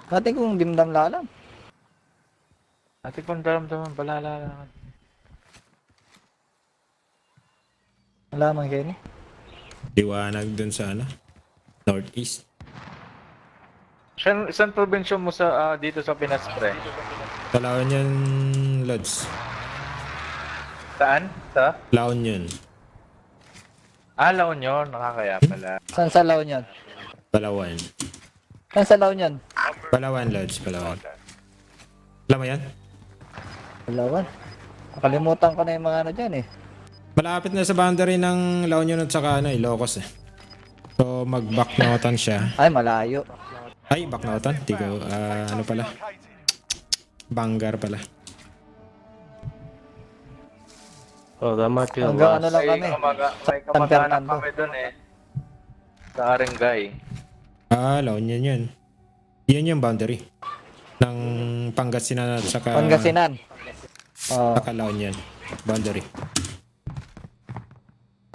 Dati kung dimdam lalam. Ate kung daramdaman, balala lang. Alaman kayo ni. Liwanag dun sa ano? Northeast. Saan probinsya mo sa dito sa Pinas, pre? Sa La Union, Lods. Saan? Sa? La Union. La Union. Nakakaya pala. Saan sa laon yun? Palawan. Saan sa laon yun? Palawan, Lods. Palawan. Alam mo yan? Palawan. Nakalimutan ko na yung mga ano dyan eh. Malapit na sa boundary ng La Union at saka Ilocos eh. So mag-backnotan siya. Ay, malayo. Ay, backnotan? Di ko, ano pala? Bangar pala. Oh, that might be a Hanggang ano lot. lang kami. May kamag-anak kami dun eh. Sa Arengay. La Union yun. Yun yung boundary. Ng Pangasinan at saka... Pangasinan. Saka La Union. Boundary.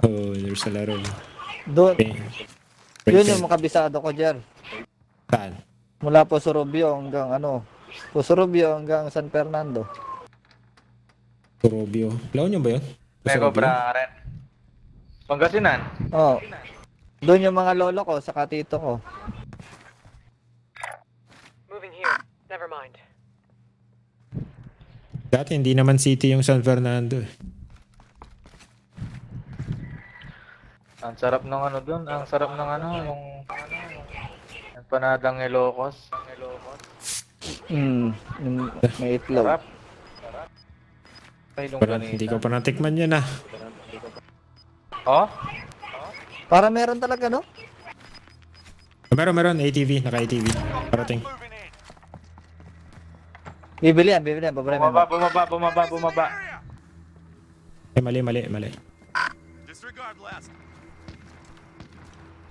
Oh, there's a lot of... Doon. Okay. Yun yung makabisado ko, Jer. Saan? Mula po Surubio hanggang ano. Po Surubio hanggang San Fernando. Surubio. La Union ba yun? May Cobra rin. Pangasinan? Oo. Doon yung mga lolo ko, saka tito ko. Moving here. Never mind. Dati hindi naman city yung San Fernando eh. Ang sarap ng ano dun. Ang sarap ng ano. Yung panadang Ilocos. Yung may itlog. Sarap. Parang hindi ko pa natikman yun ah. Oh? Para meron talaga, no? Meron. ATV. Naka-ATV. Parating. Bibili yan. Bumaba. Eh, mali. Disregard last.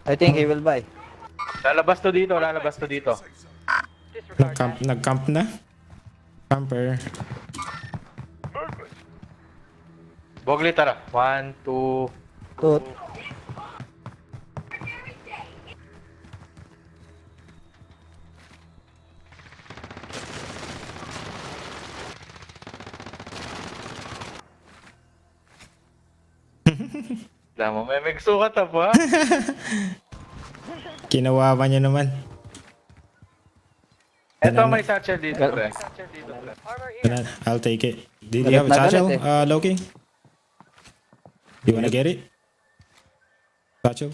I think he will buy. Lalabas to dito. Nag-camp na? Camper. Bogli, tara. 1, 2, Tut. Alam mo, may sukat na po ha? Kinawawa niya naman. Eto may satchel dito, pre. I'll take it. Did you have a satchel, Loki? You wanna get it? Satchel?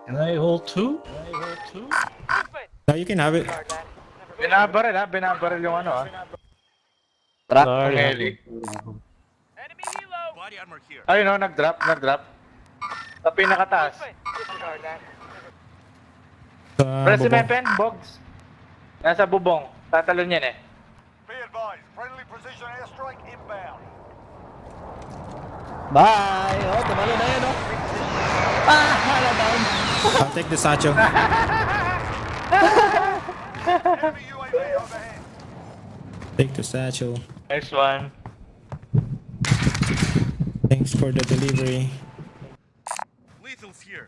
Can I hold two? No, you can have it. Binabaril yung ano ha. Truck. Yung heli. Body armor here. Ayun o, nag-drop. Sa pinakataas. Sa Press si bubong. Mepen, Bogs. Nasa bubong. Tatalon yan eh. Be advised, friendly precision airstrike inbound. Bye! Oh, tumalo na yun, oh. Hala down. I'll take the satchel. Enemy UAV overhead. Take the satchel. Next one. Thanks for the delivery. Lethal's here.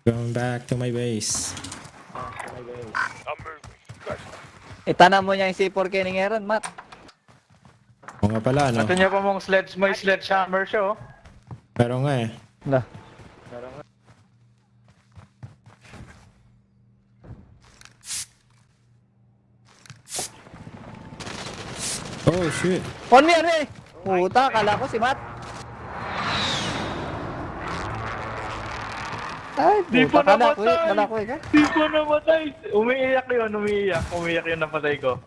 Going back to my base. Itanam mo niya yung C4 kiningeran, Matt. Oo nga pala, no? Ito niya pa mong may sledgehammer siya, oh. Pero nga eh. Nah. Oh shit. On me, on me! Puta, kala ko si Matt. Ay, puta, kala ko eh. Di pa namatay. Umiiyak yun, umiiyak. Umiiyak yun napatay ko.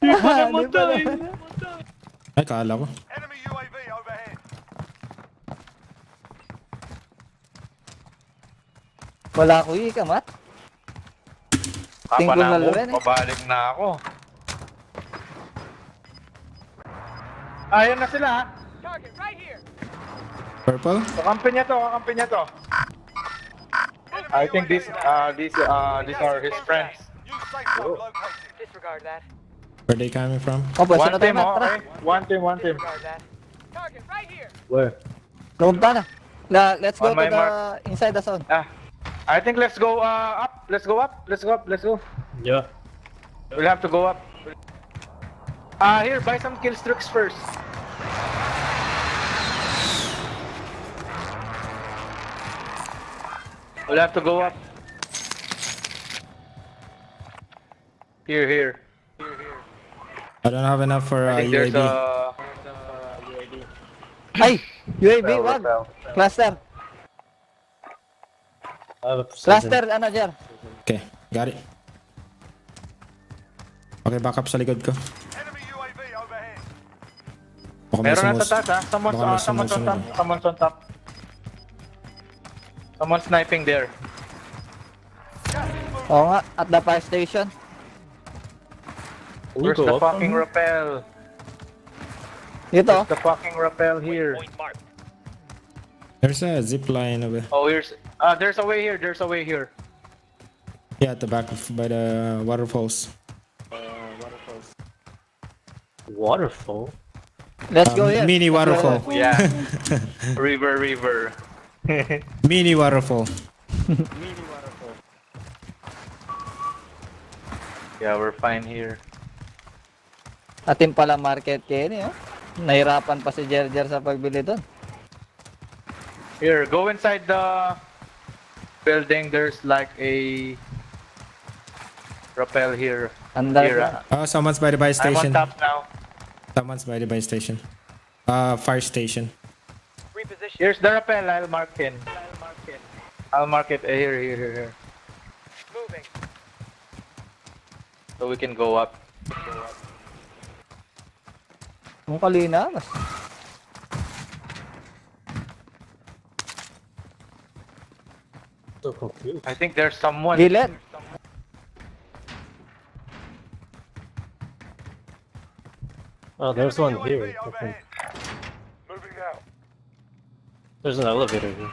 Di pa namatay. Ay, kala ko. Enemy UAV overhead. Wala ko ka, Matt. Tingkol na Kapana luwen, mo, eh. pabalik na ako. Ayun na sila, ha? Target right here. Purple? Kakampi niya to. I think these are his friends. New safe zone located. Disregard that. Where they coming from? Oh, pwede One na tayo, team, Matt. Tara. okay? One team. Disregard that. Target right here. Where? Lumpa na. Let's go On to my the inside the zone. I think let's go up. Let's go. Yeah. We'll have to go up. Here, buy some kill streaks first. We'll have to go up. Here. I don't have enough for I think there's UAV. Ay! UAV, wag! Cluster! Cluster, ano, Jer? Okay, got it. Okay, back up sa likod ko. Enemy UAV overhead. Baka may Meron na sumus- sa taas, ha? Someone's on top. Someone's sniping there. Oo nga, at the fire station. Where's the fucking rappel? Dito. Where's the fucking rappel here? There's a zip line over. Oh, there's a way here. Yeah, at the back by the waterfalls. Waterfall? Let's go here. Mini waterfall. Yeah. River. Mini waterfall. Yeah, we're fine here. Atin pala market Kenny, oh. Nahirapan pa si Jer sa pagbili doon. Here, go inside the building. There's like a rappel here. Andar Here, ka. Oh, someone's by the buy I'm on station. top now. Someone's by the buy station. Fire station. Reposition. Here's the rappel. I'll mark it. Here. Moving. So we can go up. Kung kalina, mas. So confused. I think there's someone. Gilid. Oh, there's one here. Moving out. There's an elevator here.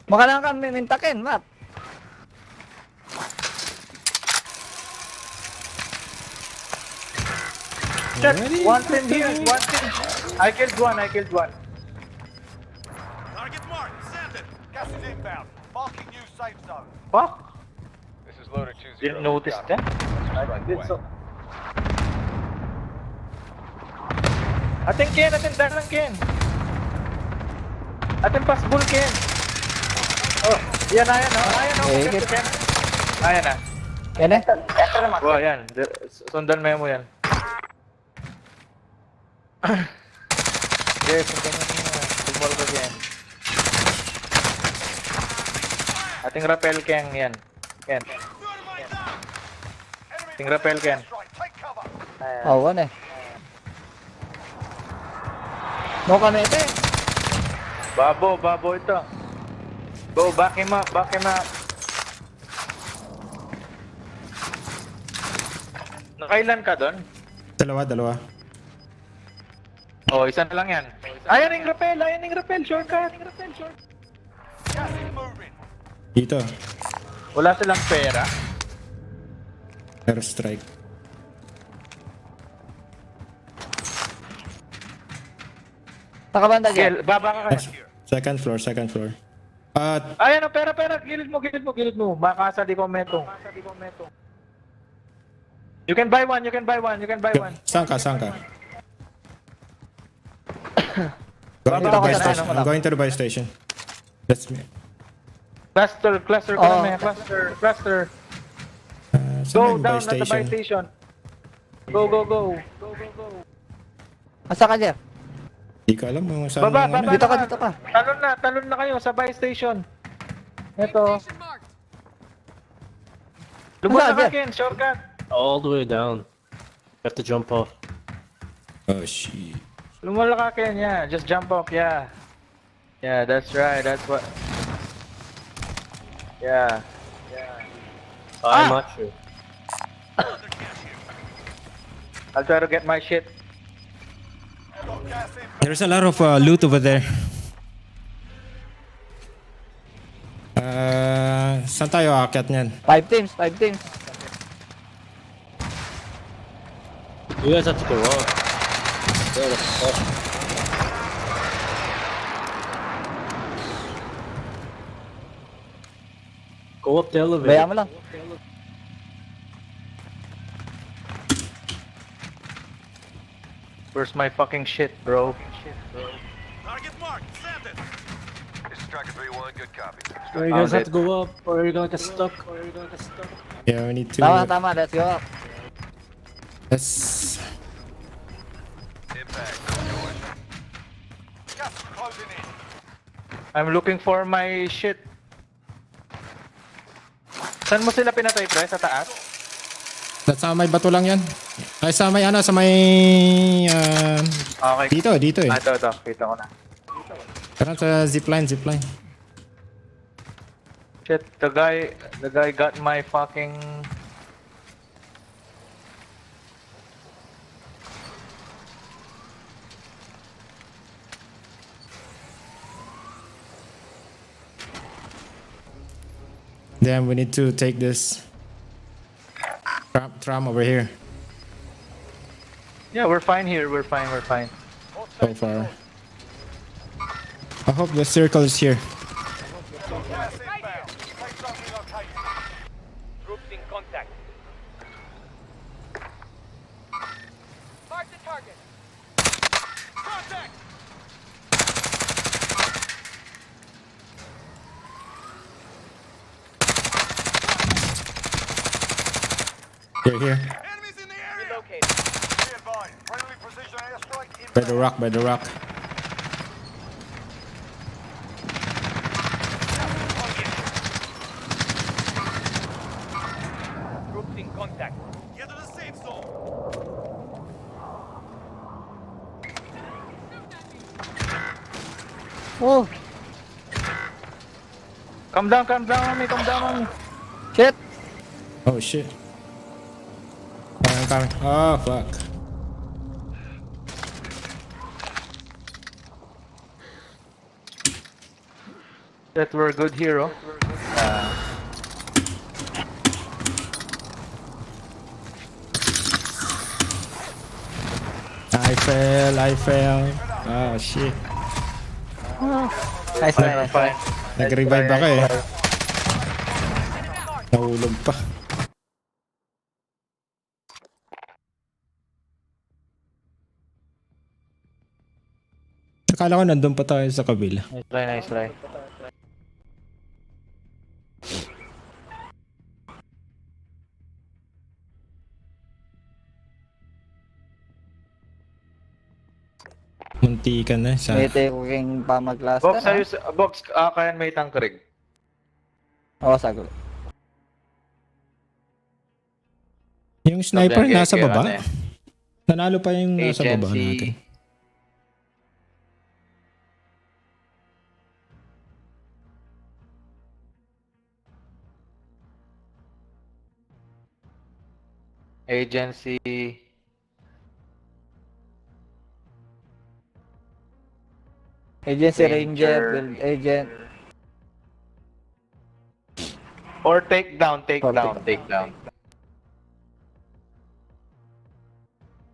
Baka lang kami mintakin, Matt. Shit, one team here. I killed one. Target marked. Send it. Gas is inbound. Marking new safe zone. Fuck. This is loader 2-0. Didn't notice that. I did so. Ating dalang Ken. Ating pasbul Ken. Oh, yan. Eh, Ken. Ayan na. Yan eh. Oh, yan. Sundan mo yan. Yes, sundan mo yan. Tumor ka dyan. Ating rappel Ken yan. Ken. Ating rappel Ken. Take cover. Oo, ano eh. No kanete. Babo ito. Go, back him up. Nakailan ka doon? Dalawa. Oh, isa na lang yan. Ayan yung rappel, shortcut. Gas is moving. Dito. Wala silang pera. Airstrike. Nakabanda dyan. Gil, baba ka kaya. Second floor. Ayan ang pera. Gilid mo. Makasa di komento. You can buy one. Saan ka? I'm going to the buy station. That's me. Cluster ka Oh. naman. Cluster. Saan Go yung down at the buy station. Go. Asa ka dyan? Di ko alam kung saan Baba. yung ano. Dito ka. Talon na kayo sa buy station. Ito. Lubos Wala, na Jeff. Ken, shortcut. All the way down. You have to jump off. Oh shit. Lumala ka Ken, yeah. Just jump off, yeah. Yeah, that's right. That's what. Yeah. I'm not sure. I'll try to get my shit. There's a lot of loot over there. Saan tayo aakyat niyan? 5 teams. You guys have to go up. Where the fuck? Go up the elevator. Bayaan mo lang. Where's my fucking shit, bro? Target marked. Send it. This is Striker 3-1. Good copy. So you guys have to go up, or you're gonna get stuck. Yeah, we need to... Tama. Let's go up. Let's... Impact. Gas is closing in. I'm looking for my shit. Saan mo sila pinatay, pre? Sa taas? Sa may bato lang yan. Ay, sa may ano, sa may... Okay. Dito eh. Ito. Kita ko na. Parang sa zipline. Shit, the guy got my fucking... Damn, we need to take this tram over here. Yeah, we're fine here. We're fine. So far. I hope the circle is here. Gas inbound. Take something located. Groups in contact. Mark the target. Contact. Here. Enemies in the area. Relocated. Be advised. Friendly precision airstrike By inbound. the rock. Groups in contact. Get to the safe zone. Oh, Calm down on me. shit. Oh shit. Coming. Oh fuck. That we're a good hero. I fell. Oh shit. Nice. Fine. Nag-revive ako eh. Nahulog pa. Akala ko nandun pa tayo sa kabila. Nice try. Muntikan na sa... Mete ko king pamaglaster. Box, kayan may tangkarig. Oo, sagot. Yung sniper Okay, nasa ano baba. eh. Nanalo pa yung nasa baba Agency. natin. Agency. Agency Ranger, Build Agent. Or takedown.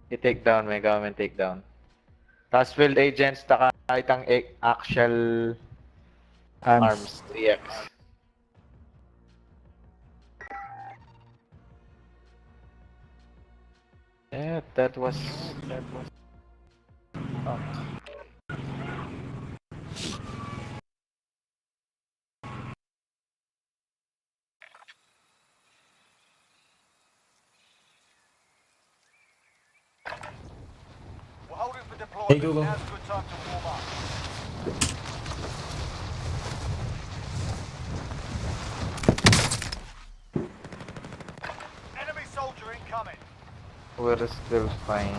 I-takedown, may government takedown. Tapos field agents, kahit ang actual arms 3x. Yeah, that was. Oh. We're holding for deployment. Hey, Google. Now's a good time to warm up. Enemy soldier incoming. We're still fine.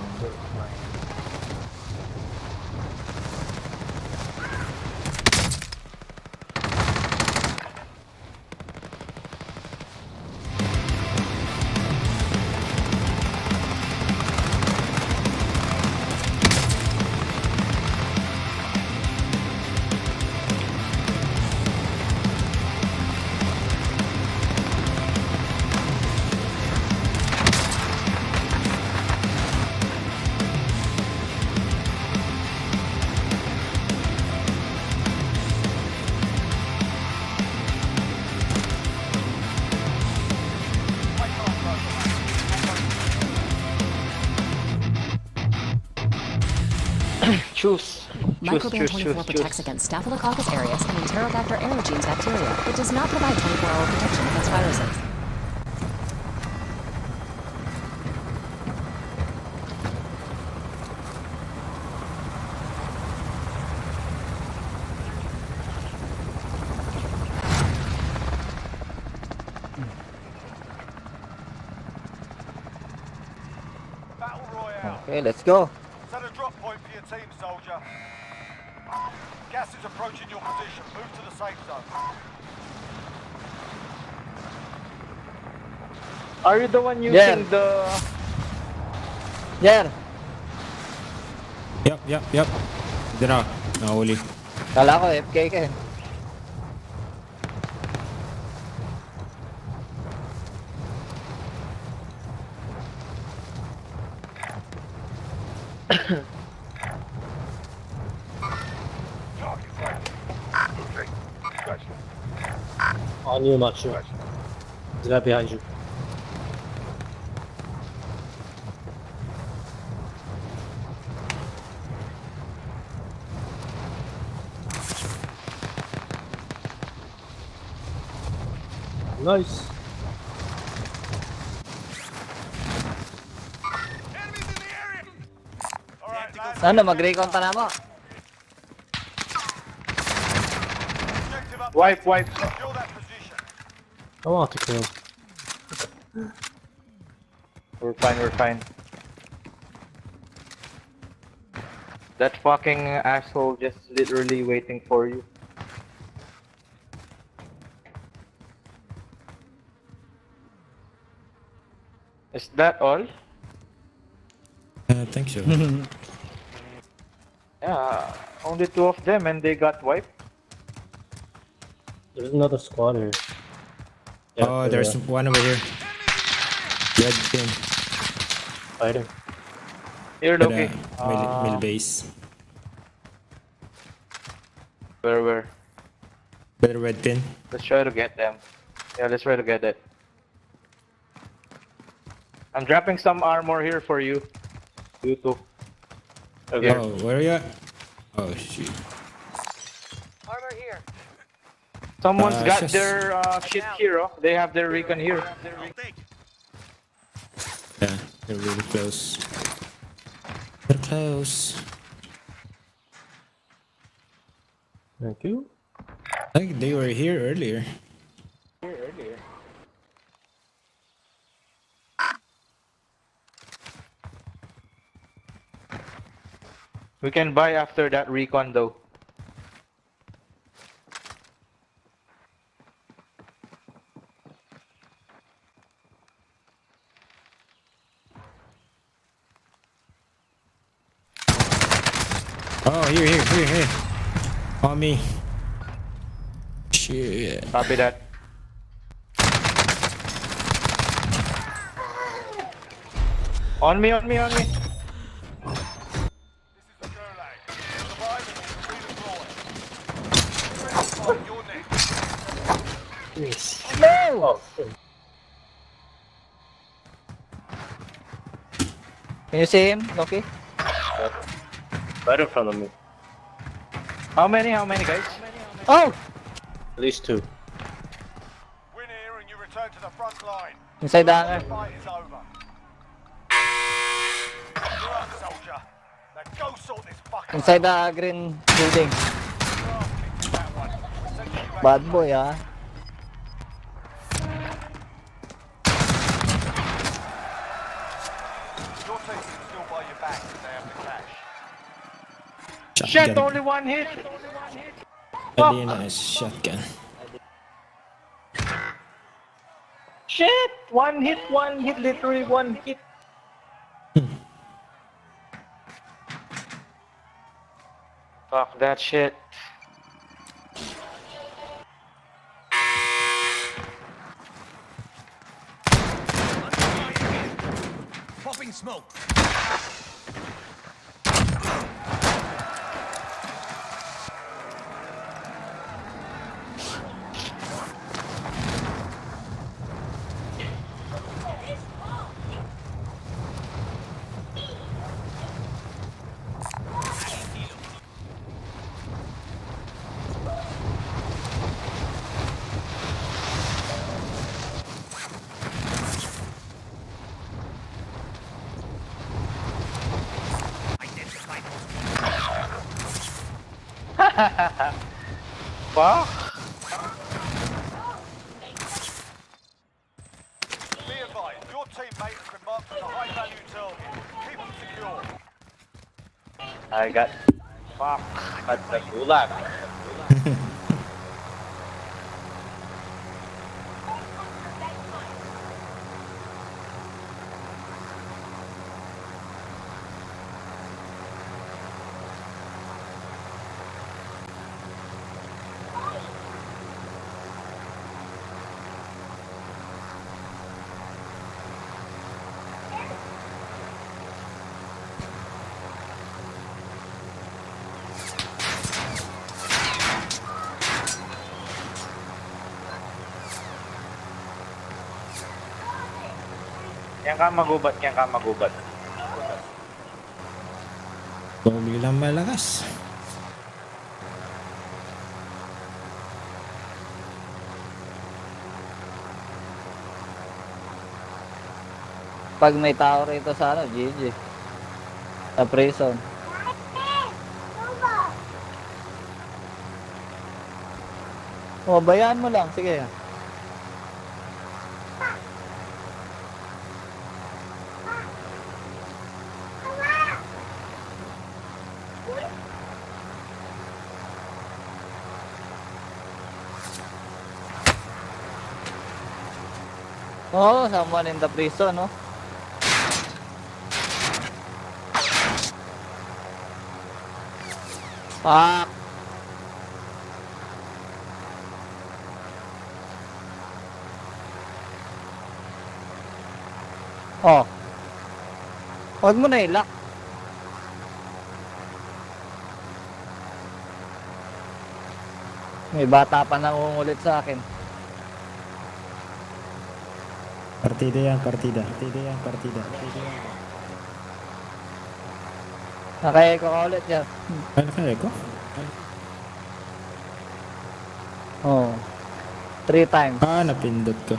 Choose. Microban 24 protects against Staphylococcus aureus and Enterobacter aerogenes bacteria, but does not provide 24-hour protection against viruses. Battle Royale. Okay, let's go. Set a drop point for your team, soldier. Gas is approaching your position. Move to the safe zone. Are you the one using the... Jer! Yup. Hindi na. Nakahuli. Kala ko FK ka eh. On you, Machu. There's a guy behind you. Nice. Ano, mag-recon pa na mo? Wipe. I want to kill. We're fine. That fucking asshole just literally waiting for you. Is that all? I think so. Yeah, only 2 of them and they got wiped. There's another squad here. Oh, there's one over here. Red pin. Fighting. Here, Loki. Mill base. Where? Better red pin. Let's try to get them. Yeah, let's try to get it. I'm dropping some armor here for you. You too. Okay. Oh, where are you at? Oh, shoot. Armor here. Someone's got just- their shit here, oh. They have their recon here. Yeah, they're really close. They're close. Thank you. I think they were here earlier. We can buy after that recon though. Oh, here. On me. Shit. Copy that. On me. No! Can you see him, Loki? Right in front of me. How many guys? Oh! At least 2. Win here and you return to the front line. Inside the hangar. The fight is over. You're up, soldier. Now go sort this fucker. Inside the green building. Bad boy, ah. Your team can still buy you back if they have the cash. Shit, only one hit. Really nice shotgun. Shit, one hit, literally one hit. Fuck that shit. Popping smoke. Fuck. Be advised, your teammate has been marked as a high-value target. Keep them secure. I got. Fuck. Nagkagulat. Yan ka magubat. Kung biglang malakas. Pag may tao rito sa ano, GG. Sa prison. Oh, bayaan mo lang. Sige. Oh, someone in the prison, no? Fuck. Oh. Huwag mo na ilak. May bata pa nangungulit sa akin. Partida yan. Naka-echo ka ulit yan. Ano kaya ko? Oh. 3 times. Ah, napindot ko.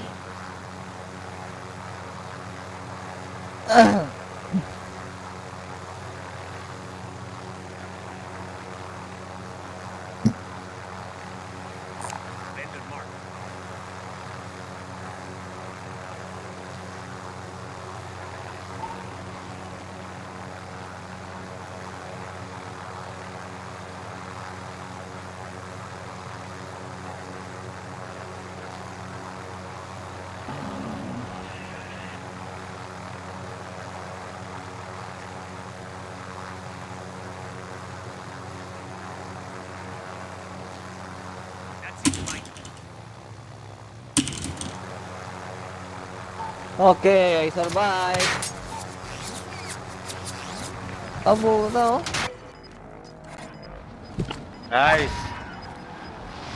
Okay, I survive. Abo na oh. Nice.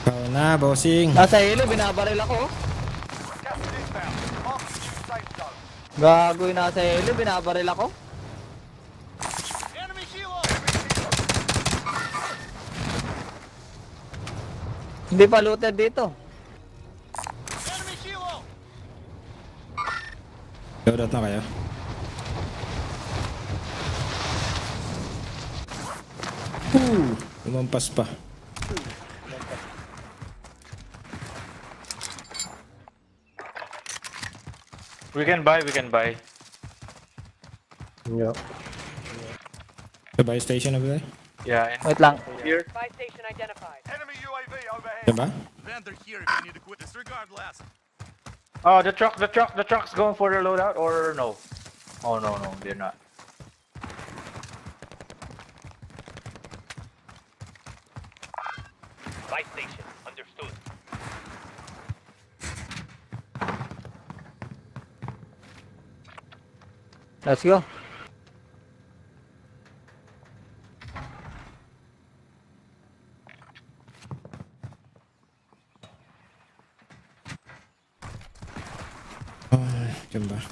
Ikaw na, bossing. Nasa hilo, binabaril ako. Gas is inbound. Mark the new safe zone. Gago yung nasa hilo, binabaril ako. Enemy helo! Hindi pa looted dito. Enemy helo! Loadout na kayo. Lumampas pa. We can buy, we can buy. Yo. The buy station over there? Yeah. Wait lang. Here. Buy station identified. Enemy UAV overhead. Diba? Vendor here if you need to quit. Disregard last. Oh, the truck's going for the loadout or no? Oh no, they're not. Buy station. Understood. Let's go. Diyan ba?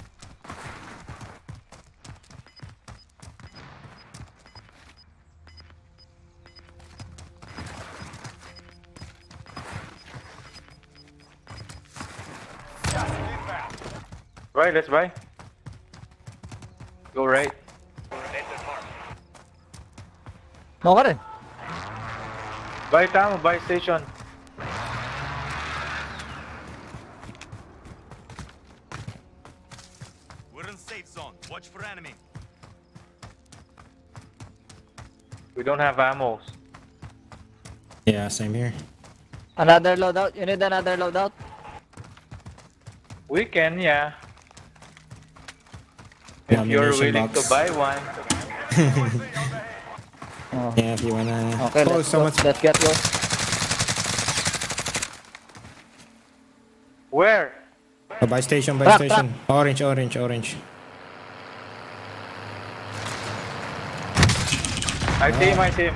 Gas is inbound. Right, let's buy. Go right. Vendor mark. No ka rin. Buy tamo, buy station. We're in safe zone. Watch for enemy. We don't have ammo. Yeah, same here. Another loadout. You need another loadout? We can, yeah. Yeah, If you're ammunition willing to box. buy one. Oh. Yeah, if you wanna... Okay, Oh, let's go. someone's... Let's get go. Where? Oh, buy station, buy Truck, station. Orange, orange, orange. I see him.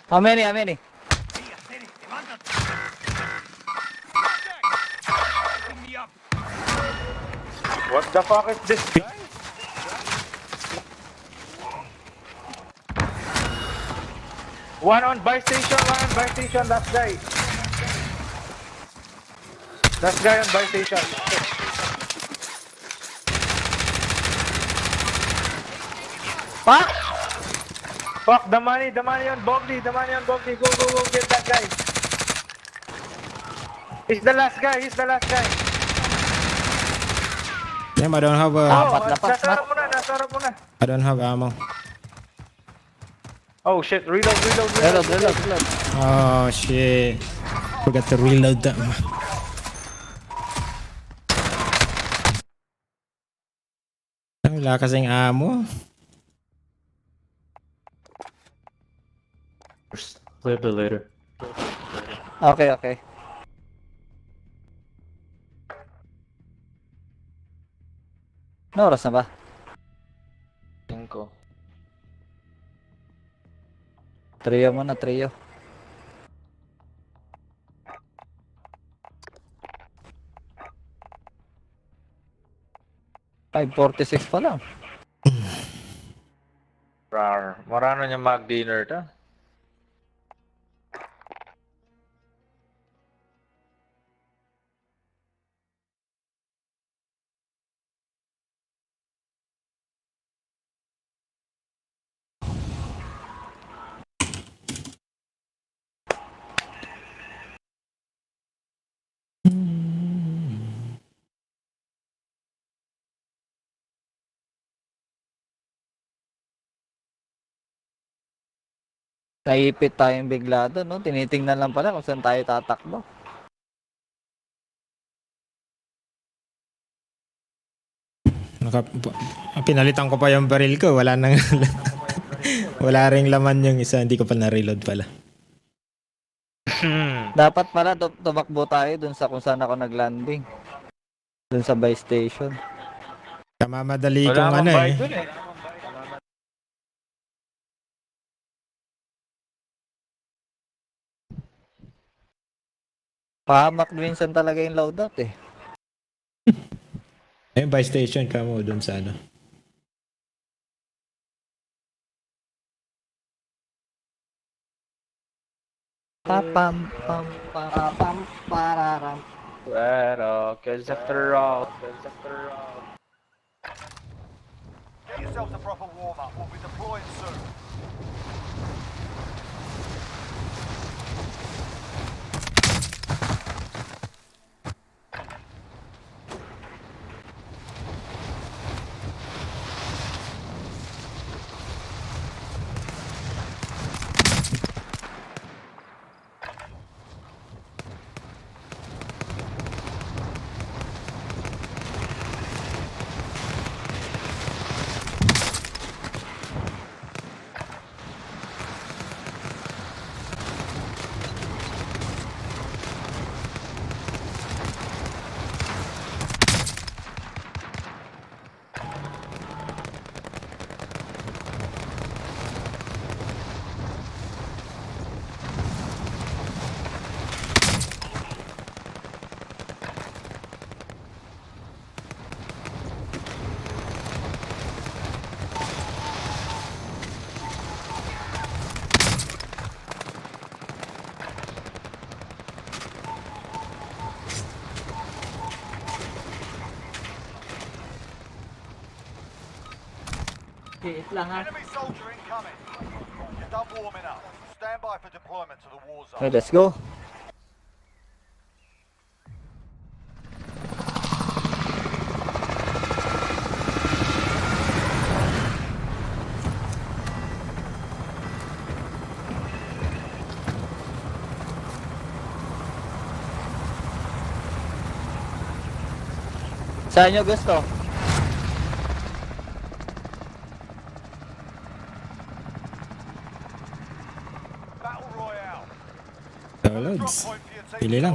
How many? How many? What the fuck is this guy? One on buy station, that guy. That guy on buy station. Fuck! Fuck, the money on Bogdy, Go, get that guy. He's the last guy. Damn, I don't have Nasarap mo na. I don't have ammo. Oh shit, reload. Reload. Oh shit. Forgot to reload that. Wala kasing ammo. Flip it later. Okay. No oras na ba? 5. Trio muna, trio. $5.46 pa lang. Rar. Marano niya mag-dinner ta? Naipit tayong bigla doon, no? Tinitingnan lang pala kung saan tayo tatakbo. Pinalitan ko pa yung baril ko. Wala nang... Wala ring laman yung isa, hindi ko pa na-reload pala. Dapat pala tumakbo tayo dun sa kung saan ako naglanding. Dun sa buy station. Kamamadali Wala kong akong ano buy eh. dun eh. Pahamak minsan talaga yung loadout eh. Ayun, buy station ka mo dun sa ano. Papam pam pam pararam. Pero, kills after all. Get yourselves a proper warm-up. We'll be deploying soon. Tiis lang ha. Enemy soldier incoming. You're done warming up. Stand by for deployment to the war zone. Okay, let's go. Saan nyo gusto? Battle Royale. Downloads. Pili lang.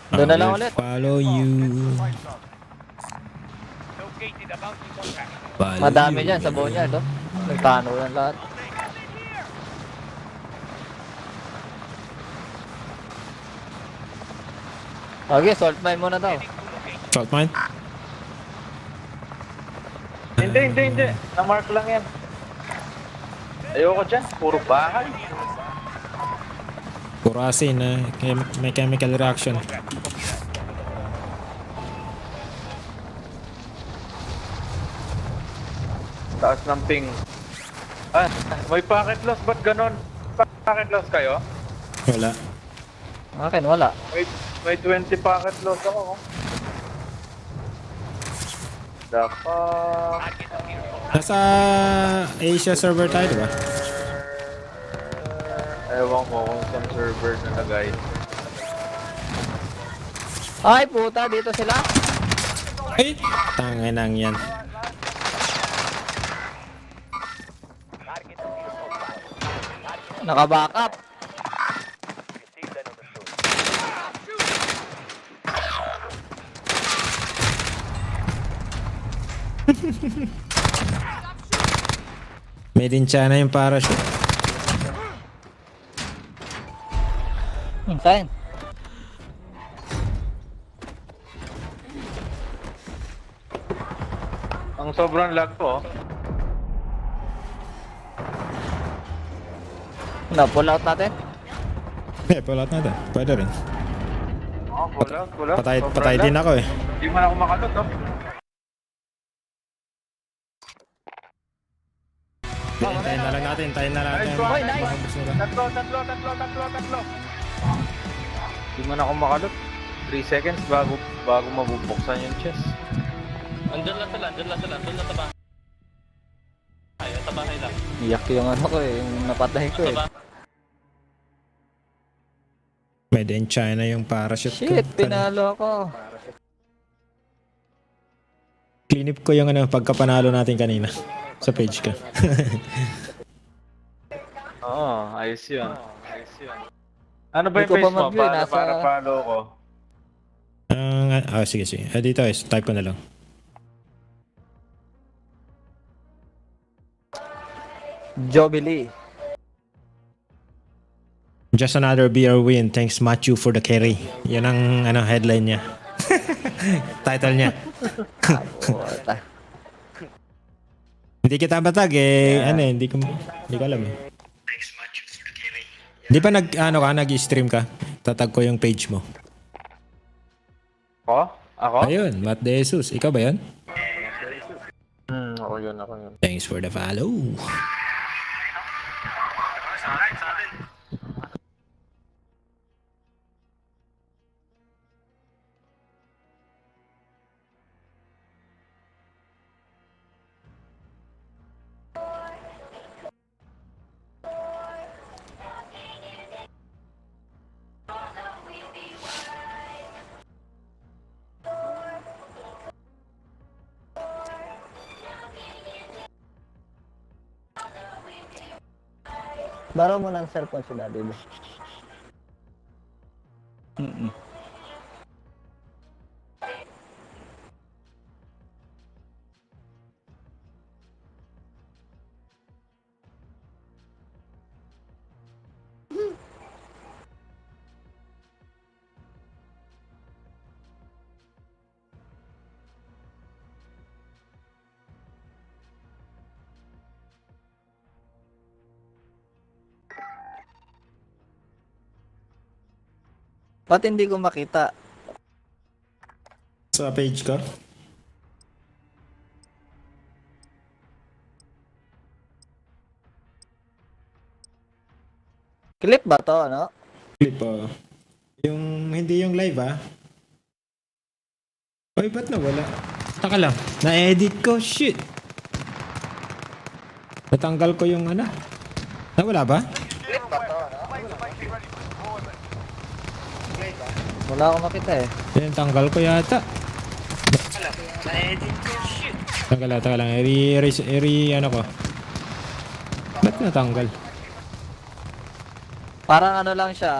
Doon na I lang will ulit. Follow you. Follow Madami you. dyan sa Boneyard, oh. Nagtano lang lahat. Okay, salt mine muna daw. Salt mine? Hindi. Na-mark lang yan. Ayoko dyan. Puro bahay. Puro asin na may chemical reaction. Taas ng ping. Ah, may packet loss. Ba't ganon? Packet loss kayo? Wala. Akin, wala. May 20 packet loss ako. Dapat... Nasa Asia server tayo, diba? Ewan ko kung saan server nalagay. Ay, puta, dito sila. Ay! Tanginang yan. Naka-back up. Made in China yung parachute. Saan? Ang sobrang lag ko. Na-pull out natin. Pull out natin. Pwede rin. Oh, pull out. Patay din ako eh. Hindi man ako makalot, oh. Hintayin na lang natin. Hoy, nice! Tatlo. Hindi man ako makalot. 3 seconds bago mabubuksan yung chest. Andun lang sila. Andun lang sa bahay. Ayun, sa bahay lang. Iyak yung ano ko eh, yung napatay ko eh. Made in China yung parachute ko. Shit, pinalo ako. Clean up ko yung pagkapanalo natin kanina. sa page ka. Oo, ayos yun. Ano ba Hindi ko yung pa page mo? mag-view, Para follow ko. Sige, sige. Dito is, type ko na lang. Jobili. Just another BR win. Thanks Matthew for the carry. Yan ang headline niya. Title niya. Hindi kita batag hindi ko alam eh. Thanks Matthew for the carry. Di ba nag-stream ka? Tatag ko yung page mo. Ako? Ayun, Matt De Jesus. Ikaw ba yan? Ako yun. Thanks for the follow. Baro mo ng cellphone si Daddy. Ba't hindi ko makita? Sa page ka? Clip ba to, ano? Clip Yung hindi yung live Ay, ba't nawala? Taka lang. Na-edit ko. Shit. Natanggal ko yung Nawala ba? Clip ba to, ano? Wala akong makita eh. Yan, tanggal ko yata. Na-edit ko, shit. Taka lang. Ko. Ba't natanggal? Parang lang siya.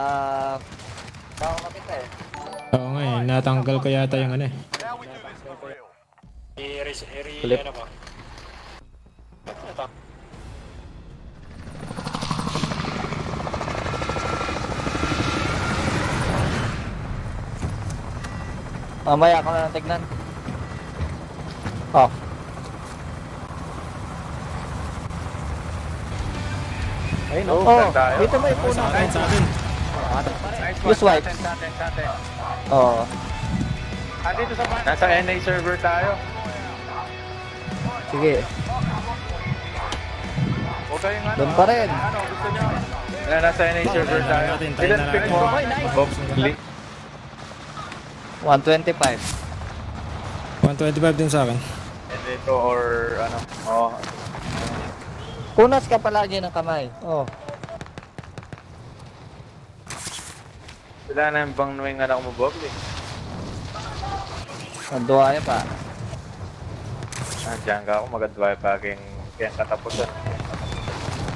Wala akong makita eh. Oo nga natanggal ko yata yung Clip. ko. Mamaya ako na lang tignan. Oh. Ayun, tayo. dito may puno. Sa akin. Use white. Oo. Dito sa nasa NA server tayo. Sige. Huwag kayong Doon pa rin. gusto nyo? Nasa NA server tayo. Ilan pick mo? Box link. 125. 125 din sa akin. And dito or Punas ka palagi ng kamay. Oh. Wala na yung bang nuwing anak mo, Bob? Nanduwa niya pa. Diyan ka ako, magadway pa kayong katapusan.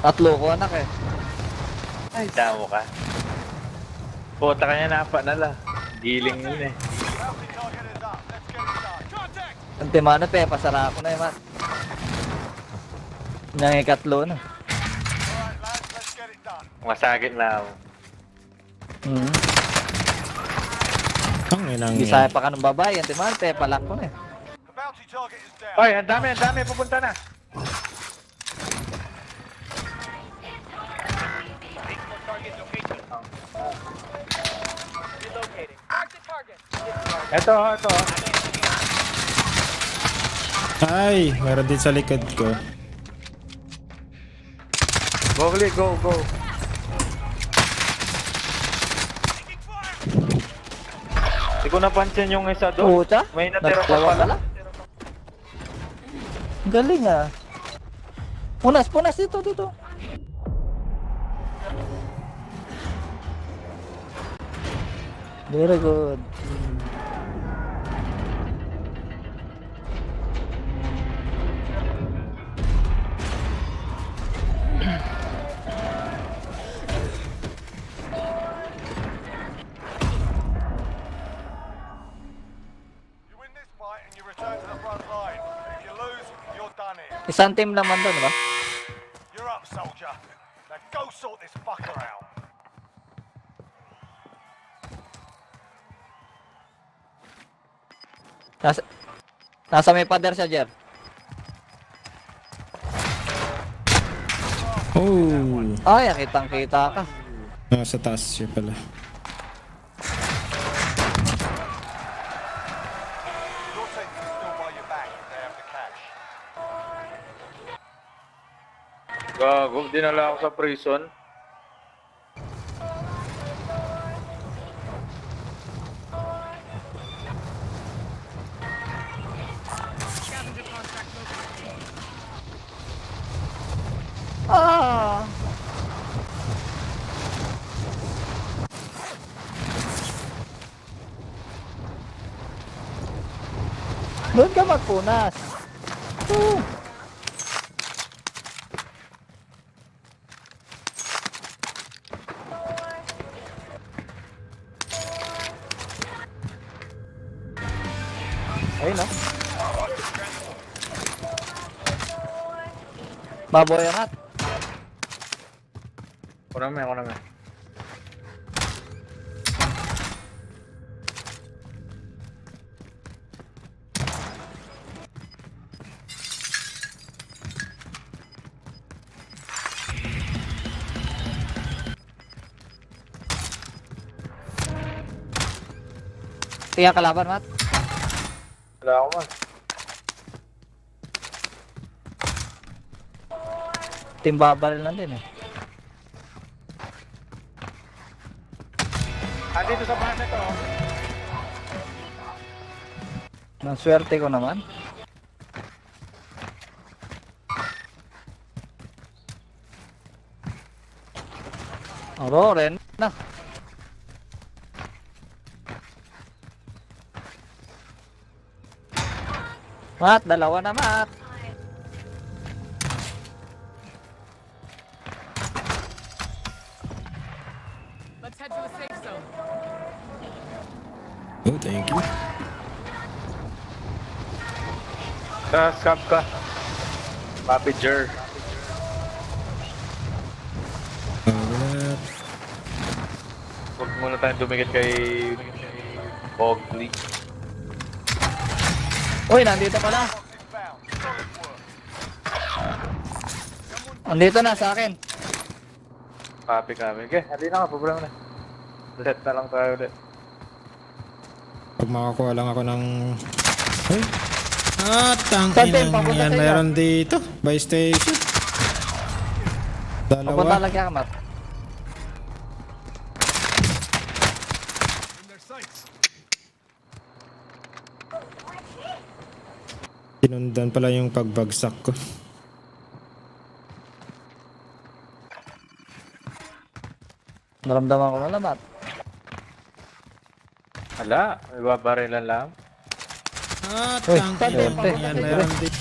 3 ko anak eh. Ay, damo ka. Puta kanya napanala. Giling yun eh. Ang timano pe, pasara ako na eh, man. Nangikatlo na. Masakit na ako. Bisaya pa ka ng babae, ang timano pe, palak ko na eh. Oy, ang dami, pupunta na. Ito. Ay, meron din sa likod ko. Bogli, go. Hindi ko napansin yung isa doon. Puta? May natira pa pala. Galing ah. Punas dito. Very good. you return to the front line. If you lose, you're done here. Isang team naman doon, ba? You're up, soldier. Now go sort this fucker out. Nasa may pader siya, Jer. Oh! Ay, kitang-kita ka. Nasa taas siya pala. Your team can still buy you back if they have the cash. Gago, dinala ako sa prison. Ah! Doon ka magpunas. Ayun, no? Baboy angat. Ako naman. Tingnan kalaban, Mat. Wala ako man. Team babaril lang din eh. Dito sa bahay na to. Nang swerte ko naman. Ren na. Mat, dalawa na, Mat. Let's head to the safe zone. Oh, thank you. Scab ka. Papi Jer. Alright. Huwag muna tayong dumikit kay Bogley. Uy, nandito pala. Nandito na sa akin. Papi kami. Okay, hindi na nga, problema na. Let na lang tayo ulit. Pag makakuha lang ako ng... Ay! Saan Tangin tayo? ang Papunta yan sa'yo. meron dito. By station. Papunta Dalawa. lang kaya, Mat. Sinundan pala yung pagbagsak ko. Naramdaman ko na, Mat. Hala, may babarilan lang. Uy, Tangin swerte. ang yan meron dito.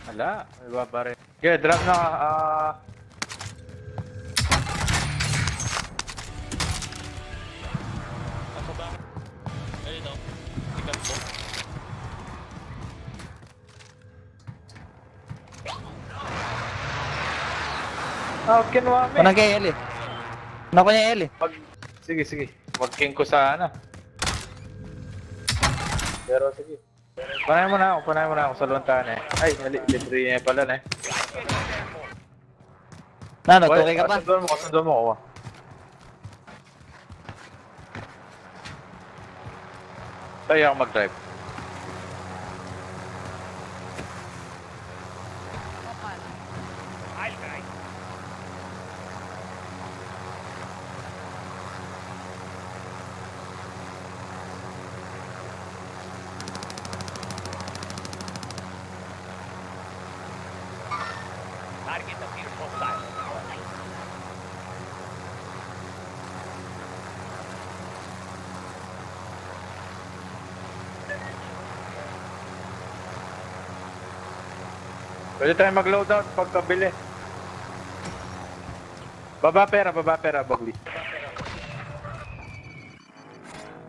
Hala, may babarilan. Okay, drop na. Ako ba? Ayun o. Ikat ko. Kinuha mo. Panang kay Eli. Nako niya Eli. Sige. Mag-king ko sana. Pero sige. Panahin mo na ako sa luntahan eh. Ay, libre niya pala na eh. Nano, tukay ka pa? Kasunduan mo ako. Tayo ako mag-drive. Pwede tayo mag-loadout pagkabili. Baba pera, Bogli.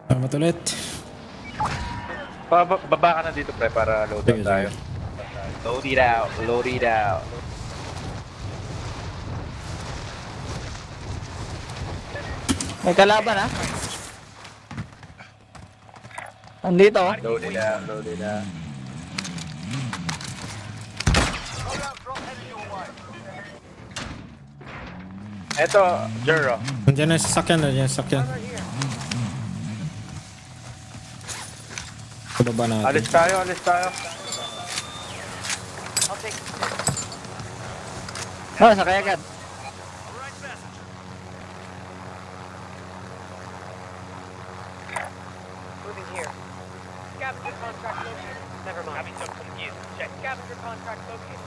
Salamat ulit. Baba ka na dito, pre, para load Sige, out tayo. Load it out. May kalaban ha? Andito oh. Load it out. Eto, Jero. Nandiyan na yung sasakyan. Sa baba natin. Alis tayo. Oh, sakay agad. Moving here. Scavenger contract located. Never mind. Having some confused. Check. Scavenger contract located.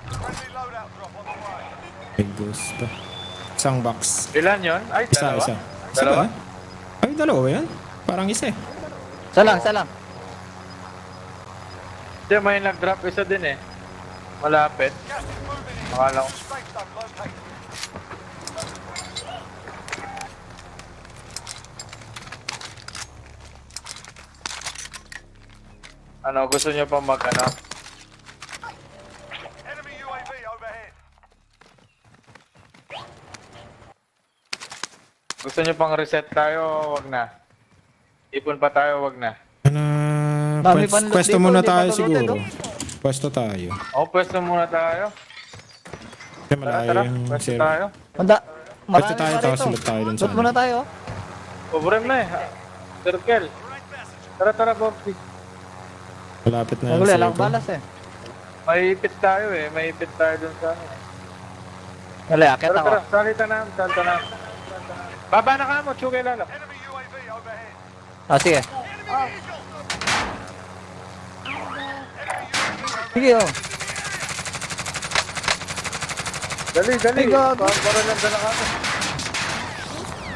Friendly loadout drop on the way. Big ghost pa. Isang box. Ilan yun? Ay, dalawa. Isa Dalawa? ba? Ay, dalawa ba yan? Parang isa eh. Isa lang. Hindi, may nag-drop isa din eh. Malapit. Akala ko. Safe zone located. Ano, gusto nyo pa Enemy UAV overhead. Gusto nyo pang reset tayo, wag na. Ipon pa tayo, wag na. Dami panloob Pwesto dito, muna hindi tayo pa siguro. looted, Pwesto tayo. Pwesto muna tayo. Kasi malayo Tara, yung pwesto zero. tayo. Manda. Pwesto Marami tayo, pa tapos rito. ulit tayo dun sa Loot muna tayo. Pobrem na eh. Circle. Tara, Bobby. Malapit na yung Wala lang circle. balas eh. May ipit tayo eh. May ipit tayo dun sa ano. Wala, akit ako. Tara. Salita na. Baba na ka mo, Chuke lalo. Enemy UAV overhead. Ah, sige. Sige oh. Dali. Ay, gago. Para lang dala ka mo.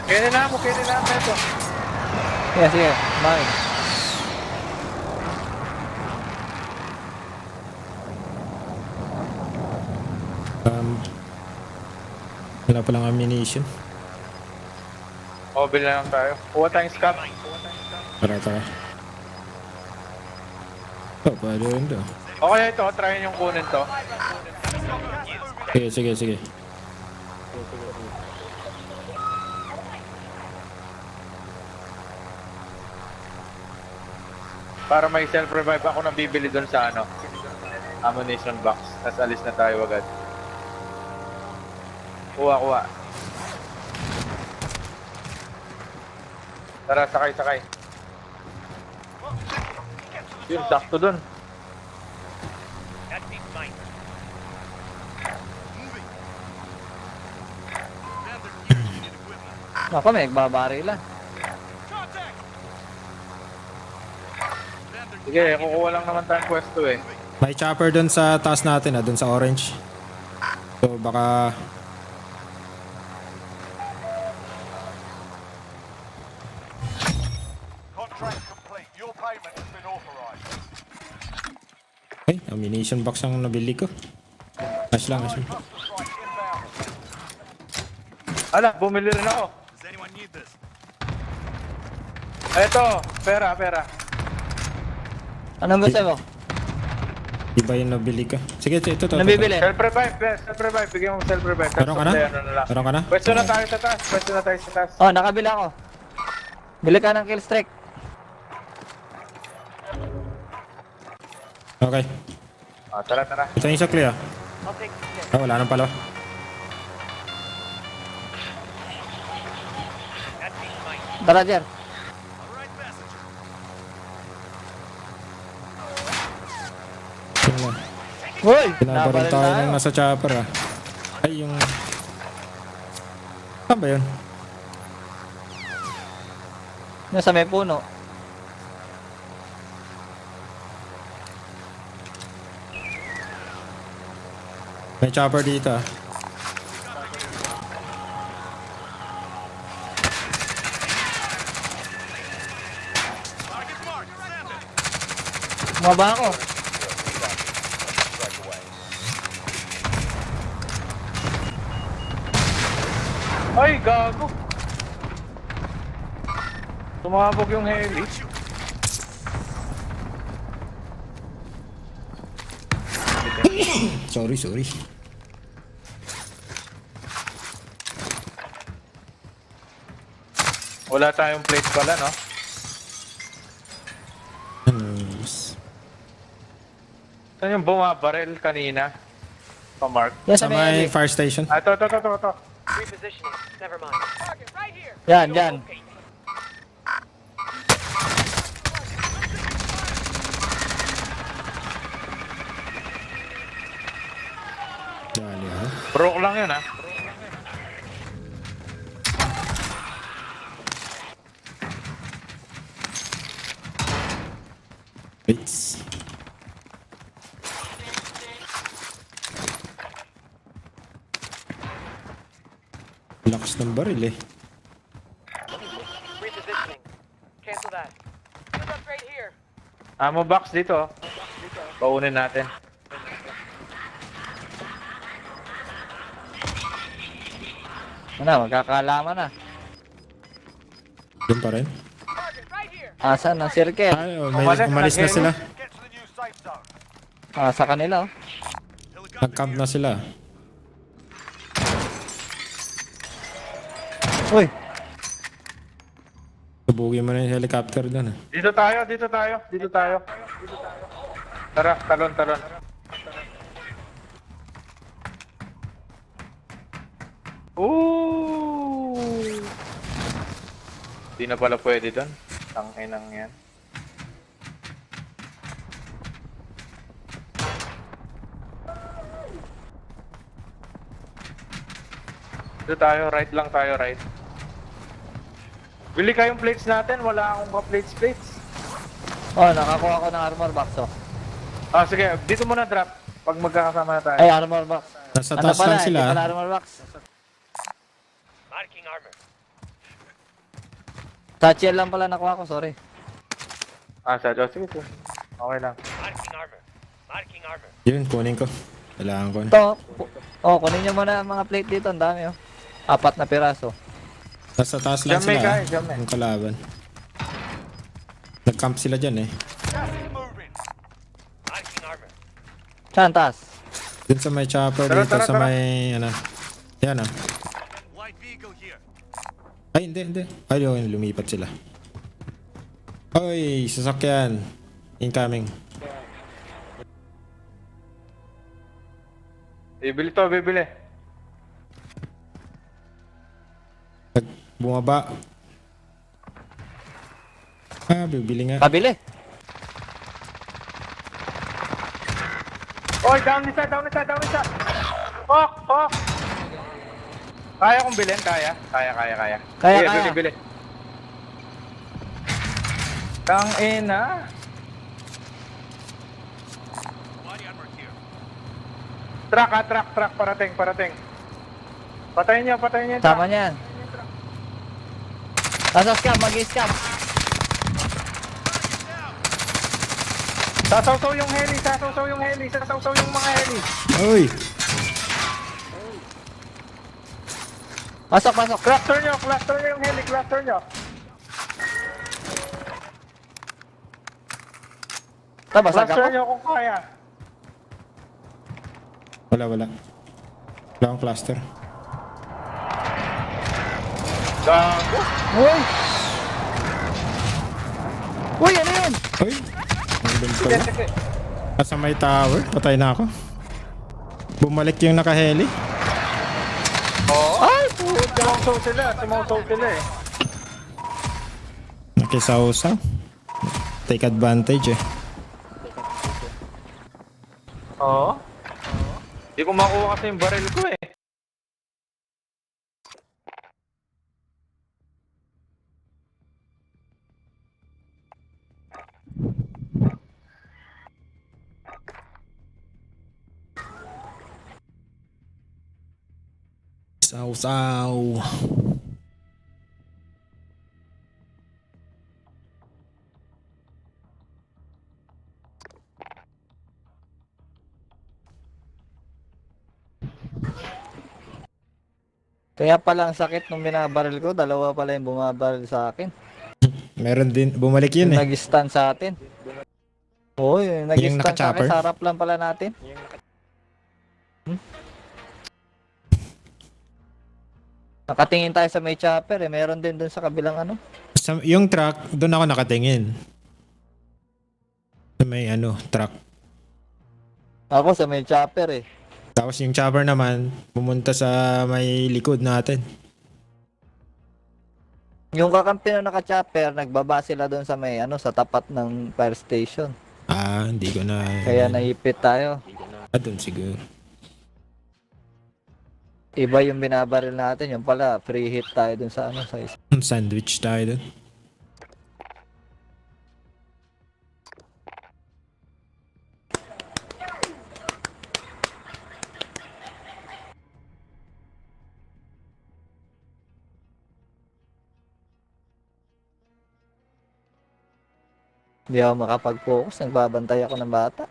Kaya na mo ito. Sige. Bye. Wala palang ammunition. Mobile na lang tayo. Kuha tayong scap. Tara. Pwede rin to. Okay, ito. Try yung kunin to. Sige. Para may self-revive ako na bibili doon sa ano. Ammunition box. Tapos alis na tayo agad. Kuha. Tara, sakay. Yun, sakto dun. Ako, may nagbabari lang. Sige, kukuha lang naman tayong pwesto eh. May chopper dun sa taas natin dun sa orange. So baka Contract complete. Your payment has been authorized. ay, ammunition box ang nabili ko. Nice lang. Strike inbound. Ala, bumili rin ako. Eto, pera. Anong gusto mo? Iba yung nabili ko. Sige, ito. Nabibili? Self-revive. Bigyan mo self-revive. Meron ka na? Meron ka na? Pwesto na tayo sa taas. Oh, nakabila ako. Bili ka ng kill strike. Okay. Tara. Ito yung sakli ah. Wala nang pala. Tara, Jer. Hoy! Pinabaril tayo nung nasa chopper ah. Ay, yung... Saan ba yun? Nasa may puno. May chopper dito ah. Mababa ako. Ay, gago! Tumabog yung heli. Sorry. Wala tayong plate pala, no? Saan yung bumabarel kanina? Pa-mark. Sa may fire station. Ah, ito. Repositioning. Never mind. Target right here. Yan. Dali ha. Broke lang yun, ah. Wait. Lakas ng baril eh. Repositioning. Cancel that. Good luck right here. Ammo box dito. Paunin natin. Magkakalaman na. Doon pa rin. Asan ang circle? Ay, umalis na sila. Sa kanila, oh. Nag-camp na sila. Uy! Subugin mo na yung helicopter doon. Dito tayo. Tara, talon. Ooh! Di na pala pwede doon. Tanginang yan. Dito tayo, right lang tayo, right. Bili kayong plates natin, wala akong ka-plates. Oh, nakakuha ko ng armor box, oh. Ah, sige, dito muna drop. Pag magkakasama na tayo. Ay, armor box. Nasa taas lang sila. Hindi pala armor box. Marking armor. Satchel lang pala nakuha ko, sorry. Ah, sige. Okay lang. Marking armor. Yun, kunin ko. Kailangan ko na. Ito, kunin nyo muna ang mga plate dito, ang dami, oh. 4 na piraso. Nasa taas lang Diyan may sila. guy, diyan may. Ang kalaban. Nag-camp sila dyan eh. Marking armor. Saan taas? Dun sa may chopper dito sa may ano. Yan ah. Light vehicle here. Ay hindi. Ay yun, lumipat sila. Oy, sasakyan. Incoming. Bibili. Bumaba. Bibili nga. Pabili. Oy, down isa. Hawk. Kaya kong bilhin, kaya. Kaya. Bili. Tang ina. Truck, parating. Patayin niyo. Tama niyan. Nasa scam, mag-scam. Sasawsaw yung heli, sasawsaw yung mga heli. Oy! Pasok. Cluster nyo yung heli, cluster nyo. Basag Cluster ako. nyo kung kaya. Wala. Wala akong cluster. Gago. Uy, ano yun? Oy! Nandun pala. Nasa may tower. Patay na ako. Bumalik yung naka-heli. Ay, sumaw sila eh. Nakisaw-saw. Take advantage eh. Oo. Hindi ko makuha kasi yung baril ko eh. Saw-saw. Kaya pala ang sakit nung binabaril ko, dalawa pala yung bumabaril sa akin. Meron din, bumalik yun Yung eh. nag-stun sa atin. Oo, yung nag-stun sa akin, naka-chopper? sa harap lang pala natin. Nakatingin tayo sa may chopper eh. Meron din dun sa kabilang ano. Yung truck, doon ako nakatingin. Sa may truck. Ako sa may chopper eh. Tapos yung chopper naman, pumunta sa may likod natin. Yung kakampi na naka-chopper, nagbaba sila doon sa may sa tapat ng fire station. Hindi ko na... Kaya naipit tayo. Doon siguro. Iba yung binabaril natin, yung pala free hit tayo doon sa sa isa. Sandwich tayo doon. Hindi ako makapag-focus, nagbabantay ako ng bata.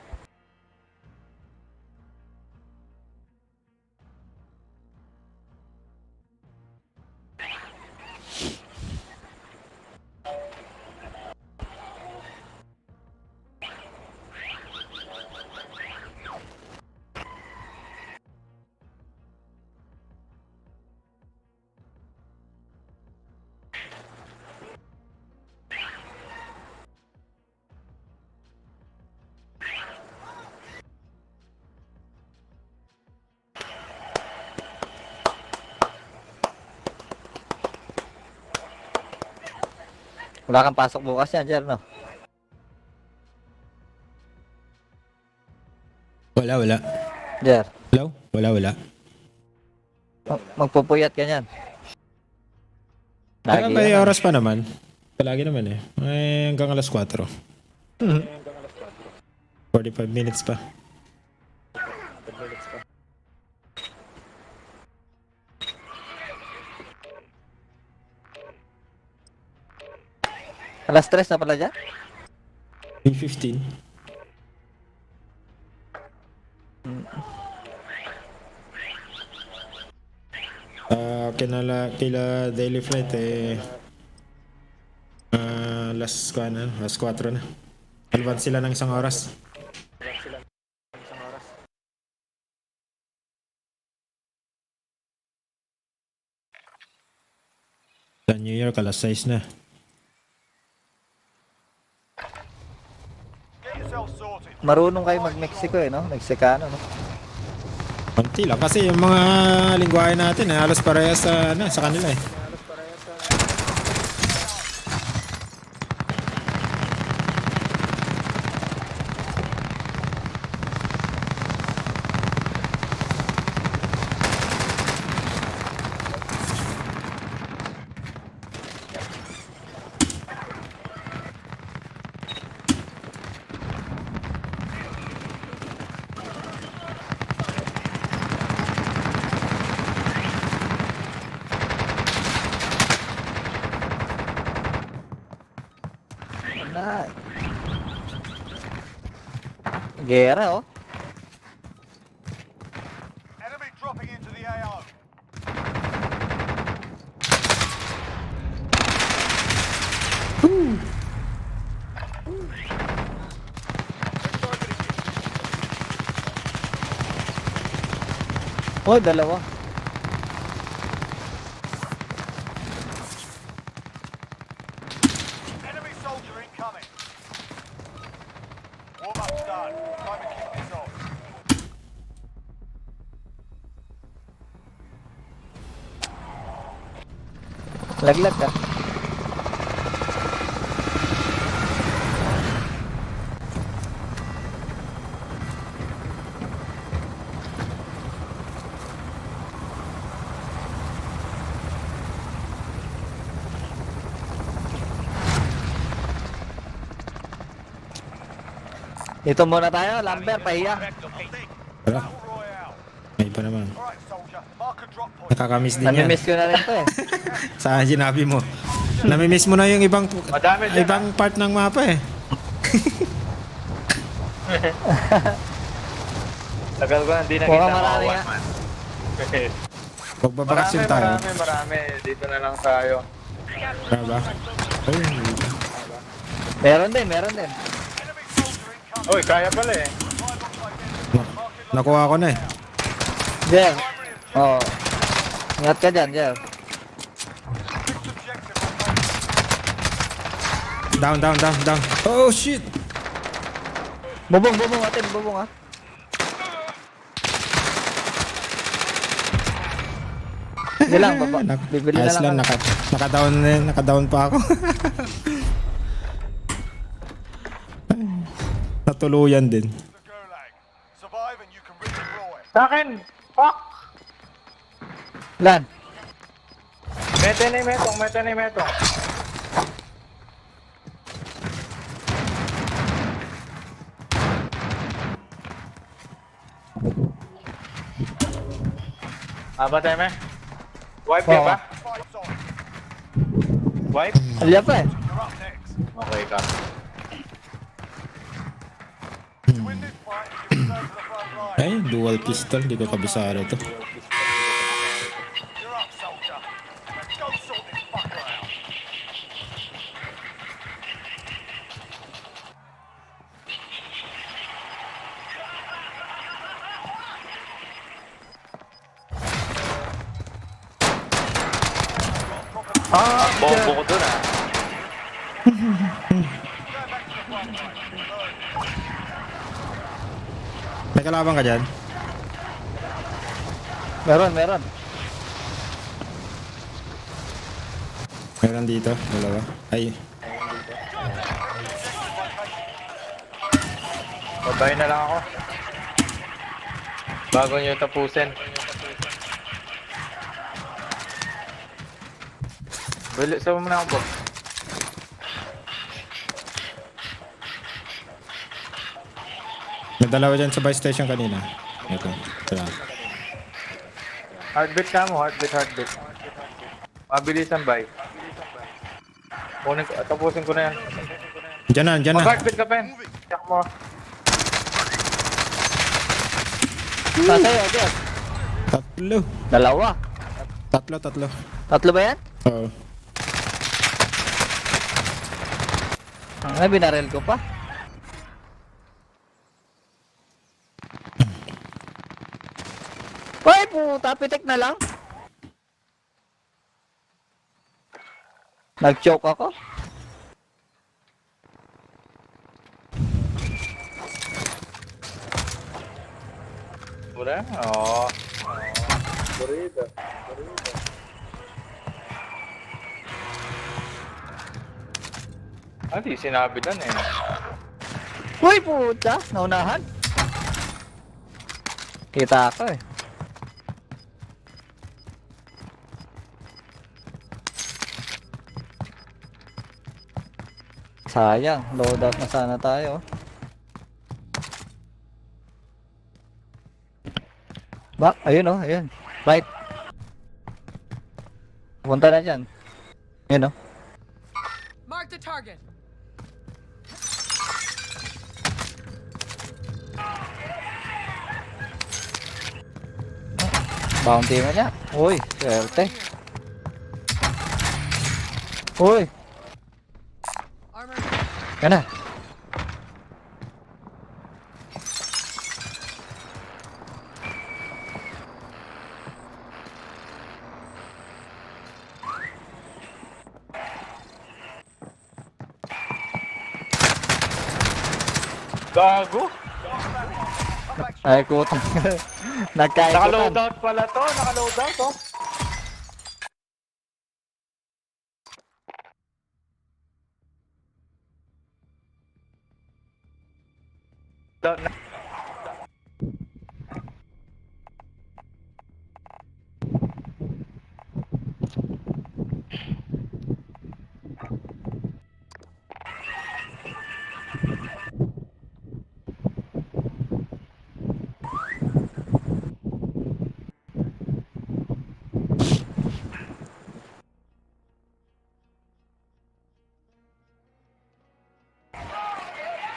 Wala kang pasok bukas yan, Jer, no? Wala. Jer, Hello? Wala. magpupuyat ka niyan. Lagi May yan, oras pa naman. Palagi naman eh. Hanggang alas 4. 45 minutes pa. Alas 3 na pala dyan? 3:15. Kila daily flight last 4 na. Advance sila ng isang oras. Sa New York, alas 6 na. Get yourself sorted. Marunong kayo mag-Mexico eh, no? Mexicano, no? Konti lang kasi yung mga lingwahe natin halos parehas sa kanila eh. Gera, oh. Enemy dropping into the AO. Oh, dalawa. Enemy soldier incoming. Warm up's done. Time to kick this off. Laglag ka. Dito muna tayo, Lambert, pahiya. Wala. May pa naman. Alright, soldier. Mark a drop point. Nakakamiss din yan. Namimiss ko na rin to eh. Saan sinabi mo? Namimiss mo na yung ibang Madami dyan, ibang part ng mapa eh. Tagal ko na hindi Mukhang nakita marami mga nga. one man. Magbabakasyon tayo. Marami. Dito na lang tayo. Kaya ba? Ay, Meron din. Uy, kaya pala eh. nakuha ko na eh. Jer. Oh. Ingat ka dyan, Jer. Down. Oh shit! Bubong, atin, ah. Sige lang, baba. Bibili na Ayos lang. lang, naka-down pa ako. Natuluyan din. Survive and you can redeploy. Sa akin! Fuck! Lan. Mete ni metong. Apa tayo, Wipe Oo. ba? Wipe? Alya pa eh. Okay ka. Ay, dual pistol. Di ko kabisado to. You're up, soldier. Now go sort this fucker out. Bombo ko dun May kalaban ka dyan? Meron. Meron dito. Dalawa. Ay. Babayin na lang ako. Bago nyo tapusin. Sama mo na ako, boss. May dalawa dyan sa buy station kanina. Ito. Heartbeat ka mo, heartbeat. Mabilisan ba? Tapusin ko na yan. Diyan na. Mag-heartbeat ka, Pen. Check mo. Sasa'yo, Jer. Tatlo. Dalawa. Tatlo. Tatlo ba yan? Oo. Ay, binaril ko pa. Ay, puta, pitik na lang. Nag-choke ako. Wala? Oo. Burrito. Di sinabi dan eh. Uy, puta, naunahan. Kita ako eh. Sayang, load out na sana tayo. Ayun oh, ayun. Right. Punta na dyan. Ayun oh. Mark the target. Bounty mo niya. Uy, swerte. Uy. Yan na. Gago. Ay, kuta. Nagkaikutan. Naka-loadout pala to. Naka-loadout to.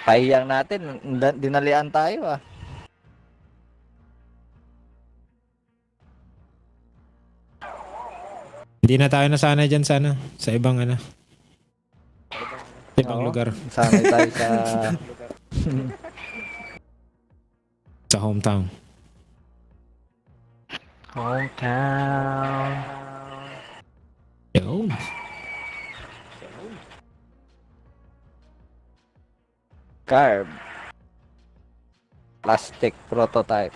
Pahiyang natin. Dinalian tayo ah. Hindi na tayo nasanay dyan sa ano, sa ibang ano. Sa ibang Oo, lugar. sanay tayo sa... Sa hometown. Hometown. Yo. Carb. Plastic prototype.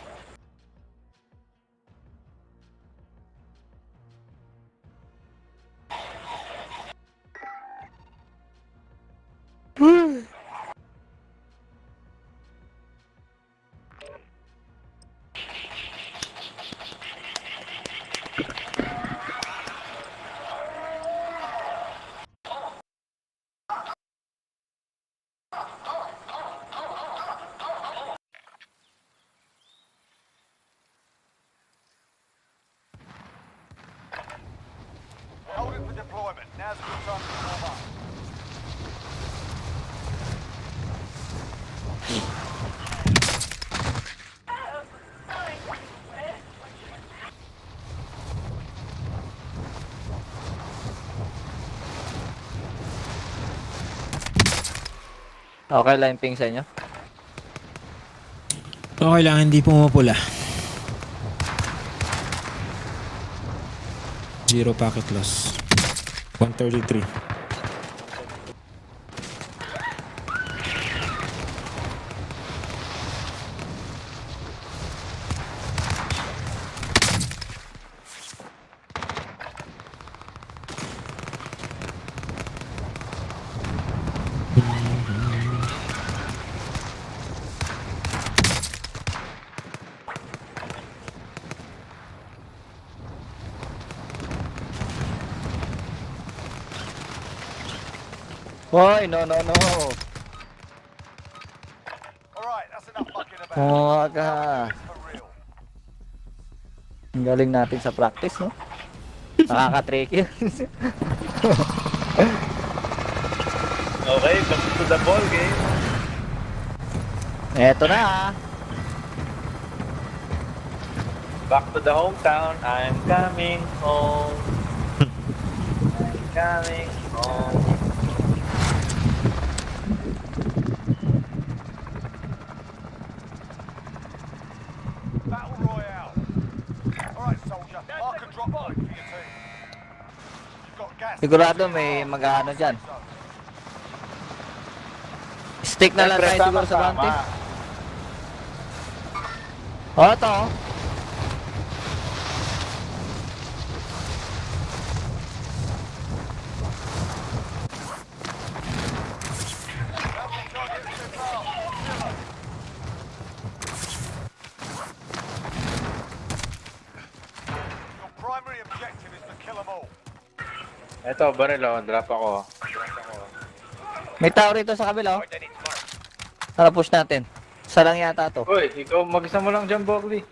Hold it for deployment. Now's a good time to warm up. Okay lang yung ping sa inyo? Okay lang, hindi pumupula. 0 packet loss. 133. Hoy, no. Alright, that's enough fucking about. Kumuha ka. Ang galing natin sa practice, no? Nakaka-tricky. Okay, back to the ball game. Eto na. Back to the hometown. I'm coming home. Coming home. Battle Royale. Alright, soldier. Mark a drop point for your team. You've got gas. Sigurado may mag-ano dyan. Stick na lang tayo siguro sa bante. Oh, ito. Your primary objective is to kill them all. Eto, baril oh. Drop ako. May tao rito sa kabila, oh. Tara, push natin. Isa lang yata to. Uy, ikaw mag-isa mo lang dyan, Bogli.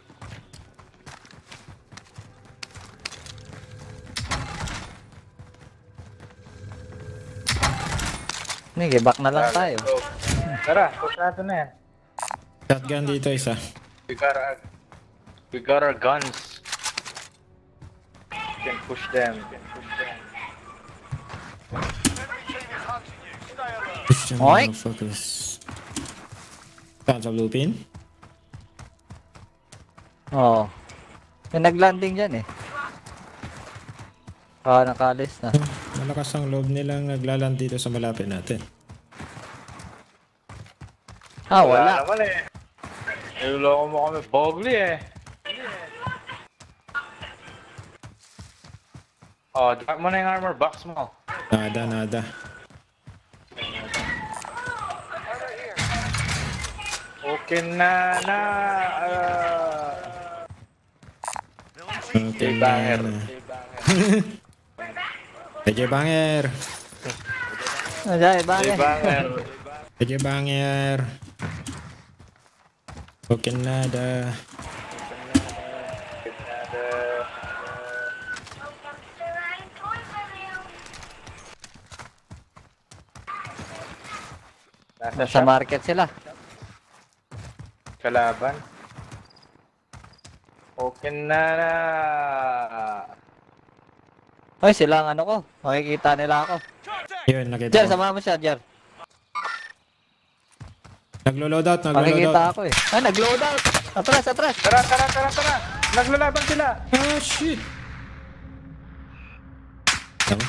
Sige, back na lang tayo. Tara, push natin na yan. Shotgun dito isa. We got our guns. We can push them. Push them Oink. motherfuckers. Saan sa blue pin? Oo. May nag-landing dyan eh. Nakalis na. Malakas ang loob nilang naglaland dito sa malapit natin. Wala. naman eh. Niloloko mo kami, Bogli eh. Oh, drop mo na yung armor box mo. Nada. Okay na. Okay, banger. TJ Banger. Ajay, bagay. TJ Banger. Okay, nada. Nasa market sila. Kalaban. Okay na. Ay, sila ang ano ko. Makikita nila ako. Yun, nakita Jer, ko. sama mo siya, Jer. Naglo-loadout, Makikita naglo-loadout. ako eh. Ay, nag-load out. Atras, atras. Tara! Naglalaban sila! Ah, shit! Tama.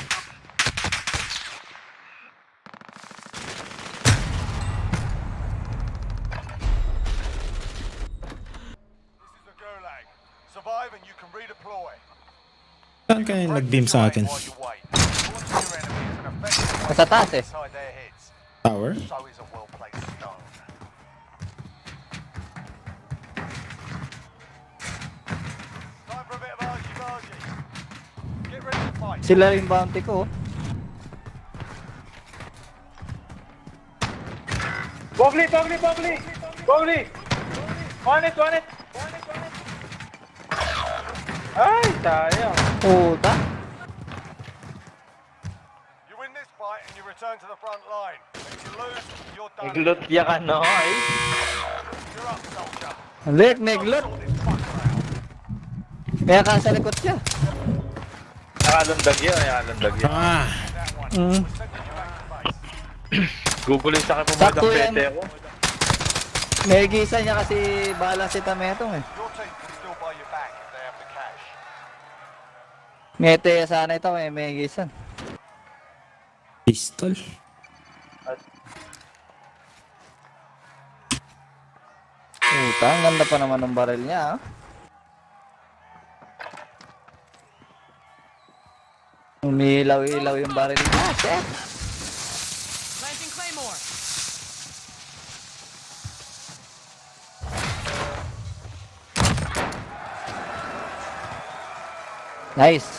This is the Gulag. Survive and you can redeploy. Saan kayo nag-beam sa akin? While you wait. Launching your enemies and effectively Nasa taas eh. inside their heads. Tower? So is a well-placed stone. Time for a bit of argy-bargy. Get ready to fight. Sila yung bounty ko. oh. Bogli! One it! Ay, sayang. Puta. You win this fight and you return to the front line. If you lose, you're done. Naglutya ka, no? Ay. You're up, soldier. Lit, neglot. Kaya ka sa likod siya. Nakalundag yun. Ah! Mm. Google yung sa akin Sakto pumunta yan. pete ako. May gisa niya kasi bala si Tametong eh. Your team can still buy you back if they have the cash. Ngete sana ito may gisan. Pistol? Puta, ang ganda pa naman ng baril niya ah. Umilaw-ilaw yung baril niya. Shit! Planting Claymore. Nice!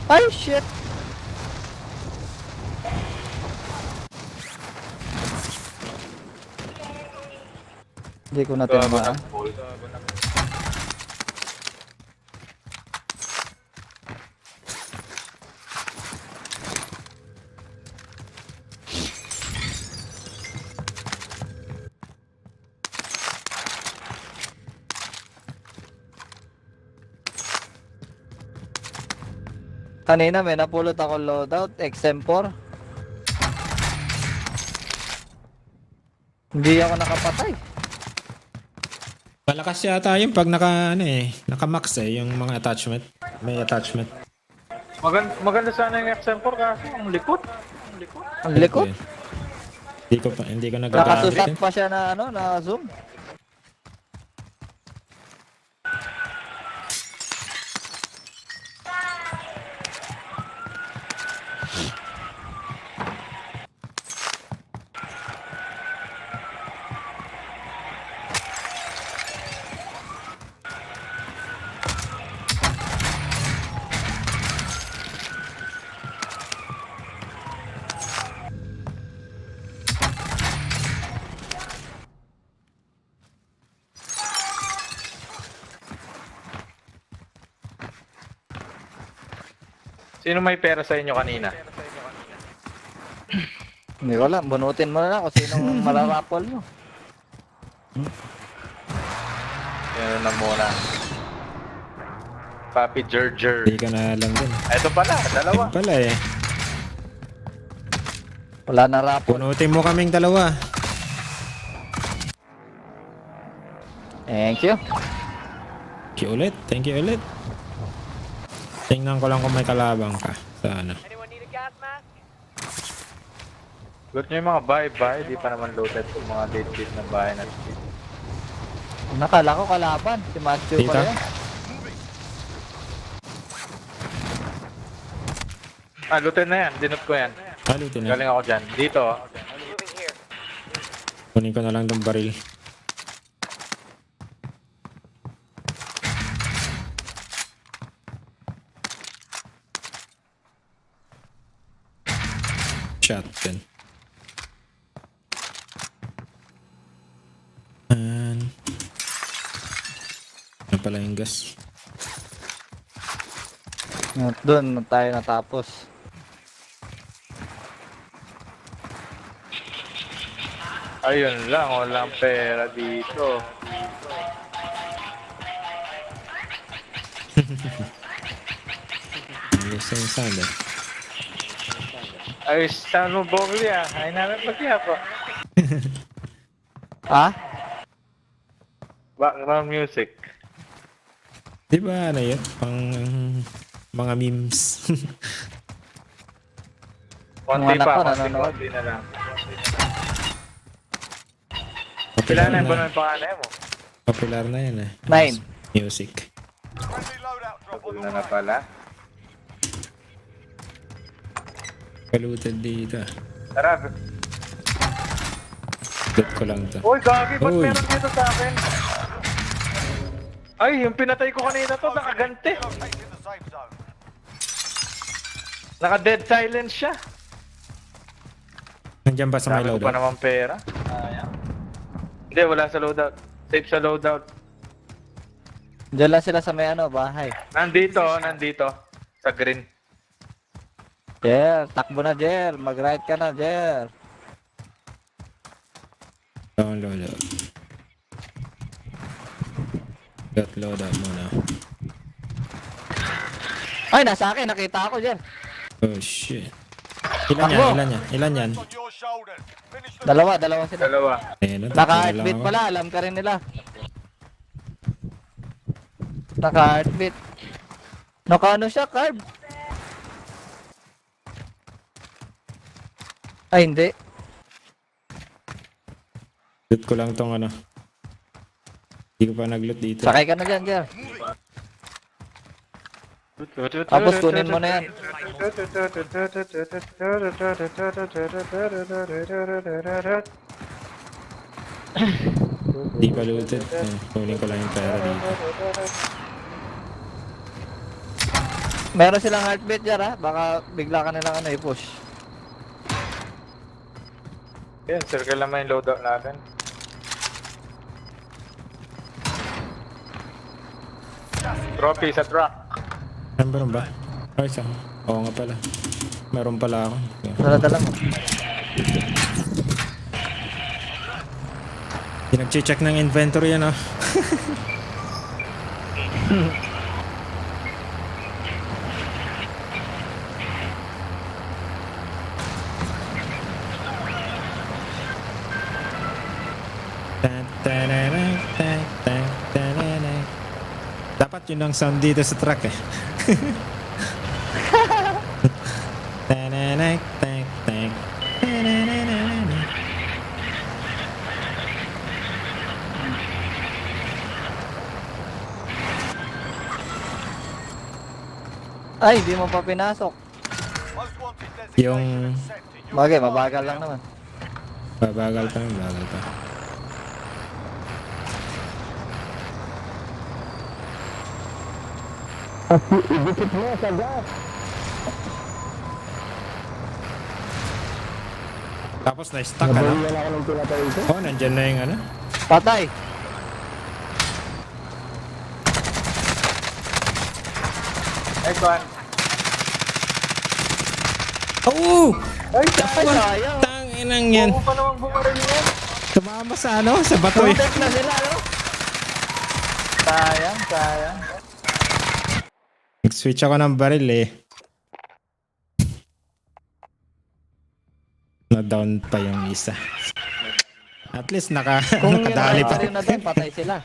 Ay, shit! Hindi ko na tinamaan. Kanina may napulot ako loadout, XM4. Hindi ako nakapatay. Malakas yata yung pag naka-max yung mga attachment. May attachment. Maganda sana yung XM4 kasi ang likot. Ang likot. Hindi ko Nakasusat nag-gamit. pa siya na na zoom. Sino may pera sa inyo kanina? Hindi ko alam, bunutin mo na lang kung sinong mararapol mo. Yan na muna. Papi Gerger. Hindi ka na lang din. Ito pala, dalawa. Yun pala eh. Wala na rapol. Punutin mo kaming dalawa. Thank you. Thank you ulit. Tingnan ko lang kung may kalabang ka. Sana. Anyone need a gas mask? Loot nyo yung mga bahay-bahay, di pa naman loaded yung mga legit na bahay na. Nakala ko kalaban. Si Matthew Dito? pa yan. Looted na yan, dinot ko yan. Halutin na. Galing ako dyan. Dito. Moving here. Kunin ko na lang ng baril. Shotgun. And ano pala yung gas? Doon tayo natapos. Ayun lang, walang pera dito. Gusto yung sound eh. Ay, saan mo bogli ah? Ay, namin pagkaya po. Ha? Background music. Di ba ano yun? Pang mga memes. Konti Mga anak pa, ko, konti nanonood. na lang. Popular Kailan ba na. ng panganay mo? Popular na yan eh. 9. Music. Wala na pala. Polluted dito. Tara. Dot ko lang to. Uy, gagi, ba't Uy. meron dito sa akin? Ay, yung pinatay ko kanina to, nakagante. Naka-dead silence siya. Nandiyan ba sa may Dami ko loadout? pa naman pera. Hindi, wala sa loadout. Safe sa loadout. Diyan lang sila sa may bahay. Nandito. Sa green. Jer, takbo na Jer. Mag-ride ka na Jer. Down loadout. Dot loadout muna. Ay, nasa akin. Nakita ako Jer. Oh shit. Ilan Takbo. yan? Ilan yan? Ilan yan? Dalawa sila. Dalawa. Ayun, tatlo na lang Naka-heartbeat ako. pala. Alam ka rin nila. Naka-heartbeat. Naka-ano siya, carb. Ay, hindi. Loot ko lang tong ano. Hindi ko pa nag-loot dito. Sakay ka na dyan, Jer. Tapos kunin mo na yan. Di pa looted. Kunin ko lang yung pera dito. Meron silang heartbeat Jer ha. Baka bigla ka nilang i-push. Yan, circle naman yung loadout natin. Trophy sa truck. Meron ba? Ay, saan? Oo nga pala. Meron pala ako. Dala-dala mo. Pinag-check ng inventory yan ah. Dapat yun ang sound dito sa truck eh. Ay, hindi mo pa pinasok. Yung Bagay, mabagal lang naman. bagal pa. Tapos na-stuck ka na. Oh, nandyan na yung ano. Patay. Ay, kuhan. Oh! Ay, sayang. Tanginang yan. Oo pa naman bumaril yan. Tumama sa ano? Sa bato eh. Protect na sila, no? Sayang. Nag-switch ako ng baril eh. Na-down pa yung isa. At least Kung nakadali pa. rin na doon, patay sila.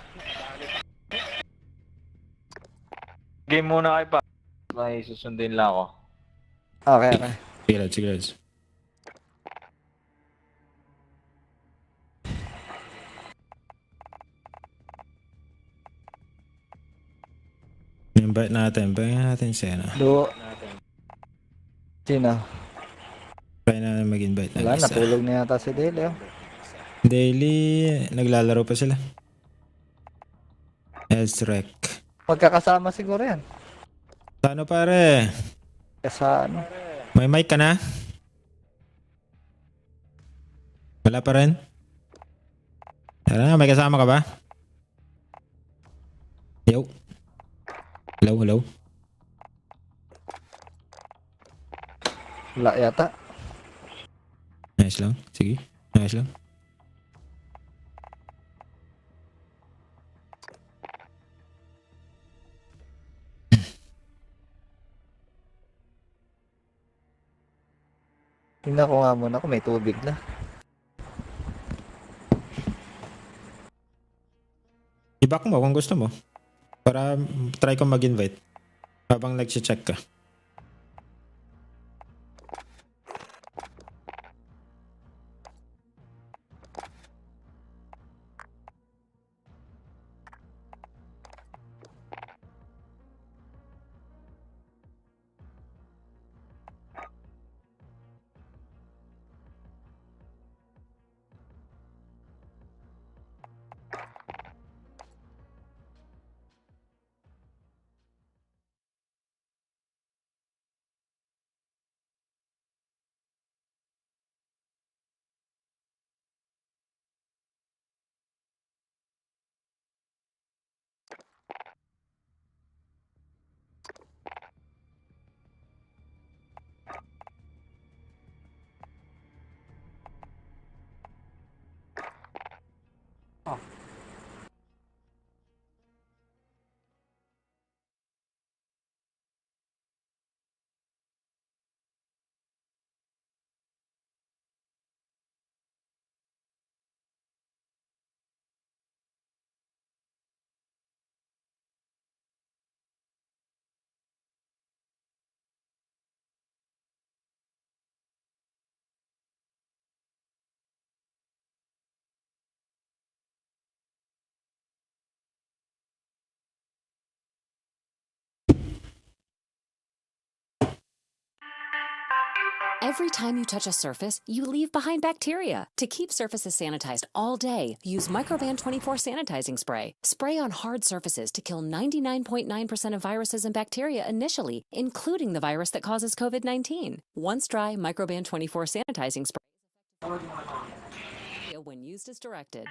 Game muna kayo pa. May susundin lang ako. Okay. Sige, lads. Invite natin. Bayan natin siya na. Sino? Try na mag-invite Wala, ng isa. natulog na yata si Dale. Daily, naglalaro pa sila. Ezrek. Magkakasama siguro yan. Ano pare? Kasano? May mic ka na? Wala pa rin? Tara na, may kasama ka ba? Yo. Hello? Wala yata. Nice lang. Sige. Nice lang. Tingnan ko nga muna kung may tubig na. I-back mo kung gusto mo. Para try ko mag-invite. Habang nag-check ka. Every time you touch a surface, you leave behind bacteria. To keep surfaces sanitized all day, use Microban 24 sanitizing spray. Spray on hard surfaces to kill 99.9% of viruses and bacteria initially, including the virus that causes COVID-19. Once dry, Microban 24 sanitizing spray when used as directed.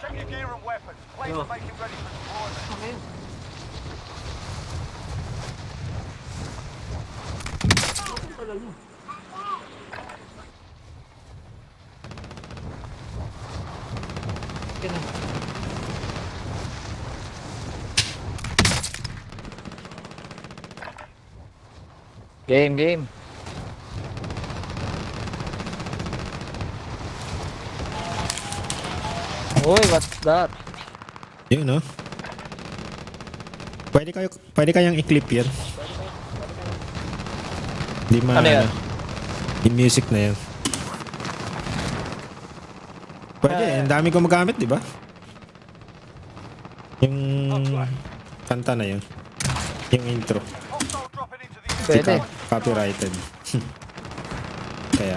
Check your gear and weapons. Planes are making ready for deployment. Game. Uy, what's that? Yun, no? Pwede kayang i-clip yan. Di Ano yan? Yung music na yan. Pwede, ang dami ko magamit, di ba? Yung kanta na yun. Yung intro. Pwede. Copyrighted. Kaya.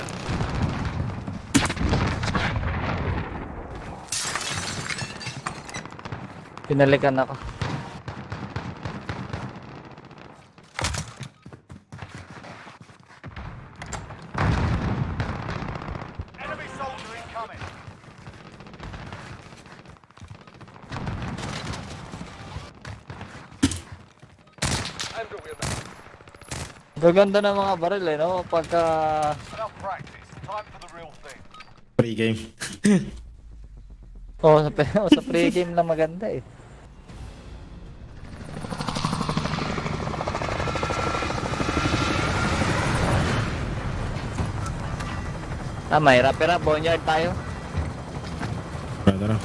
Pinalikan ako. Enemy soldier incoming. Gaganda ng mga baril eh, no? Pagka... Enough practice. Time for the real thing. Pre-game. Sa pre-game na maganda eh. Mahirap. Boneyard tayo. Tara.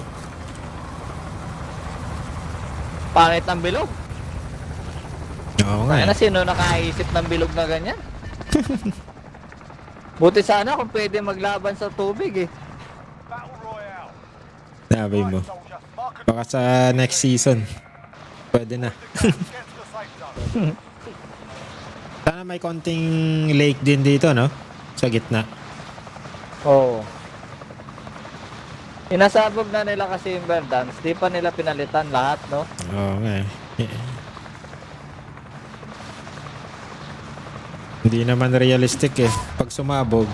Pangit ng bilog. Oo nga Ano, sino nakaisip ng bilog na ganyan? Buti sana kung pwede maglaban sa tubig eh. Sabi mo. Baka sa next season. Pwede na. Sana may konting lake din dito, no? Sa gitna. Oo. Inasabog na nila kasi yung Verdance. Di pa nila pinalitan lahat, no? Oo nga eh. Hindi naman realistic eh. Pag sumabog,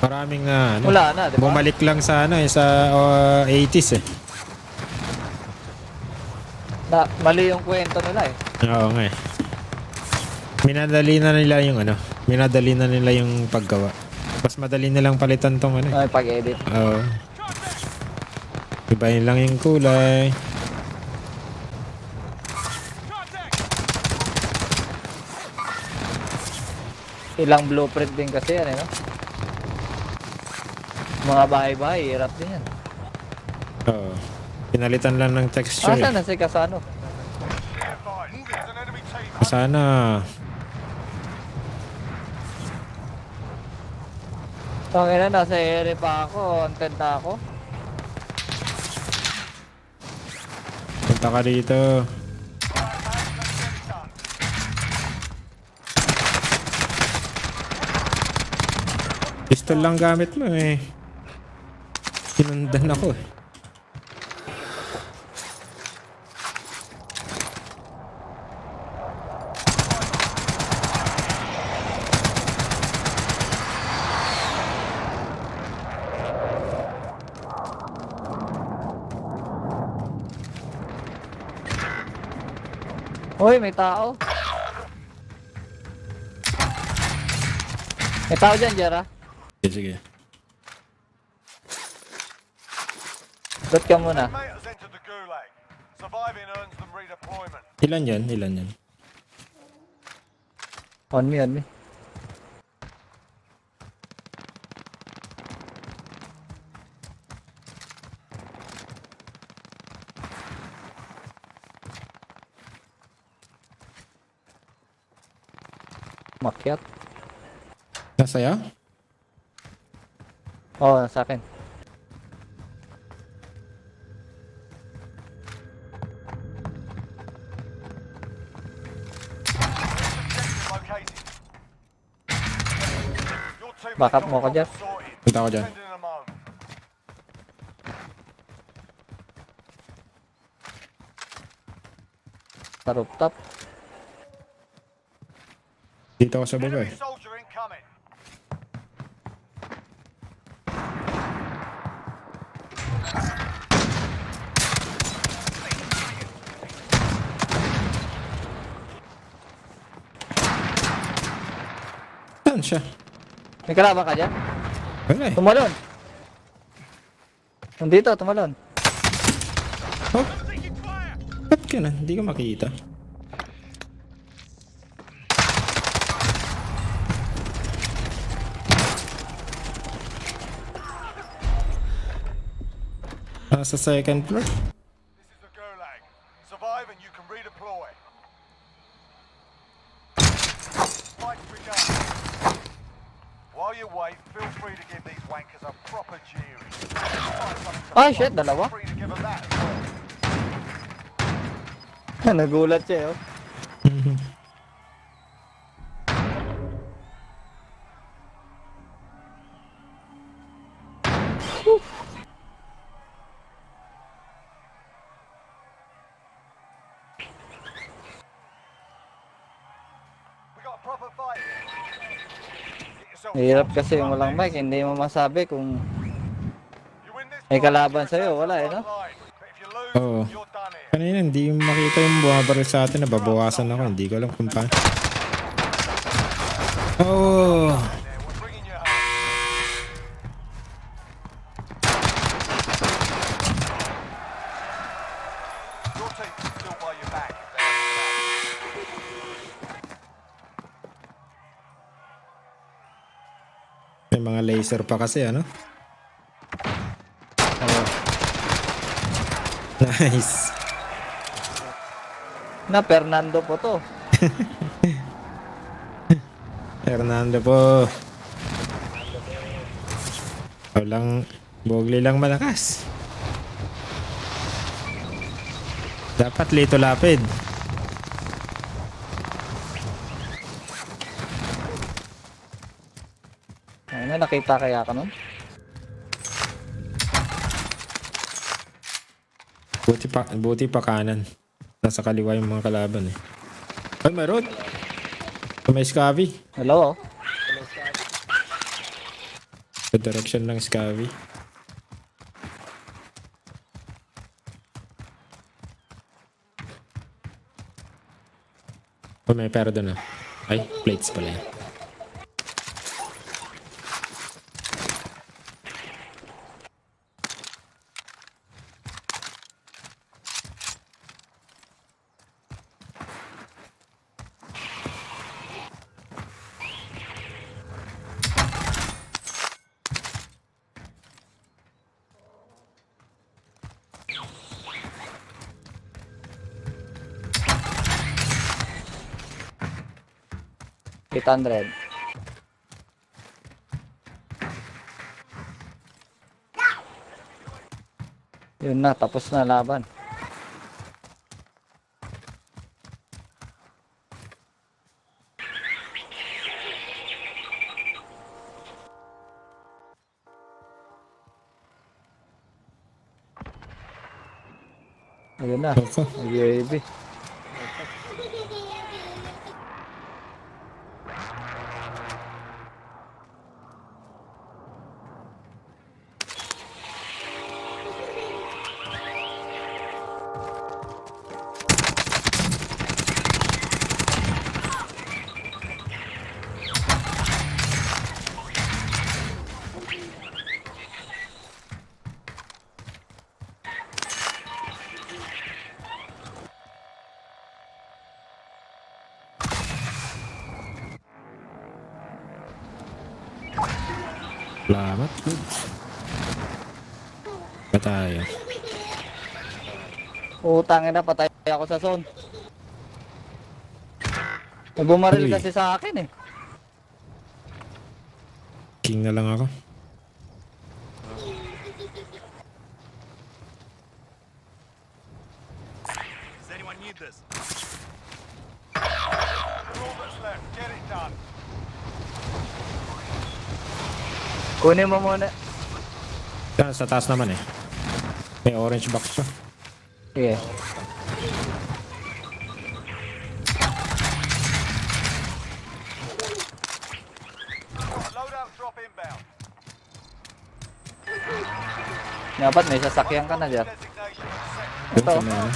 maraming wala na, di ba? bumalik lang sa sa 80s eh. Mali yung kwento nila eh. Oo nga eh. Minadali na nila yung paggawa. Mas madali nilang palitan tong Ay, pag-edit. Oo. Ibahin lang yung kulay. Ilang blueprint din kasi yan eh, no? Mga bahay-bahay, hirap din yan. Oo. Pinalitan lang ng texture. Saan na si Kasano? Sana. Tangina, nasa ere pa ako. Content na ako. Punta ka dito. Pistol lang gamit mo eh. Sinundan ako eh. Hoy, may tao. May tao dyan, Jera. Sige. Dot ka muna. Teammates entered the gulag. Surviving earns them redeployment. Ilan yan? On me. Makyat. Nasaya? Oo, sa akin. Backup mo ko dyan. Punta ako dyan. Sa rooftop. Dito ako sa baba eh. Soldier incoming. Saan siya? May kalaban ka dyan? Wala eh. Tumalon. Nandito, tumalon. Oh? Ba't ka na? Hindi ko makita. Sa second floor? This is the gulag. Survive and you can redeploy. Spike begun. While you wait, feel free to give these wankers a proper jeering. Ah, shit, dalawa. Free to give them that as well. Nagulat siya, oh. Hirap kasi yung walang mic, hindi mo masabi kung may kalaban sa'yo, wala eh, no? Oo. Kanina hindi makita yung bumabaril sa atin, nababawasan ako, hindi ko alam kung paano. Oh! Your team can still buy you back if they have the cash. May mga laser pa kasi, ano? Nice. Na, Fernando po to. Fernando po. Walang bogli lang malakas. Dapat lito lapid. Ayun, nakita kaya ka nun? Buti pa kanan. Nasa kaliwa yung mga kalaban eh. Ay, meron! May Scavy. Hello? Sa direction ng Scavy. Oh, may pera doon ah. Ay, plates pala yan. $800. Yun na, tapos na laban. Ayun na, UAV. Salamat. Ba tayo? Utangin na, patay ako sa zone. May bumaril Uy. kasi sa akin eh. King na lang ako. Does anyone need this? All that's left. Get it done. Kunin mo muna. Yan, sa taas naman eh. May orange box pa. Sige. Loadout drop inbound. Dapat may sasakyan ka na dyan. Doon Ito. sa may ano.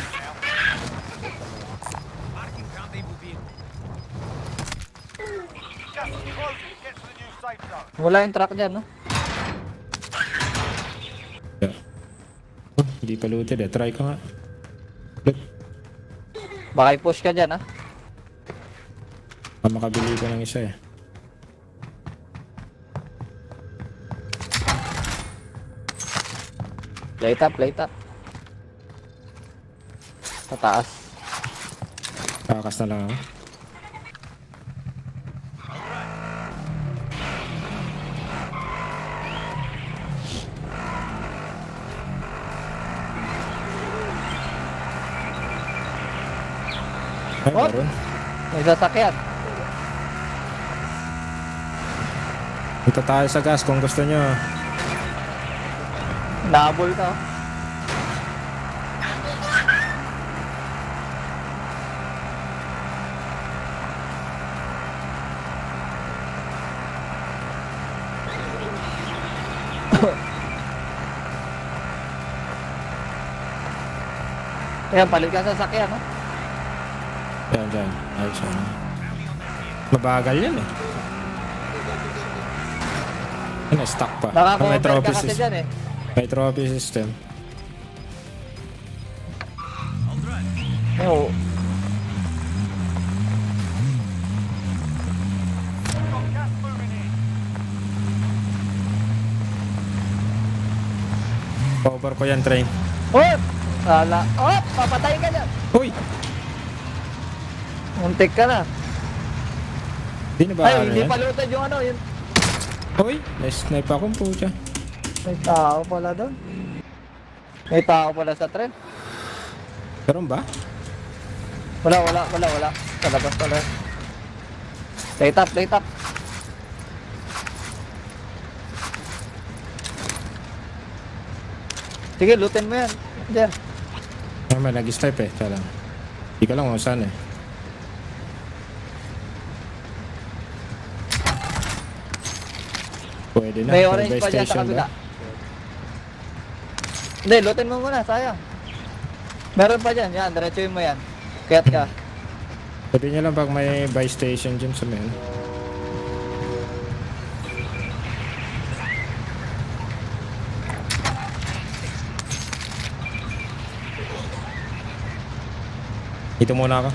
Just close it. Get to the new safe zone. Wala yung truck dyan, no? Oh, hindi pa looted eh. Try ko nga. Look, Baka i-push ka dyan, ha? makabili ko ng isa eh. Plate up, plate up. Sa taas. Kakas na lang ako. Ay, What? meron. May sasakyan. Punta tayo sa gas kung gusto nyo. Nabol ka. Ayan, palit ka sa sakyan, no? Dyan. Ayos na. Mabagal yan eh. Ano, stuck pa. Nakakover May ka trophy kasi system. dyan, eh. May trophy system. Oo. Cover ko yan, train. Oh! Sala. Oh! Papatay ka dyan. Uy! Muntik ka na. Di na ba Ay, ano hindi yan? palutad yung ano, yun. Uy! Nice-snipe akong pucha. May tao pala doon. May tao pala sa tren. Meron ba? Wala. Sa labas pala. Plate up. Sige, lootin mo yan. Diyan. May nag-snipe eh. Kaya lang. Di ka lang kung saan eh. Pwede na. May May orange buy pa dyan sa station kabila. ba? Hindi, lootin mo muna. Sayang. Meron pa dyan. Yan, diretsuin mo yan. Kaya't ka. Sabi niya lang pag may buy station dyan sa men. Ito muna ako.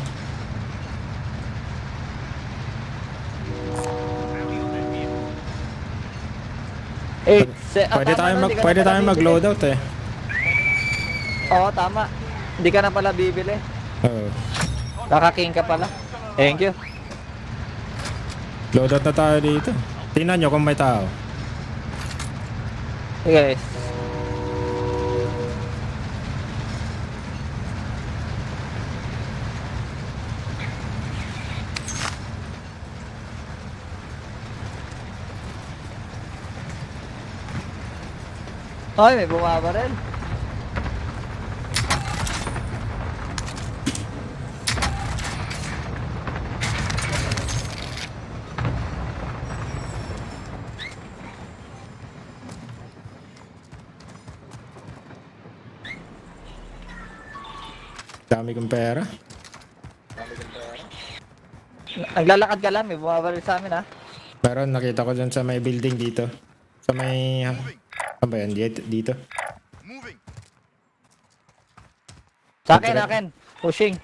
Pwede tayo mag-loadout eh. Oo, tama. Hindi ka na pala bibili. Oo. Kakaking ka pala. Thank you. Loadout na tayo dito. Tingnan nyo kung may tao. Sige. Ay, may bumaba rin. Dami kong pera. Naglalakad ka lang, may bumaba rin sa amin, ha? Meron, nakita ko dyan sa may building dito. Sa may... Saan ba yan? Dito. Sa akin. Pushing.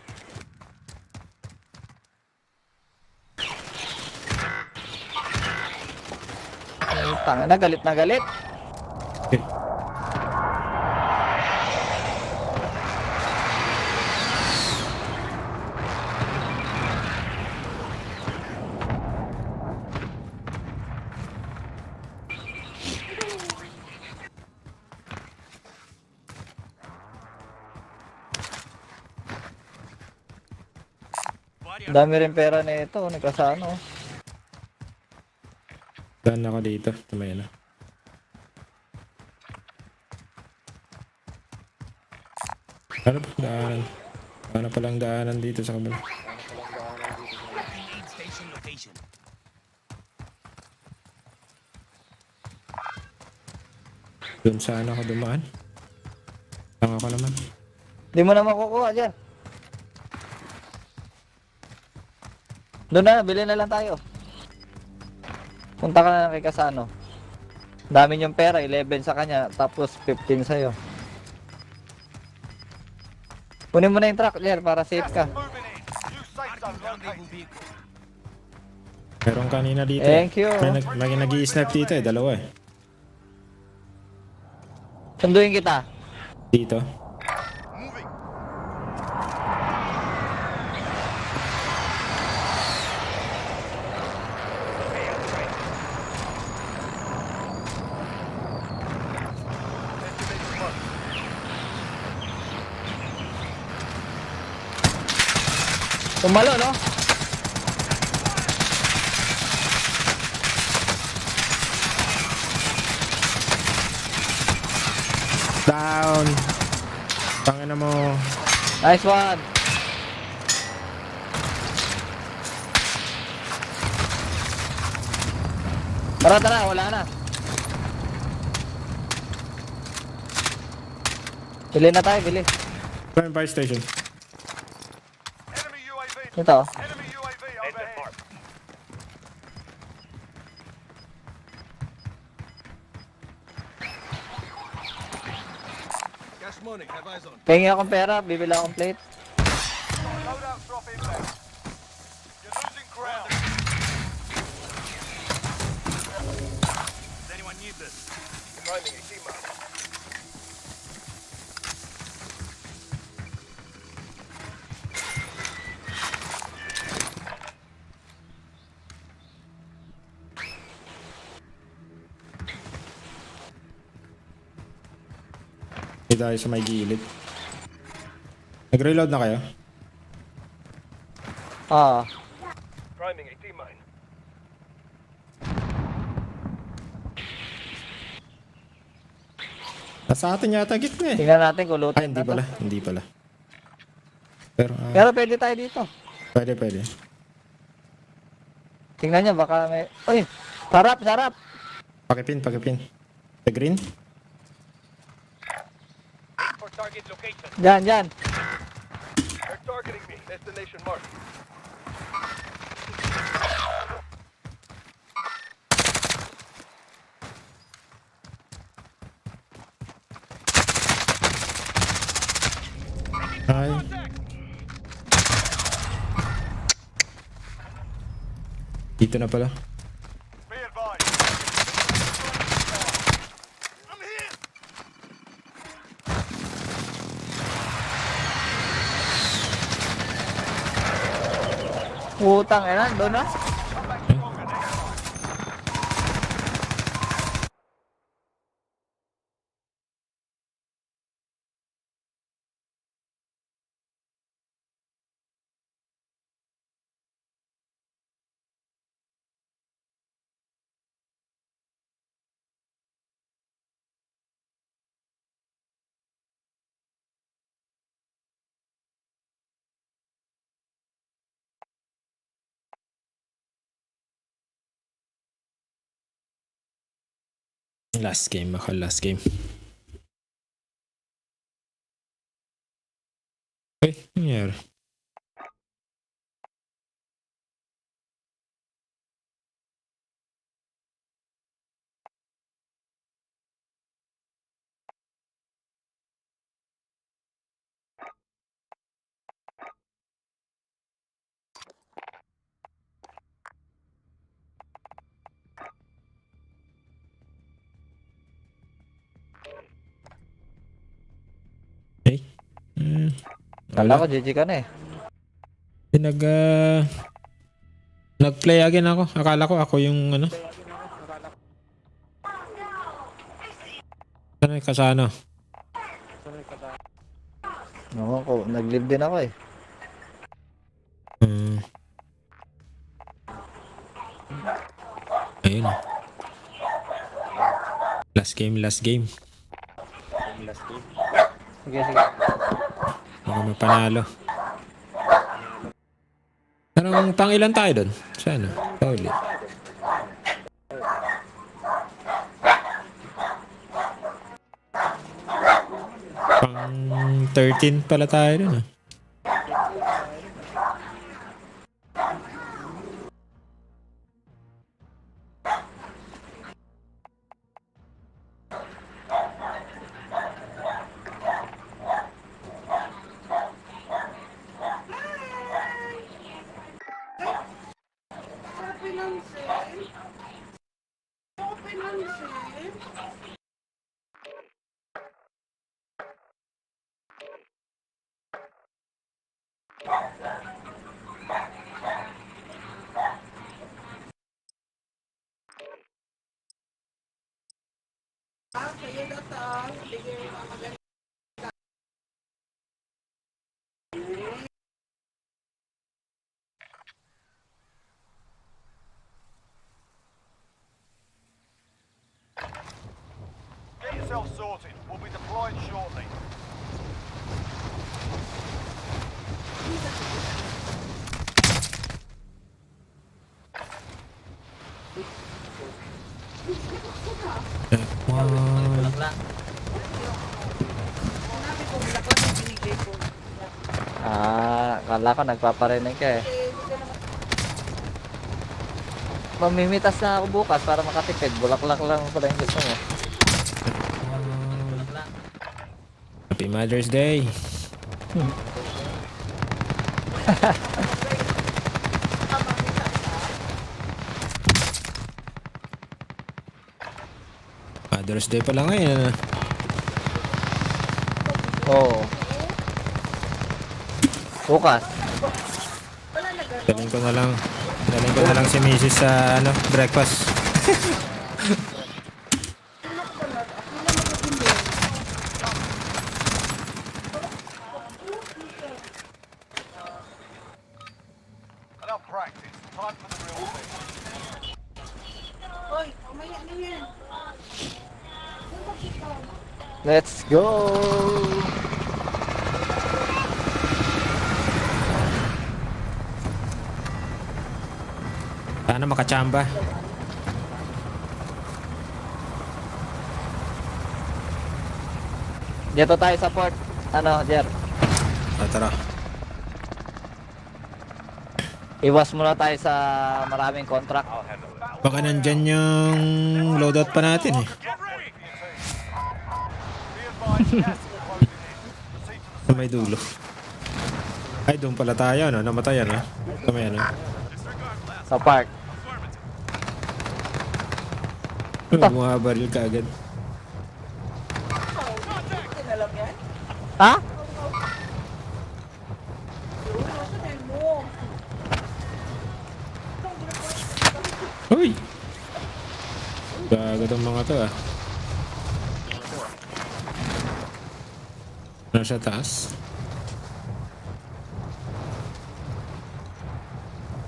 Ay, tanga na, galit na galit. Okay. Dami rin pera na ito, nagkasano. Daan ako dito. Tumaya na. Ano pa daanan? Ano palang daanan dito sa kabila? Doon saan ako dumaan? Tanga ko naman. Hindi mo na makukuha dyan. Doon na, bili na lang tayo. Punta ka na lang kay Kasano. Dami niyong pera, 11 sa kanya, tapos 15 sa'yo. Kunin mo na yung truck, Jer, para safe ka. Meron kanina dito. Thank you. May nag-i-snap dito eh, dalawa eh. Sunduin kita. Dito. Tumalo, no? Down. Tangina mo. Nice one. Tara, wala na. Bili na tayo, bili. Fire station. Enemy UAV. Ito. Enemy UAV overhead. Cash money, have eyes on. Pengi akong pera, bibili akong plate. Loadout drop inbound. You're losing ground. Does anyone need this? Finding a team up. Hindi tayo sa may gilid. Nag-reload na kayo? Ah, Priming a team mine. Nasa atin yata gitna eh. tingnan natin kung lootin Ay, hindi na to. pala. Hindi pala. Pero, Pero pwede tayo dito. pwede. Tingnan nyo, baka may... Uy! Sarap, sarap! Pakipin. The green? For target location. Dyan. They're targeting me. Destination marked. Ay. Dito na pala. Be advised. I'm here. Utang, doon na. Last game ako, last game. Ay, nangyari. Hey. Kala ko GG ka na eh. Nag-play again ako. Akala ko ako yung ano. Sanay ka sa ano? Oo, ko, nag-live din ako eh. Ayun. Last game. Sige. Baka mapanalo. Parang pang-ilan tayo doon? Sa ano? Pauli. Pang 13 pala tayo doon. Get yourself sorted. We'll be deploying shortly. Kala ko nagpaparinig ka eh. Mamimitas na ako bukas para makatipid. Bulaklak lang pala yung gusto mo. Happy Mother's Day. Mother's Day pa lang ngayon. Oo. Bukas. Daling ko na lang si Mrs. sa breakfast. Enough practice. Time for the real thing. Let's go! Sana makachamba. Dito tayo sa port. Ano, Jer? Tara. Iwas muna tayo sa maraming contract. Baka nandyan yung loadout pa natin eh. Sa may dulo. Ay, doon pala tayo, no? Namatayan, no? Sa may ano? Sa park. Bumabaril ka agad. Ha? Uy! Gagad ang mga to ah. Nasa taas.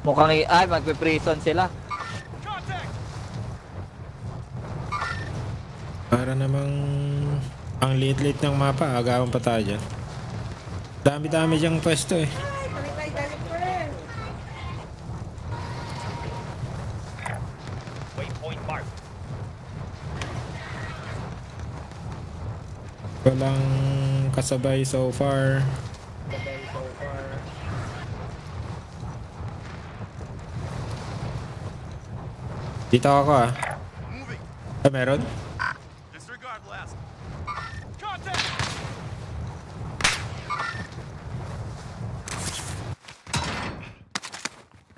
Mukhang ay magpe-prison sila. Para namang ang liit-liit ng mapa, agawan pa tayo dyan. Dami-dami diyang pwesto eh. Waypoint mark. Walang kasabay so far. Dito ako ah. Ah, meron? Disregard last. Contact!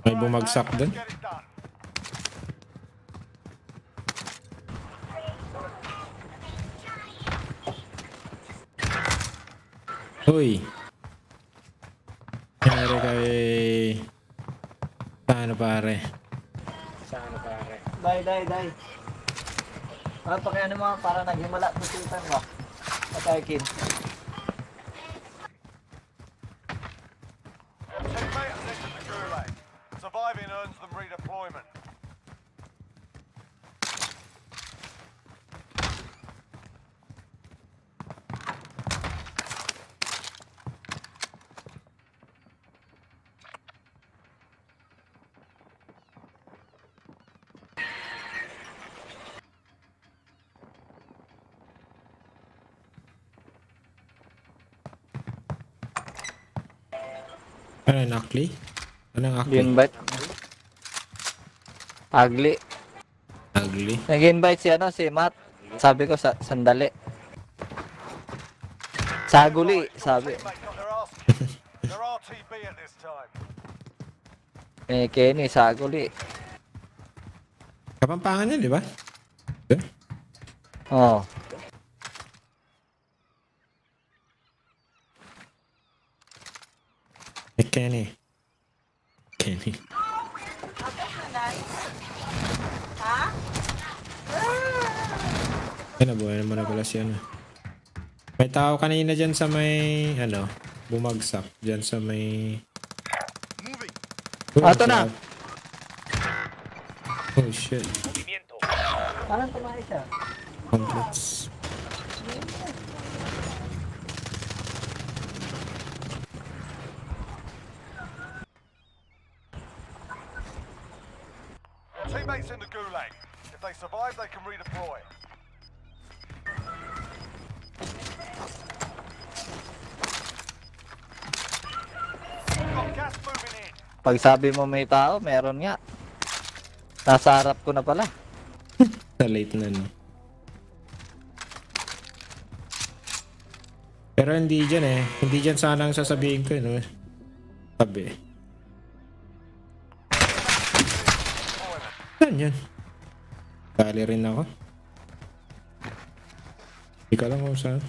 May bumagsak dun. Get it done. Uy. Nangyari kay... Sana pare. Day. Ano pa kaya naman para naghimala pusitan mo? Patay kin. Your teammate has entered the gulag. Surviving earns them redeployment. Ano yung akli? Anong akli? Invite. Ugly. Ugly. Nag-invite si Matt. Sabi ko sandali. Saguli, sabi. They're RTB at this time. Kenny, saguli. Kapampangan yan, di ba? Oh. Kenny. Ay, nabuhay naman na pala siya na. May tao kanina dyan sa may, bumagsak. Dyan sa may... Ato na! Oh, shit. Parang tumahay siya. Complex. Your teammates in the gulag. If they survive, they can redeploy. Gas moving in. Pag sabi mo may tao, meron nga. Nasa harap ko na pala. Sa late na, no? Pero hindi dyan eh. Hindi dyan sana ang sasabihin ko, no? Sabi. Saan yan? Kali rin ako. Hindi ka lang kung saan.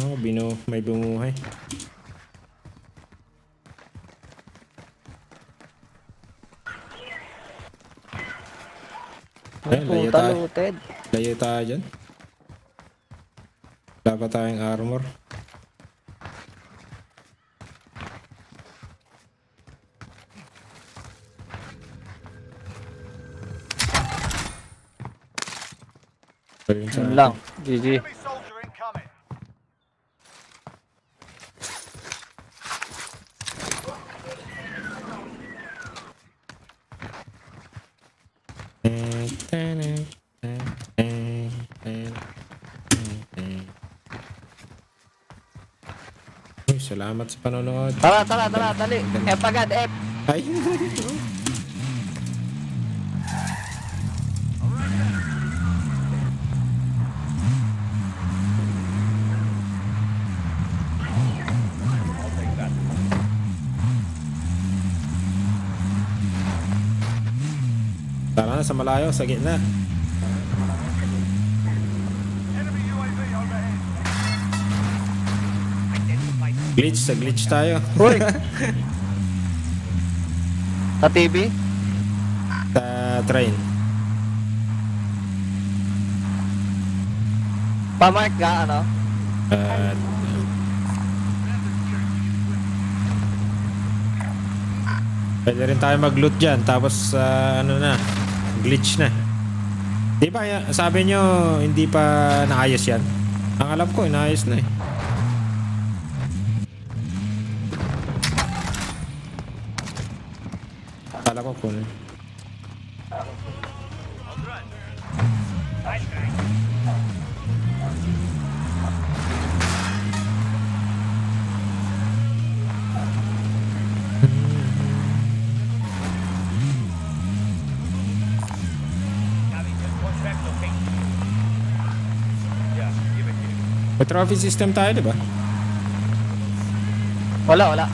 Oh, may bumuhay. Ayun, layo Puta, tayo. looted. Layo tayo dyan. Wala pa tayong armor. Ayun sa Yun atin. lang. GG. Enemy soldier incoming. Uy, salamat sa panonood. Tara, dali. F agad, F. Ay. Tara na sa malayo, sa gitna. Glitch tayo. Uy! Sa TV? Sa train. Pamark ka, ano? Pwede rin tayo mag-loot dyan. Tapos, ano na, glitch na. Di ba, sabi nyo, hindi pa naayos yan? Ang alam ko, naayos na eh. Kala ko kunin. May trophy system tayo, di ba? Wala.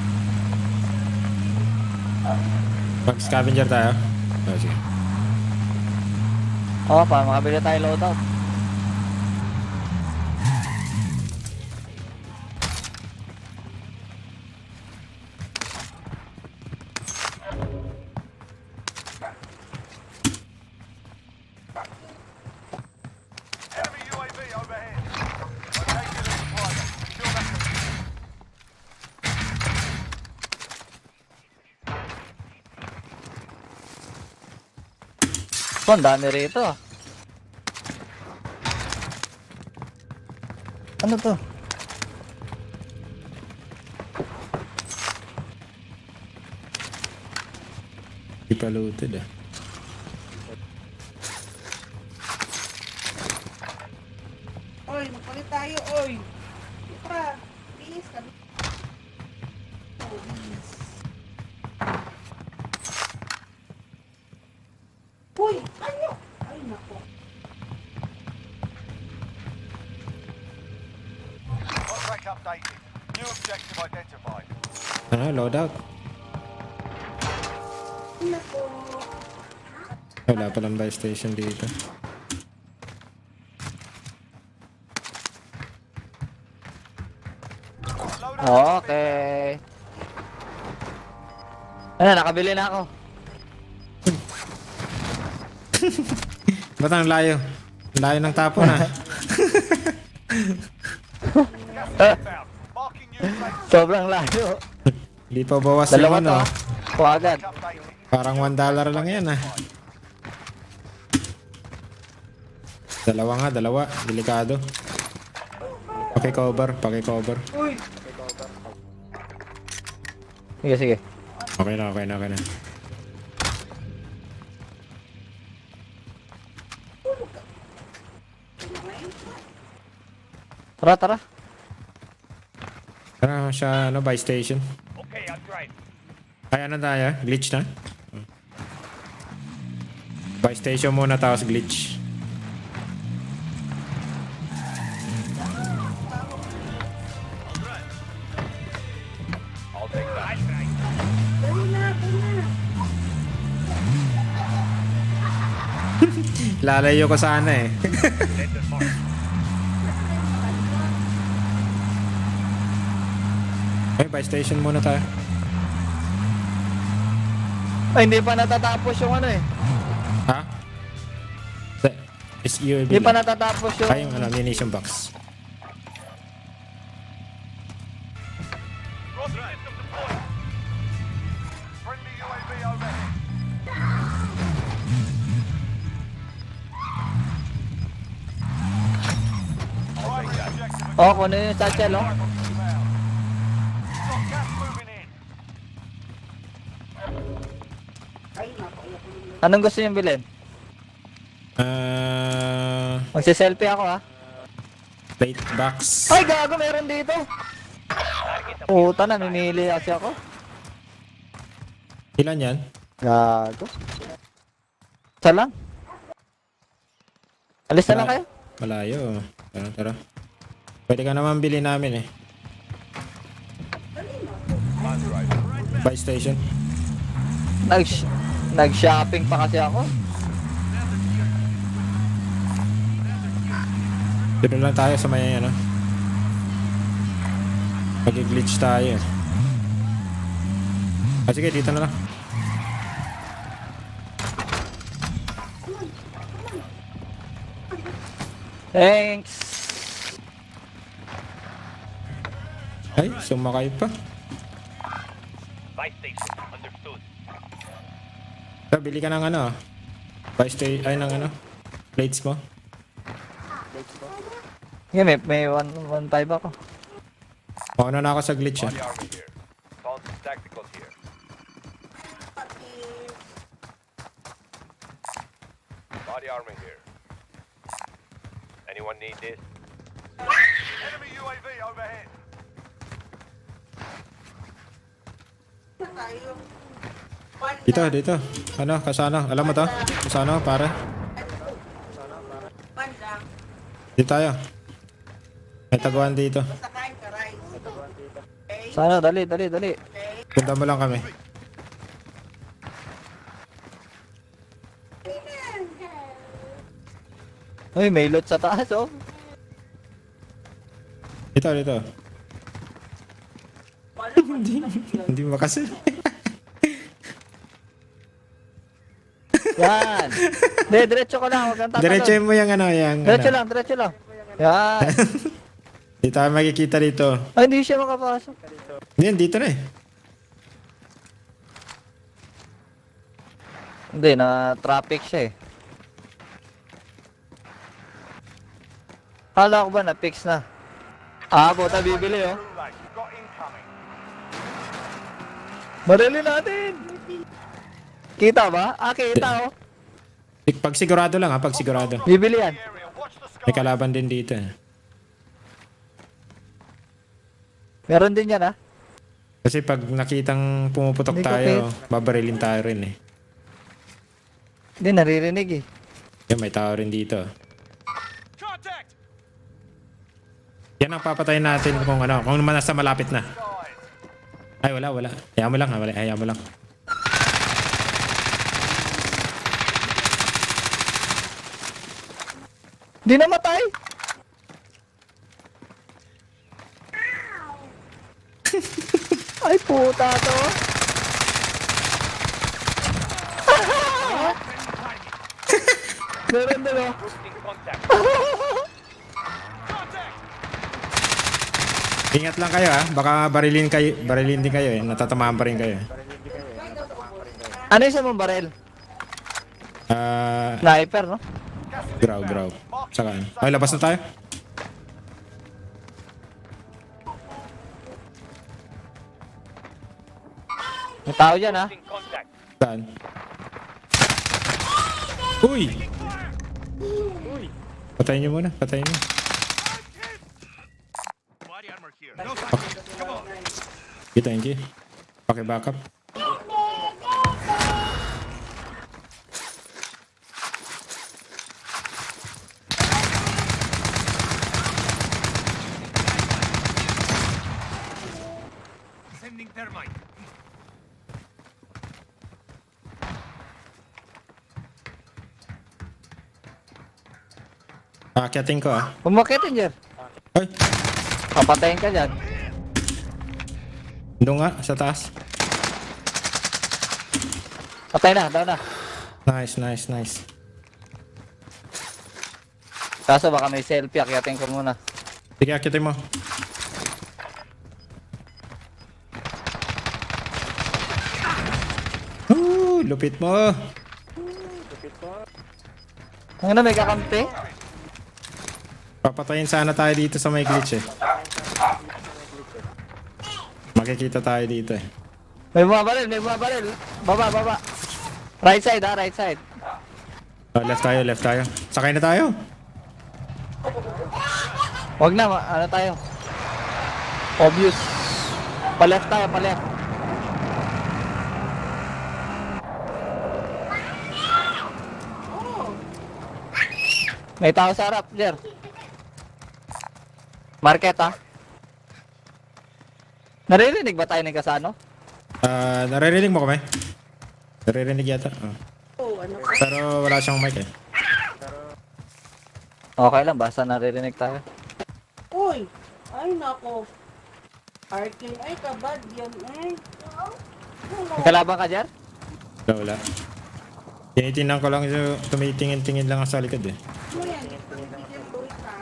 Mag-scavenger tayo. Oh, sige. Oo, pa, makabili tayo loadout. Enemy UAV overhead. Located as a pilot. Secure that position. Ang dami rito. Ano to? Di pa looted ah. Oy, magpalit tayo, oy. Pa, please. Oh, please. Uy, ano? Ay, nako. Contract updated. New objective identified. Ano, loadout. Nako. Wala palang buy station dito. Okay. Ano, nakabili na ako. Ba't ang layo? Ang layo ng tapo na. Sobrang layo. Hindi pa bawas Dalawa yung ano. to. Kuha agad. Parang $1 lang yan ah. Dalawa. Delikado. Paki-cover. Uy. Sige. Okay na. Tara. Tara siya, ano, buy station. Okay, I'll drive. Ay, ano tayo? Glitch na? Buy station muna tapos glitch. I'll take that. Dali na, dali na. Lalayo ko sana eh. Okay, buy station muna tayo. Ay, hindi pa natatapos yung ano eh. Ha? Is UAV Hindi pa lang. natatapos yung... Ay, yung ano, munition box. Roger, system deployed. Friendly UAV overhead. Primary objective Oh, kuno yung satchel, oh. got gas moving in. Anong gusto niyong bilhin? Magsiselfie ako, ha? Plate box. Ay, gago, meron dito. Puta, namimili kasi ako. Ilan yan? Gago. Isa lang. Alis na lang kayo. Malayo. Tara, tara. Pwede ka naman bilhin namin eh. Buy station. Nag-shopping pa kasi ako. Dito lang tayo sa may ano. Mag-glitch tayo. Ah, sige, dito na lang. Thanks. Ay, sumakay pa. Buy station, understood. So, bili ka ng ano. Buy station, ay ng ano. Plates mo. Yeah, may 1.5 ako. Mauna na ako sa glitch eh. Body armor here. Found some tacticals here. Body armor here. Anyone need this? Enemy UAV overhead. Dito, dito. Ano, kasano? Alam mo to? Kasano, pare? Dito tayo. May taguan dito. Sana, dali. Punta mo lang kami. Uy, may loot sa taas, oh. Dito, dito. Hindi makasi. Yan. Diretso ka lang, huwag kang tatalon. Diretso mo yung ano, yung... Diretso ano. lang. Yan. Hindi tayo makikita dito. Ay, hindi siya makapasok. Yan, dito na eh. Hindi, na traffic siya eh. Kala ko ba na-fix na? Ah, puta, bibili oh. Got incoming. Barilin natin! Kita ba? Ah, kita oh. Pag sigurado lang ha, pag sigurado. Bibili yan. May kalaban din dito eh. Meron din yan ah. Kasi pag nakitang pumuputok Hindi ko tayo, babarilin tayo rin eh. Hindi, naririnig eh. Yan, may tao rin dito. Yan ang papatayin natin kung ano, kung naman nasa malapit na. Ay, wala. Hayaan mo lang ha, hayaan mo lang. Di namatay! Ay, puta to. Meron din oh. Ingat lang kayo ha, baka barilin din kayo eh, natatamaan pa rin kayo. Ano yung sa mong barel? Sniper, no? Graw. Saka ano. Ay, labas na tayo. May tao dyan ha. Saan? Uy! Patayin nyo muna, patayin nyo. Thank you. Paki-backup. Sending thermite. Akyatin ko ah. Umakitin dyan. Ay. Papatayin ka dyan. Doon nga, sa taas. Patay na, daw na. Nice. Kaso baka may selfie, akyatin ko muna. Sige, akyatin mo. Lupit mo. Ano, may kakampi? Papatayin sana tayo dito sa may glitch eh. Makikita tayo dito eh. May bumabaril. Baba. Right side ha, right side. Oh, left tayo. Sakay na tayo. Wag na, ano tayo? Obvious. Pa-left tayo, pa-left. May tao sa harap, Jer. Market ha? Naririnig ba tayo ng kasano? Naririnig mo kami? Naririnig yata. Oh. Pero wala siyang mic eh. Okay lang, basta naririnig tayo. Uy! Ay, nako. Arkin, ay, kabad yan, eh. May kalaban ka, Jer? Wala. Tinitingnan ko lang yung tumitingin-tingin lang sa likod eh. Mo yan, bibigyan ko ita.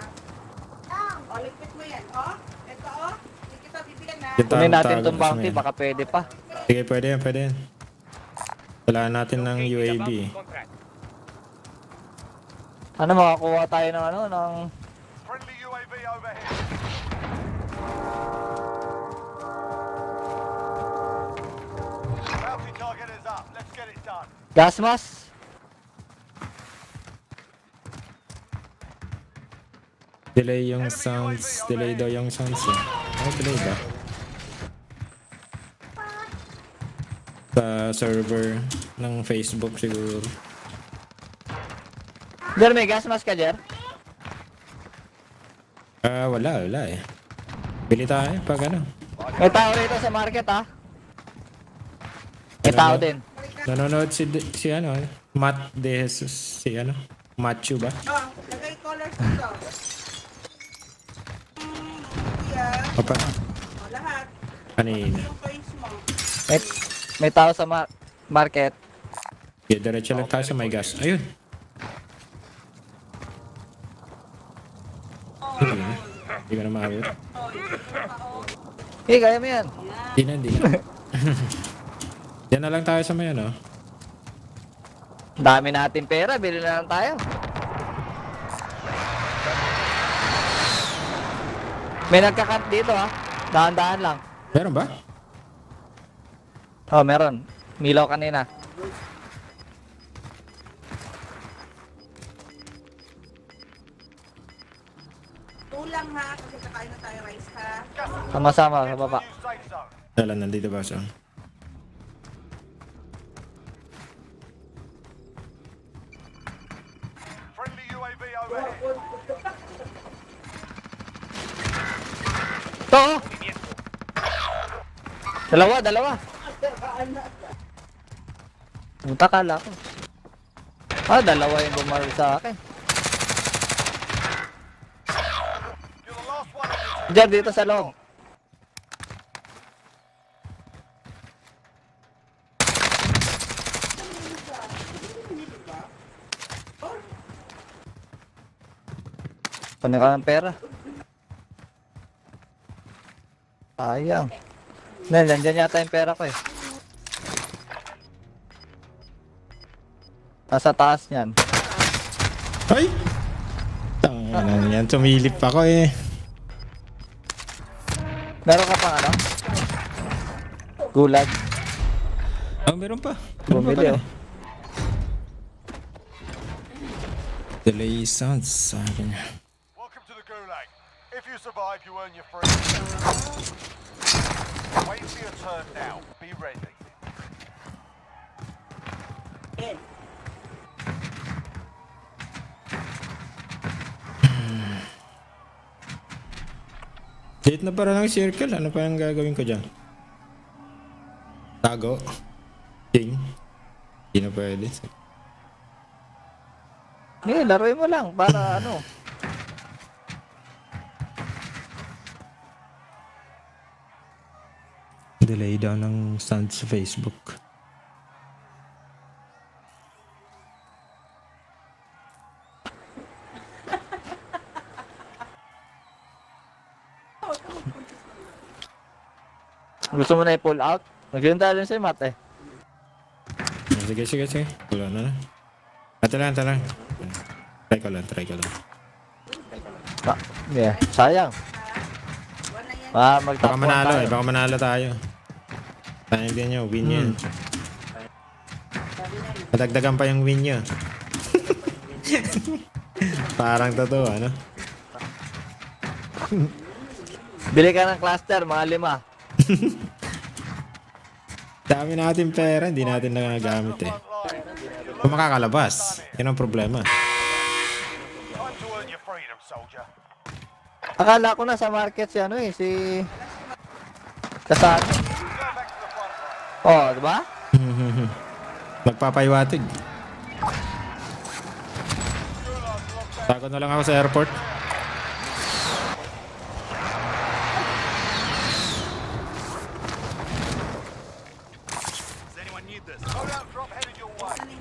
O, ligpit mo yan, o. Ito, o. Hindi kita bibigyan na. Kunin natin itong bounty, baka pwede pa. Sige, pwede yan. Wala natin ng UAV eh. Ano, makakuha tayo ng ano, ng... Friendly UAV overhead. Bounty target is up. Let's get it done. Gas mask? Delay yung sounds. Delay daw yung sounds eh. Ano delay ba? Sa server ng Facebook siguro. Jer, may gas mask ka, Jer? Wala eh. Bili tayo pag ano. May tao rito sa market, ha? May tao din. Nanonood si ano, Matt De Jesus, si ano, Matthew ba? O, lagay colors dito. Yan. Opa, O, lahat. kanina. Yung coins mo. May tao sa market. Yeah, diretso lang tayo sa may gas. Ayun. Hindi ko na maabot. Hey, kaya mo yan. Hindi na. Diyan na lang tayo sa may ano. Dami natin pera, bili na lang tayo. May nagkakant dito, ha? Dahan-dahan lang. Meron ba? Oh, meron. Milaw kanina. Tulang ha, kasi kakain na tayo rice ha. Sama-sama sa baba. Wala, nandito ba siya? Friendly UAV overhead. Ito, oh! Dalawa. Puta, kala ko. Dalawa yung bumaril sa akin. Diyan, dito sa loob. Panin ka ng pera. Sayang. Nandiyan yata yung pera ko eh. Nasa taas niyan. Ay! Tangan yan, tumilip ako eh. Meron ka pang ano? Gulag. Meron pa. Bumili oh. Delay sounds sa akin. Welcome to the Gulag. If you survive, you earn your freedom. Wait for your turn now. Be ready. Date na para ng circle. Ano pa yung gagawin ko dyan? Tago. King. Hindi na pwede. Laruin mo lang para ano. Delay daw ng sound sa Facebook. Gusto mo na i-pull out? Naganda rin si Matt eh. Sige. Wala na. Ito lang. Try ko lang. Yeah, sayang. Baka manalo tayo. Sayang din nyo, win yun. Madagdagan pa yung win nyo. Parang totoo, ano? Bili ka ng cluster, mga 5. Dami natin pera, hindi natin nagagamit eh. Kung makakalabas, yun ang problema. Time to earn your freedom, soldier. Akala ko na sa market si ano eh, si... Kasano. Oh, diba? Magpapaywatig. Takot na lang ako sa airport.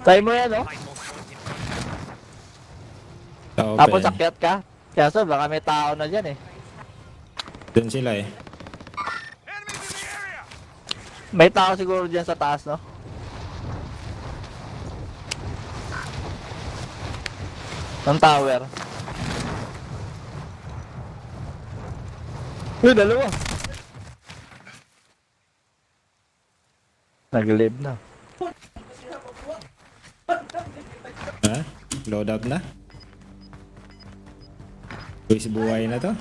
Try mo yan, oh. Tapos akyat ka. Kaya so, baka may tao na dyan eh. Doon sila eh. May tao siguro dyan sa taas, no? Ng tower. Uy, dalawa. Nag-live na. Ha? Loadout na? Buwis buhay na to?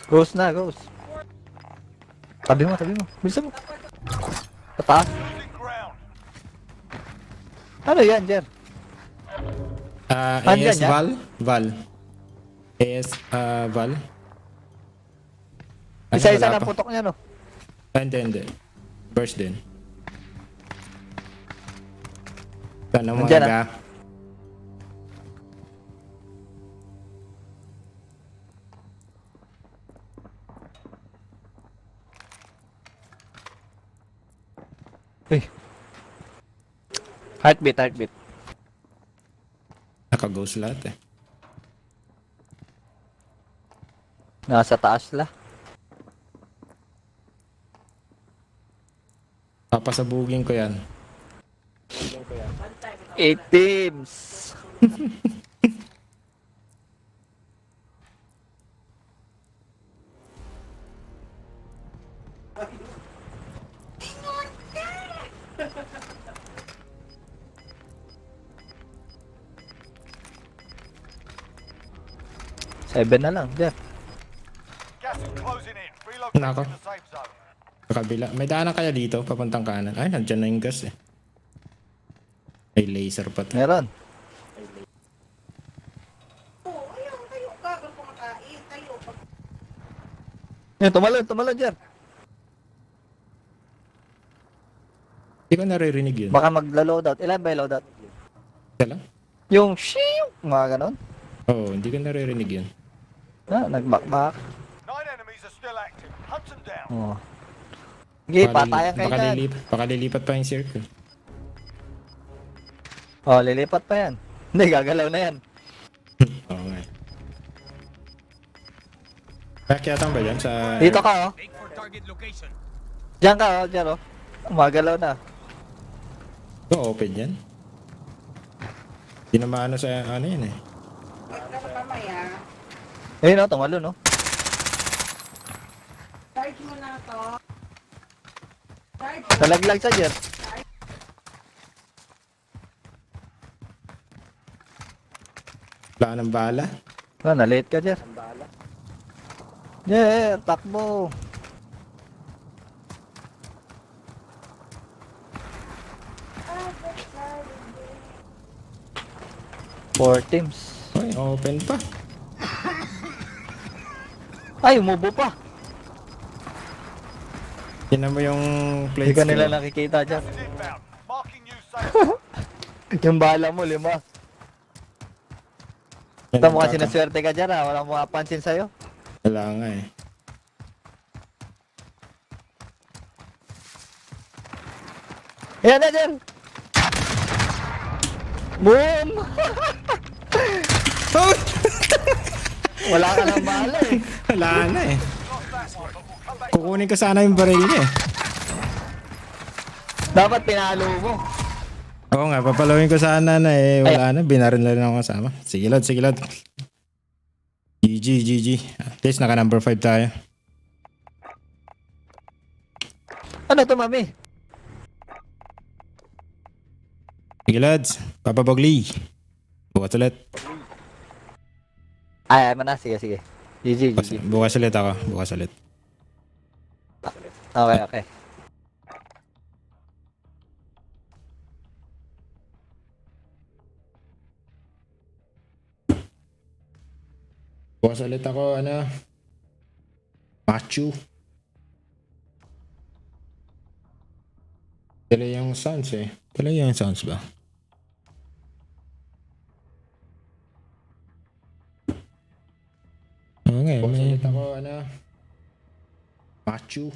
Ghost na, ghost. Tabi mo. Bilisan mo. Pataas. Ano yan, Jer? AS Val. AS Val. Isa-isa na putok niya, no? Hindi. Burst din. Sana mo Nandiyan, aga. Uy. Heartbeat. Naka-ghost lahat eh. Nasa taas la. Papasabugin ko yan. 8 teams. Seven na lang, Jeff. Gas is closing in. Relocate Nako. to the safe zone. Sa kabila. May daanan kaya dito, papuntang kanan. Ay, nandyan na yung gas eh. May laser pa to. Meron. Yan, tumalon, Jer. Hindi ko naririnig yun. Baka magla-loadout. Ilan ba yung loadout? Isa lang? Yung shiu, mga ganon. Oo, hindi ko naririnig yun. Nag-backback. 9 enemies are still active. Hunt them down. Oh. Sige, patayan kayo dyan. Baka lilipat pa yung circle. Oh, lilipat pa yan. Hindi, gagalaw na yan. Oo nga. Pakyatang ba yan sa... Dito ka, oh. Diyan ka, oh, Jer, oh. Magalaw na. Ito, open yan. Hindi na maano sa ano yun eh. Ayun, oh, tumalo, no? Charge mo na to. Talaglag sa Jer. Wala ng bala. Na-late ka, Jer. Yeah, takbo. Four teams. Ay, open pa. Ay, umubo pa. Tingnan mo yung Hindi plates ka ko. nila nakikita dyan. Inbound. Marking you safe. Yung bala mo, 5. Ito mo kasi naswerte ka dyan ha. Walang makapansin sa'yo. Wala nga eh. Ayan na, Jer! Boom! Wala ka ng bala eh. Wala na eh. Kukunin ko sana yung baril niya eh. Dapat pinalo mo. Oo nga, papalawin ko sana na eh. Wala na, binaril na rin ako kasama. Sige lad, sige lad. GG, GG. At least naka number 5 tayo. Ano to, mami? Sige lads, Papa Bogli. Bukas ulit. Ay, na. Sige, sige. GG, GG. Bukas ulit ako, bukas ulit. Okay, okay. Bukas ulit ako, Machu. Pala yung sounds eh. Pala yung sounds ba? Oo nga, bukas ulit ako, Machu.